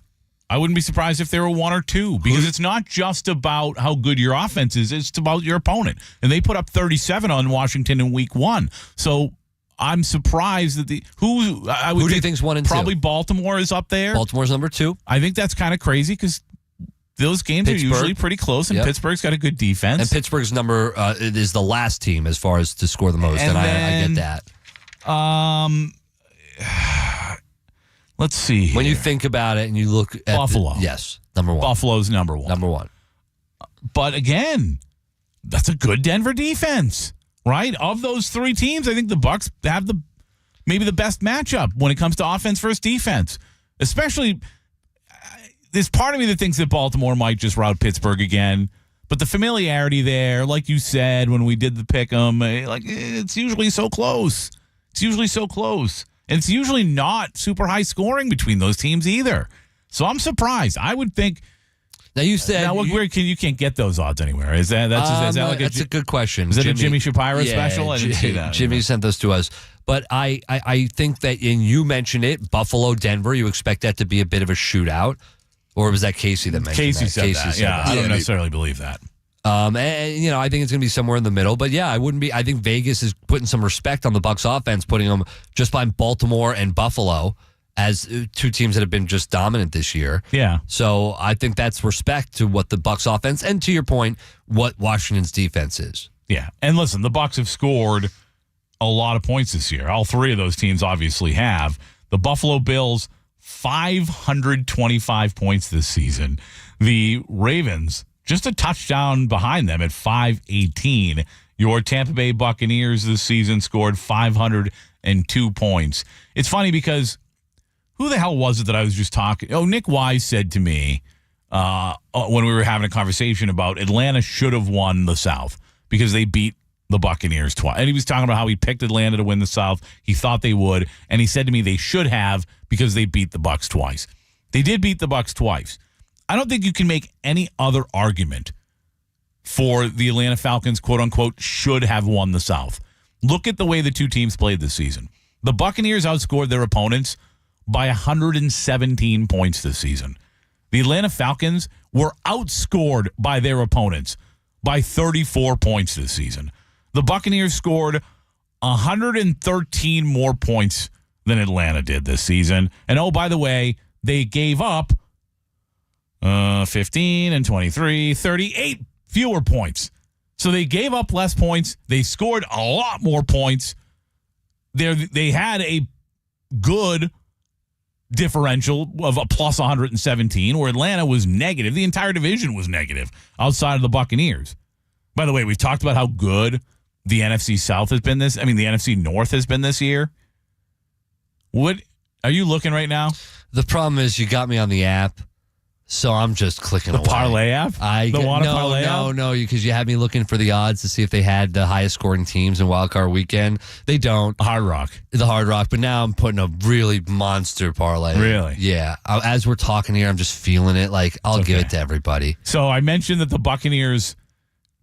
I wouldn't be surprised if they were 1 or 2, because it's not just about how good your offense is. It's about your opponent. And they put up 37 on Washington in week 1. So I'm surprised that who do you think's 1 and 2? Probably Baltimore is up there. Baltimore's number 2. I think that's kind of crazy because those games are usually pretty close, and Pittsburgh's got a good defense. And Pittsburgh's number is the last team as far as to score the most, and I get that. Let's see here. When you think about it and you look at Buffalo. Yes, number 1. Buffalo's number 1. Number 1. But again, that's a good Denver defense, right? Of those 3 teams, I think the Bucs have maybe the best matchup when it comes to offense versus defense. Especially, there's part of me that thinks that Baltimore might just rout Pittsburgh again. But the familiarity there, like you said when we did the pick'em, it's usually so close. It's usually so close. And it's usually not super high scoring between those teams either. So I'm surprised. I would think. Now you said you can't get those odds anywhere. Is that that's a good question? Is that a Jimmy Shapiro special? I didn't see that. Jimmy sent those to us. But I think that, and you mentioned it, Buffalo, Denver, you expect that to be a bit of a shootout. Or was that Casey that mentioned that? Casey said that. I don't necessarily believe that. And I think it's going to be somewhere in the middle. But yeah, I think Vegas is putting some respect on the Bucs offense, putting them just behind Baltimore and Buffalo as 2 teams that have been just dominant this year. Yeah. So I think that's respect to what the Bucs offense, and to your point, what Washington's defense is. Yeah. And listen, the Bucs have scored a lot of points this year. All 3 of those teams obviously have. The Buffalo Bills, 525 points this season. The Ravens, just a touchdown behind them at 518. Your Tampa Bay Buccaneers this season scored 502 points. It's funny because who the hell was it that I was just talking? Oh, Nick Wise said to me when we were having a conversation about Atlanta should have won the South because they beat the Buccaneers twice. And he was talking about how he picked Atlanta to win the South. He thought they would. And he said to me they should have because they beat the Bucs twice. They did beat the Bucs twice. I don't think you can make any other argument for the Atlanta Falcons, quote unquote, should have won the South. Look at the way the 2 teams played this season. The Buccaneers outscored their opponents by 117 points this season. The Atlanta Falcons were outscored by their opponents by 34 points this season. The Buccaneers scored 113 more points than Atlanta did this season. And oh, by the way, they gave up 15 and 23, 38 fewer points. So they gave up less points. They scored a lot more points. They had a good differential of a plus 117, where Atlanta was negative. The entire division was negative outside of the Buccaneers. By the way, we've talked about how good the NFC South has been the NFC North has been this year. What are you looking right now? The problem is you got me on the app, So I'm just clicking the away. parlay app? No, because you had me looking for the odds to see if they had the highest scoring teams in Wildcard Weekend. They don't. The Hard Rock. But now I'm putting a really monster parlay. Really? Yeah. As we're talking here, I'm just feeling it. Like, I'll give it to everybody. So I mentioned that the Buccaneers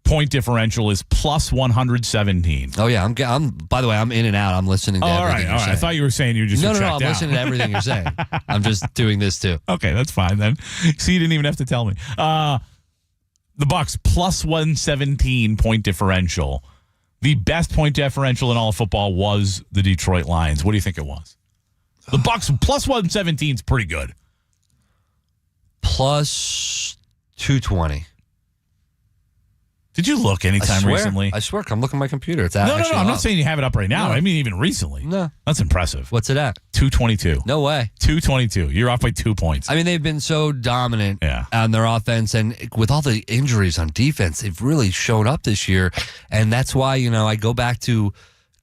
point differential is plus 117. Oh, yeah. I'm. By the way, I'm in and out. I'm listening to everything you're saying. I thought you were saying you just No, checked I'm out. listening to everything you're saying. I'm just doing this too. Okay, that's fine then. So you didn't even have to tell me. The Bucs plus 117 point differential. The best point differential in all of football was the Detroit Lions. What do you think it was? The Bucs plus 117 is pretty good. Plus 220. Did you look anytime recently? I swear, I'm looking at my computer. It's no. actually I'm up. not saying you have it up right now. No. I mean, even recently. No. That's impressive. What's it at? 222. No way. 222. You're off by 2 points. I mean, they've been so dominant on their offense, and with all the injuries on defense, they've really shown up this year. And that's why, I go back to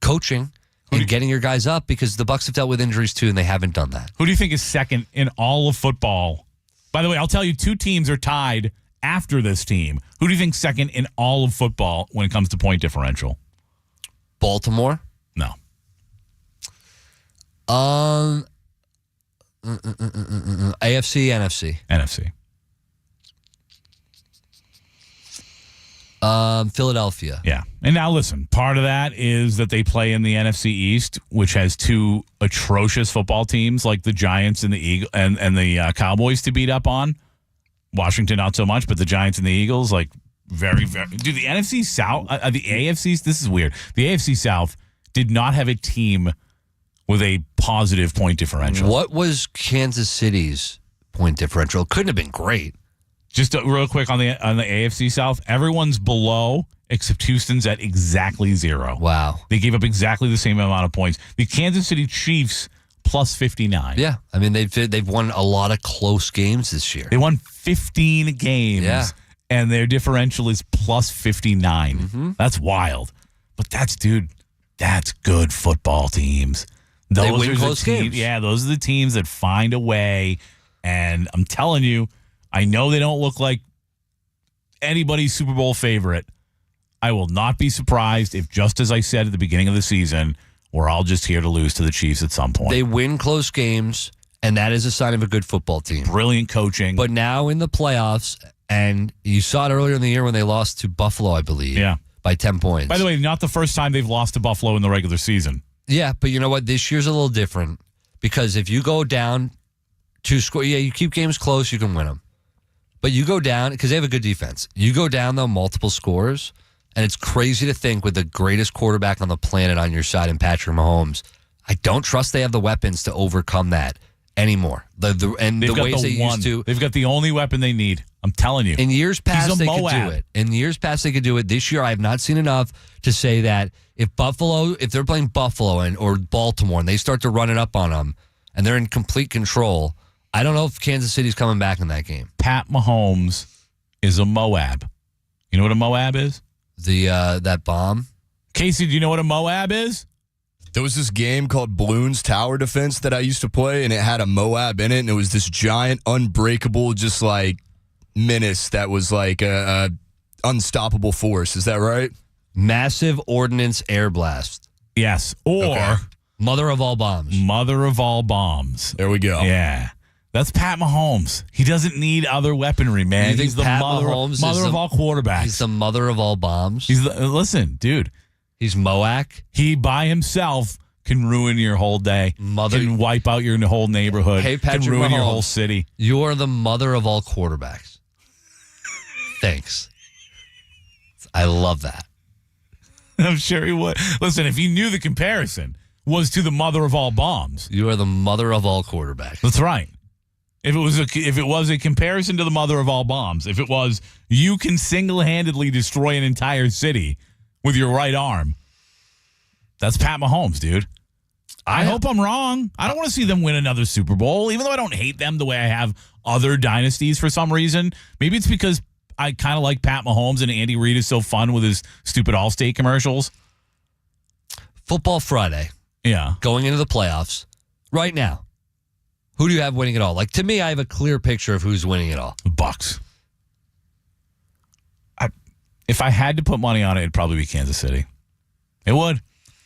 coaching and getting your guys up, because the Bucs have dealt with injuries too, and they haven't done that. Who do you think is second in all of football? By the way, I'll tell you, 2 teams are tied after this team. Who do you think second in all of football when it comes to point differential? Baltimore? No. AFC, NFC. NFC. Philadelphia. Yeah. And now listen, part of that is that they play in the NFC East, which has 2 atrocious football teams like the Giants and the and the Cowboys to beat up on. Washington not so much, but the Giants and the Eagles, like very, very. Dude, the NFC South, the AFC, this is weird. The AFC South did not have a team with a positive point differential. What was Kansas City's point differential? Couldn't have been great. Just real quick on the AFC South, everyone's below except Houston's at exactly 0. Wow. They gave up exactly the same amount of points. The Kansas City Chiefs plus 59. Yeah, I mean they've won a lot of close games this year. They won 15 games, and their differential is plus 59. Mm-hmm. That's wild. But that's good football teams. They win close games. Yeah, those are the teams that find a way. And I'm telling you, I know they don't look like anybody's Super Bowl favorite. I will not be surprised if, just as I said at the beginning of the season, we're all just here to lose to the Chiefs at some point. They win close games, and that is a sign of a good football team. Brilliant coaching. But now in the playoffs, and you saw it earlier in the year when they lost to Buffalo, I believe, by 10 points. By the way, not the first time they've lost to Buffalo in the regular season. Yeah, but you know what? This year's a little different, because if you go down 2 scores, you keep games close, you can win them. But you go down, because they have a good defense. You go down, though, multiple scores, and it's crazy to think with the greatest quarterback on the planet on your side in Patrick Mahomes, I don't trust they have the weapons to overcome that anymore. The ways they used to. They've got the only weapon they need. I'm telling you. In years past, they could do it. In years past, they could do it. This year, I have not seen enough to say that if they're playing Buffalo or Baltimore, and they start to run it up on them, and they're in complete control, I don't know if Kansas City's coming back in that game. Pat Mahomes is a Moab. You know what a Moab is? That bomb. Casey, do you know what a Moab is? There was this game called Balloons Tower Defense that I used to play, and it had a Moab in it, and it was this giant, unbreakable, just like menace that was like a unstoppable force. Is that right? Massive ordnance air blast. Yes. Or mother of all bombs. Mother of all bombs. There we go. Yeah. That's Pat Mahomes. He doesn't need other weaponry, man. He's the mother of all quarterbacks. He's the mother of all bombs. Listen, dude. He's Moac. He by himself can ruin your whole day. Can wipe out your whole neighborhood. Hey, Patrick can ruin Mahomes, your whole city. You are the mother of all quarterbacks. Thanks. I love that. I'm sure he would. Listen, if he knew the comparison was to the mother of all bombs. You are the mother of all quarterbacks. That's right. If it was a comparison to the mother of all bombs, if it was you can single-handedly destroy an entire city with your right arm, that's Pat Mahomes, dude. I hope I'm wrong. I don't want to see them win another Super Bowl, even though I don't hate them the way I have other dynasties for some reason. Maybe it's because I kind of like Pat Mahomes and Andy Reid is so fun with his stupid Allstate commercials. Football Friday. Yeah. Going into the playoffs right now. Who do you have winning it all? Like, to me, I have a clear picture of who's winning it all. Bucks. If I had to put money on it, it'd probably be Kansas City. It would.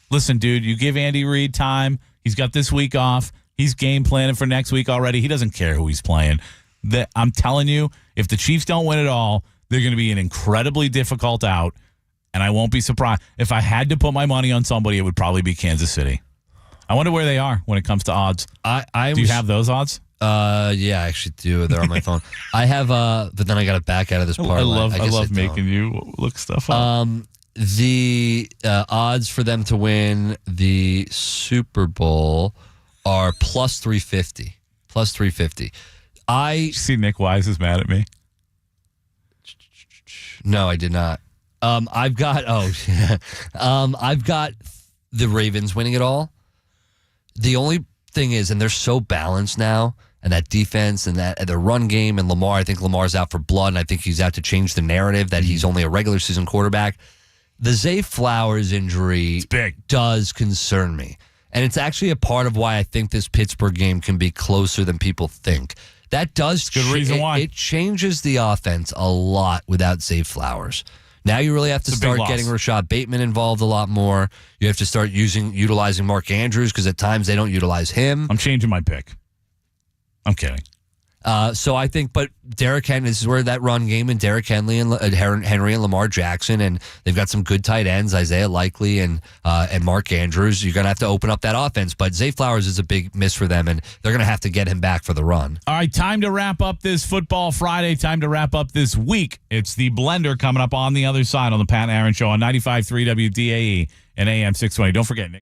Listen, dude, you give Andy Reid time. He's got this week off. He's game planning for next week already. He doesn't care who he's playing. I'm telling you, if the Chiefs don't win it all, they're going to be an incredibly difficult out, and I won't be surprised. If I had to put my money on somebody, it would probably be Kansas City. I wonder where they are when it comes to odds. Do you have those odds? Yeah, I actually do. They're on my phone. I have, but then I got to back out of this parlay. I love making you look stuff up. The odds for them to win the Super Bowl are plus 350. Plus 350. You see Nick Wise is mad at me. No, I did not. I've got the Ravens winning it all. The only thing is, and they're so balanced now, and that defense and that the run game, and Lamar, I think Lamar's out for blood, and I think he's out to change the narrative that he's only a regular season quarterback. The Zay Flowers injury does concern me. And it's actually a part of why I think this Pittsburgh game can be closer than people think. That does good reason why. It changes the offense a lot without Zay Flowers. Now you really have to start getting Rashad Bateman involved a lot more. You have to start utilizing Mark Andrews because at times they don't utilize him. I'm changing my pick. I'm kidding. So I think, but Derrick Henry, this is where that run game and Derrick Henry and Lamar Jackson, and they've got some good tight ends, Isaiah Likely and Mark Andrews. You're going to have to open up that offense, but Zay Flowers is a big miss for them, and they're going to have to get him back for the run. All right, time to wrap up this Football Friday. Time to wrap up this week. It's the Blender coming up on the other side on the Pat Aaron Show on 95.3 WDAE and AM 620. Don't forget, Nick.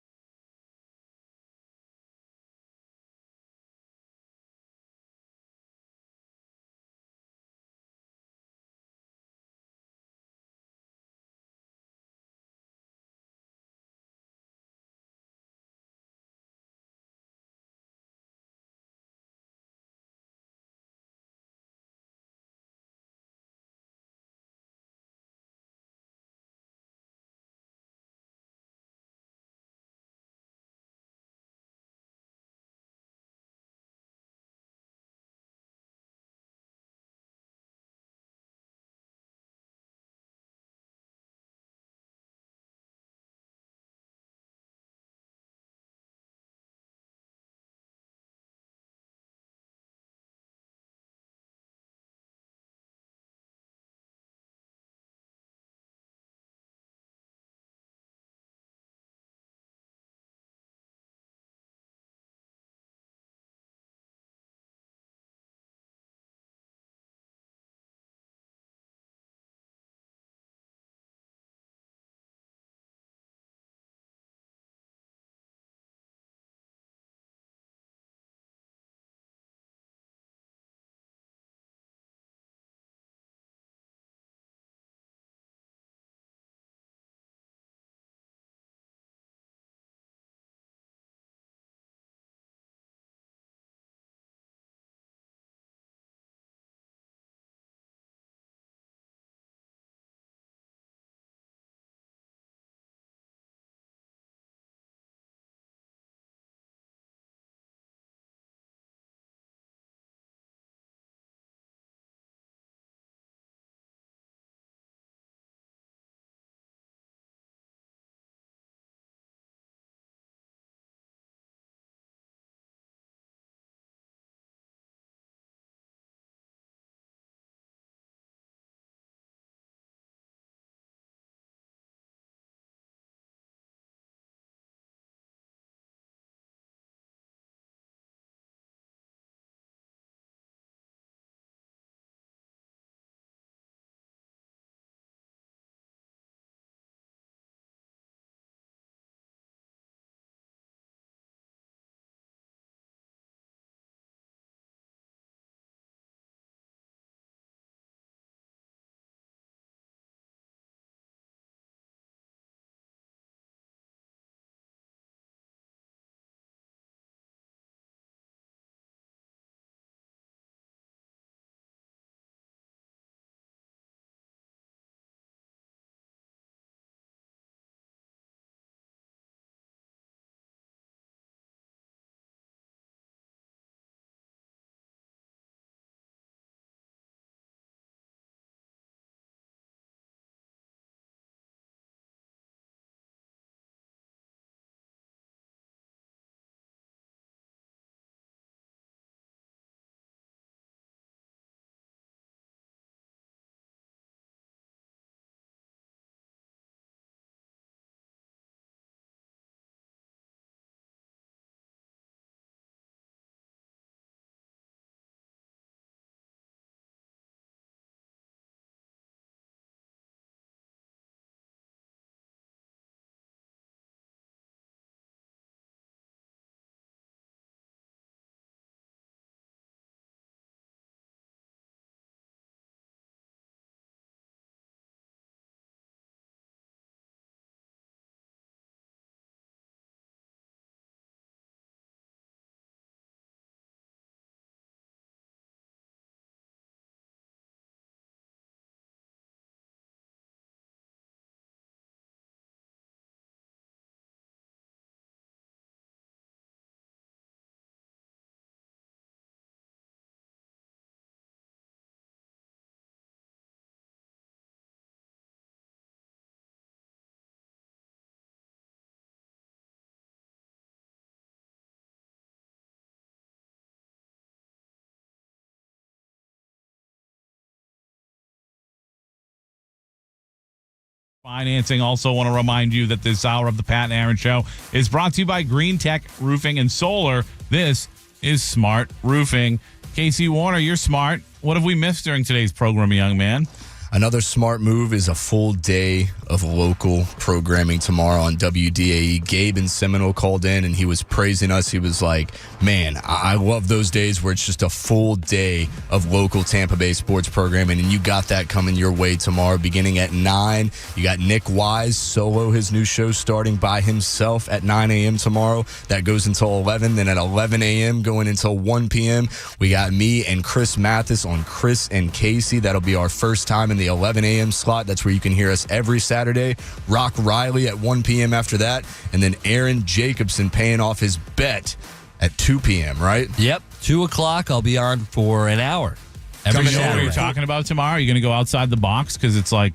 Financing. Also want to remind you that this hour of the Pat and Aaron Show is brought to you by Green Tech Roofing and Solar. This is Smart Roofing. Casey Warner, you're smart. What have we missed during today's program, young man? Another smart move is a full day of local programming tomorrow on WDAE. Gabe in Seminole called in and he was praising us. He was like, man, I love those days where it's just a full day of local Tampa Bay sports programming, and you got that coming your way tomorrow beginning at 9. You got Nick Wise solo, his new show starting by himself at 9 a.m. tomorrow. That goes until 11. Then at 11 a.m. going until 1 p.m., we got me and Chris Mathis on Chris and Casey. That'll be our first time in the 11 a.m. slot. That's where you can hear us every Saturday. Rock Riley at 1 p.m. after that. And then Aaron Jacobson paying off his bet at 2 p.m., right? Yep. 2 o'clock, I'll be on for an hour. Every Saturday. What are you talking about tomorrow? Are you going to go outside the box because it's like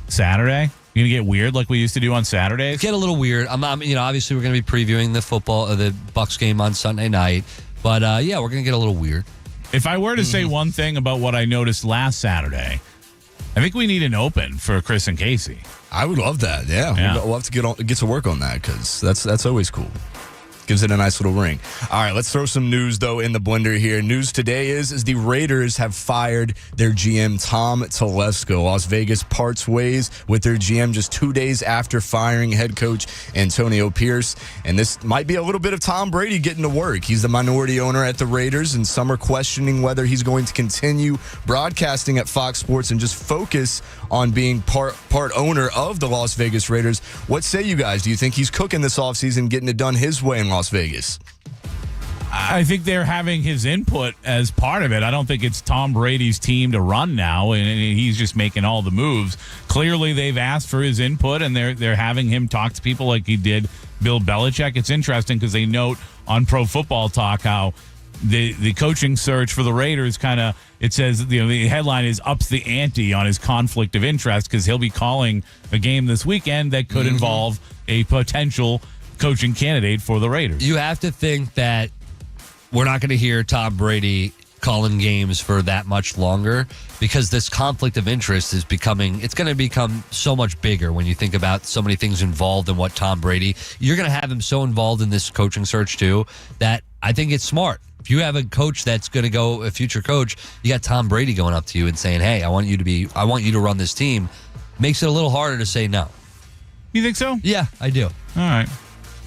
Saturday? You're going to get weird like we used to do on Saturdays? Get a little weird. Obviously we're going to be previewing the Bucs game on Sunday night. But, yeah, we're going to get a little weird. If I were to say one thing about what I noticed last Saturday, I think we need an open for Chris and Casey. I would love that. Yeah. We'll have to get to work on that because that's always cool. Gives it a nice little ring. All right, let's throw some news, though, in the blender here. News today is the Raiders have fired their GM, Tom Telesco. Las Vegas parts ways with their GM just 2 days after firing head coach Antonio Pierce. And this might be a little bit of Tom Brady getting to work. He's the minority owner at the Raiders, and some are questioning whether he's going to continue broadcasting at Fox Sports and just focus on being part owner of the Las Vegas Raiders. What say you guys? Do you think he's cooking this offseason, getting it done his way in Las Vegas? I think they're having his input as part of it. I don't think it's Tom Brady's team to run now, and he's just making all the moves. Clearly, they've asked for his input, and they're having him talk to people like he did Bill Belichick. It's interesting because they note on Pro Football Talk how the coaching search for the Raiders it says, the headline is ups the ante on his conflict of interest because he'll be calling a game this weekend that could involve a potential coaching candidate for the Raiders. You have to think that we're not going to hear Tom Brady calling games for that much longer because this conflict of interest is going to become so much bigger when you think about so many things involved in what Tom Brady, you're going to have him so involved in this coaching search too that I think it's smart. If you have a coach that's going to go, a future coach, you got Tom Brady going up to you and saying, hey, I want you to run this team. Makes it a little harder to say no. You think so? Yeah, I do. All right.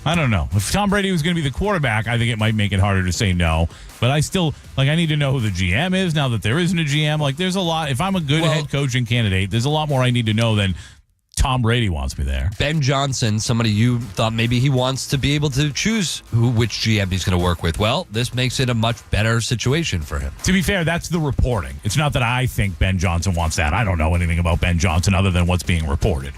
I don't know. If Tom Brady was going to be the quarterback, I think it might make it harder to say no. But I still, I need to know who the GM is now that there isn't a GM. There's a lot. If I'm a good head coaching candidate, there's a lot more I need to know than Tom Brady wants me there. Ben Johnson, somebody you thought maybe he wants to be able to choose which GM he's going to work with. Well, this makes it a much better situation for him. To be fair, that's the reporting. It's not that I think Ben Johnson wants that. I don't know anything about Ben Johnson other than what's being reported.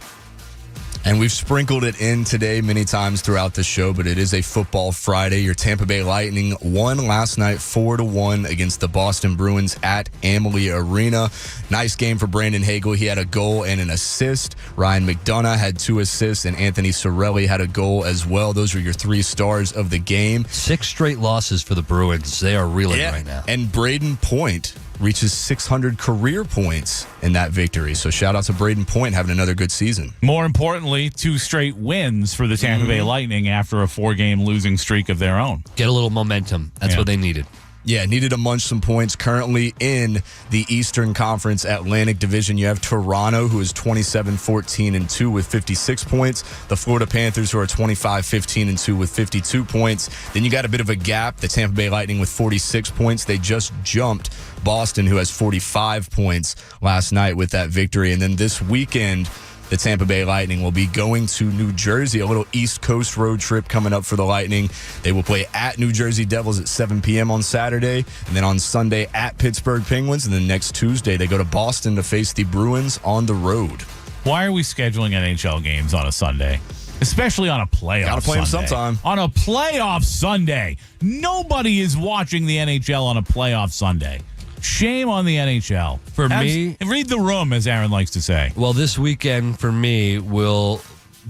And we've sprinkled it in today many times throughout the show, but it is a football Friday. Your Tampa Bay Lightning won last night 4-1 against the Boston Bruins at Amalie Arena. Nice game for Brandon Hagel. He had a goal and an assist. Ryan McDonough had 2 assists, and Anthony Cirelli had a goal as well. Those were your 3 stars of the game. 6 straight losses for the Bruins. They are reeling right now. And Braden Point reaches 600 career points in that victory. So shout out to Braden Point having another good season. More importantly, 2 straight wins for the Tampa Bay Lightning after a 4-game losing streak of their own. Get a little momentum. That's what they needed. Yeah, needed to munch some points. Currently in the Eastern Conference Atlantic Division, you have Toronto, who is 27-14-2 with 56 points. The Florida Panthers, who are 25-15-2 with 52 points. Then you got a bit of a gap. The Tampa Bay Lightning with 46 points. They just jumped Boston, who has 45 points last night with that victory. And then this weekend, the Tampa Bay Lightning will be going to New Jersey, a little East Coast road trip coming up for the Lightning. They will play at New Jersey Devils at 7 p.m. on Saturday, and then on Sunday at Pittsburgh Penguins, and then next Tuesday they go to Boston to face the Bruins on the road. Why are we scheduling NHL games on a Sunday? Especially on a playoff Sunday. Gotta play them sometime. On a playoff Sunday. Nobody is watching the NHL on a playoff Sunday. Shame on the NHL. For me, read the room, as Aaron likes to say. Well, this weekend for me will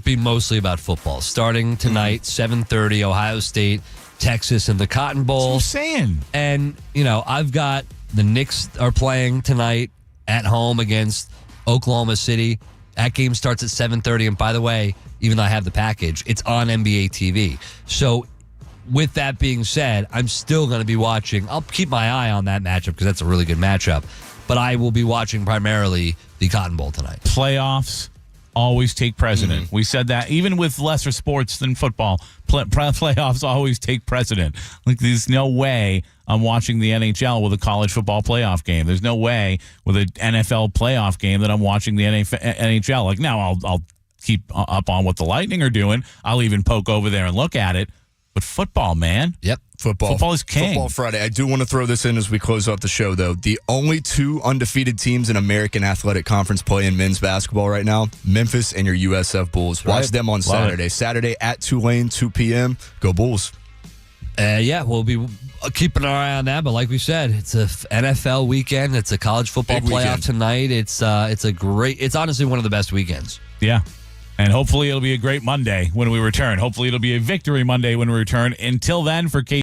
be mostly about football. Starting tonight, 7:30, Ohio State, Texas, and the Cotton Bowl. That's what I'm saying. And, I've got the Knicks are playing tonight at home against Oklahoma City. That game starts at 7:30. And by the way, even though I have the package, it's on NBA TV. So with that being said, I'm still going to be watching. I'll keep my eye on that matchup because that's a really good matchup. But I will be watching primarily the Cotton Bowl tonight. Playoffs always take precedent. We said that even with lesser sports than football, playoffs always take precedent. Like, there's no way I'm watching the NHL with a college football playoff game. There's no way with an NFL playoff game that I'm watching the NHL. Like, now I'll keep up on what the Lightning are doing. I'll even poke over there and look at it. But football, man. Yep. Football is king. Football Friday. I do want to throw this in as we close off the show, though. The only two undefeated teams in American Athletic Conference play in men's basketball right now, Memphis and your USF Bulls. Watch them on Saturday. Saturday at Tulane, 2 p.m. Go Bulls. Yeah, we'll be keeping our eye on that. But like we said, it's a NFL weekend. It's a college football playoff tonight. It's honestly one of the best weekends. Yeah. And hopefully it'll be a great Monday when we return. Hopefully it'll be a victory Monday when we return. Until then, for Kate.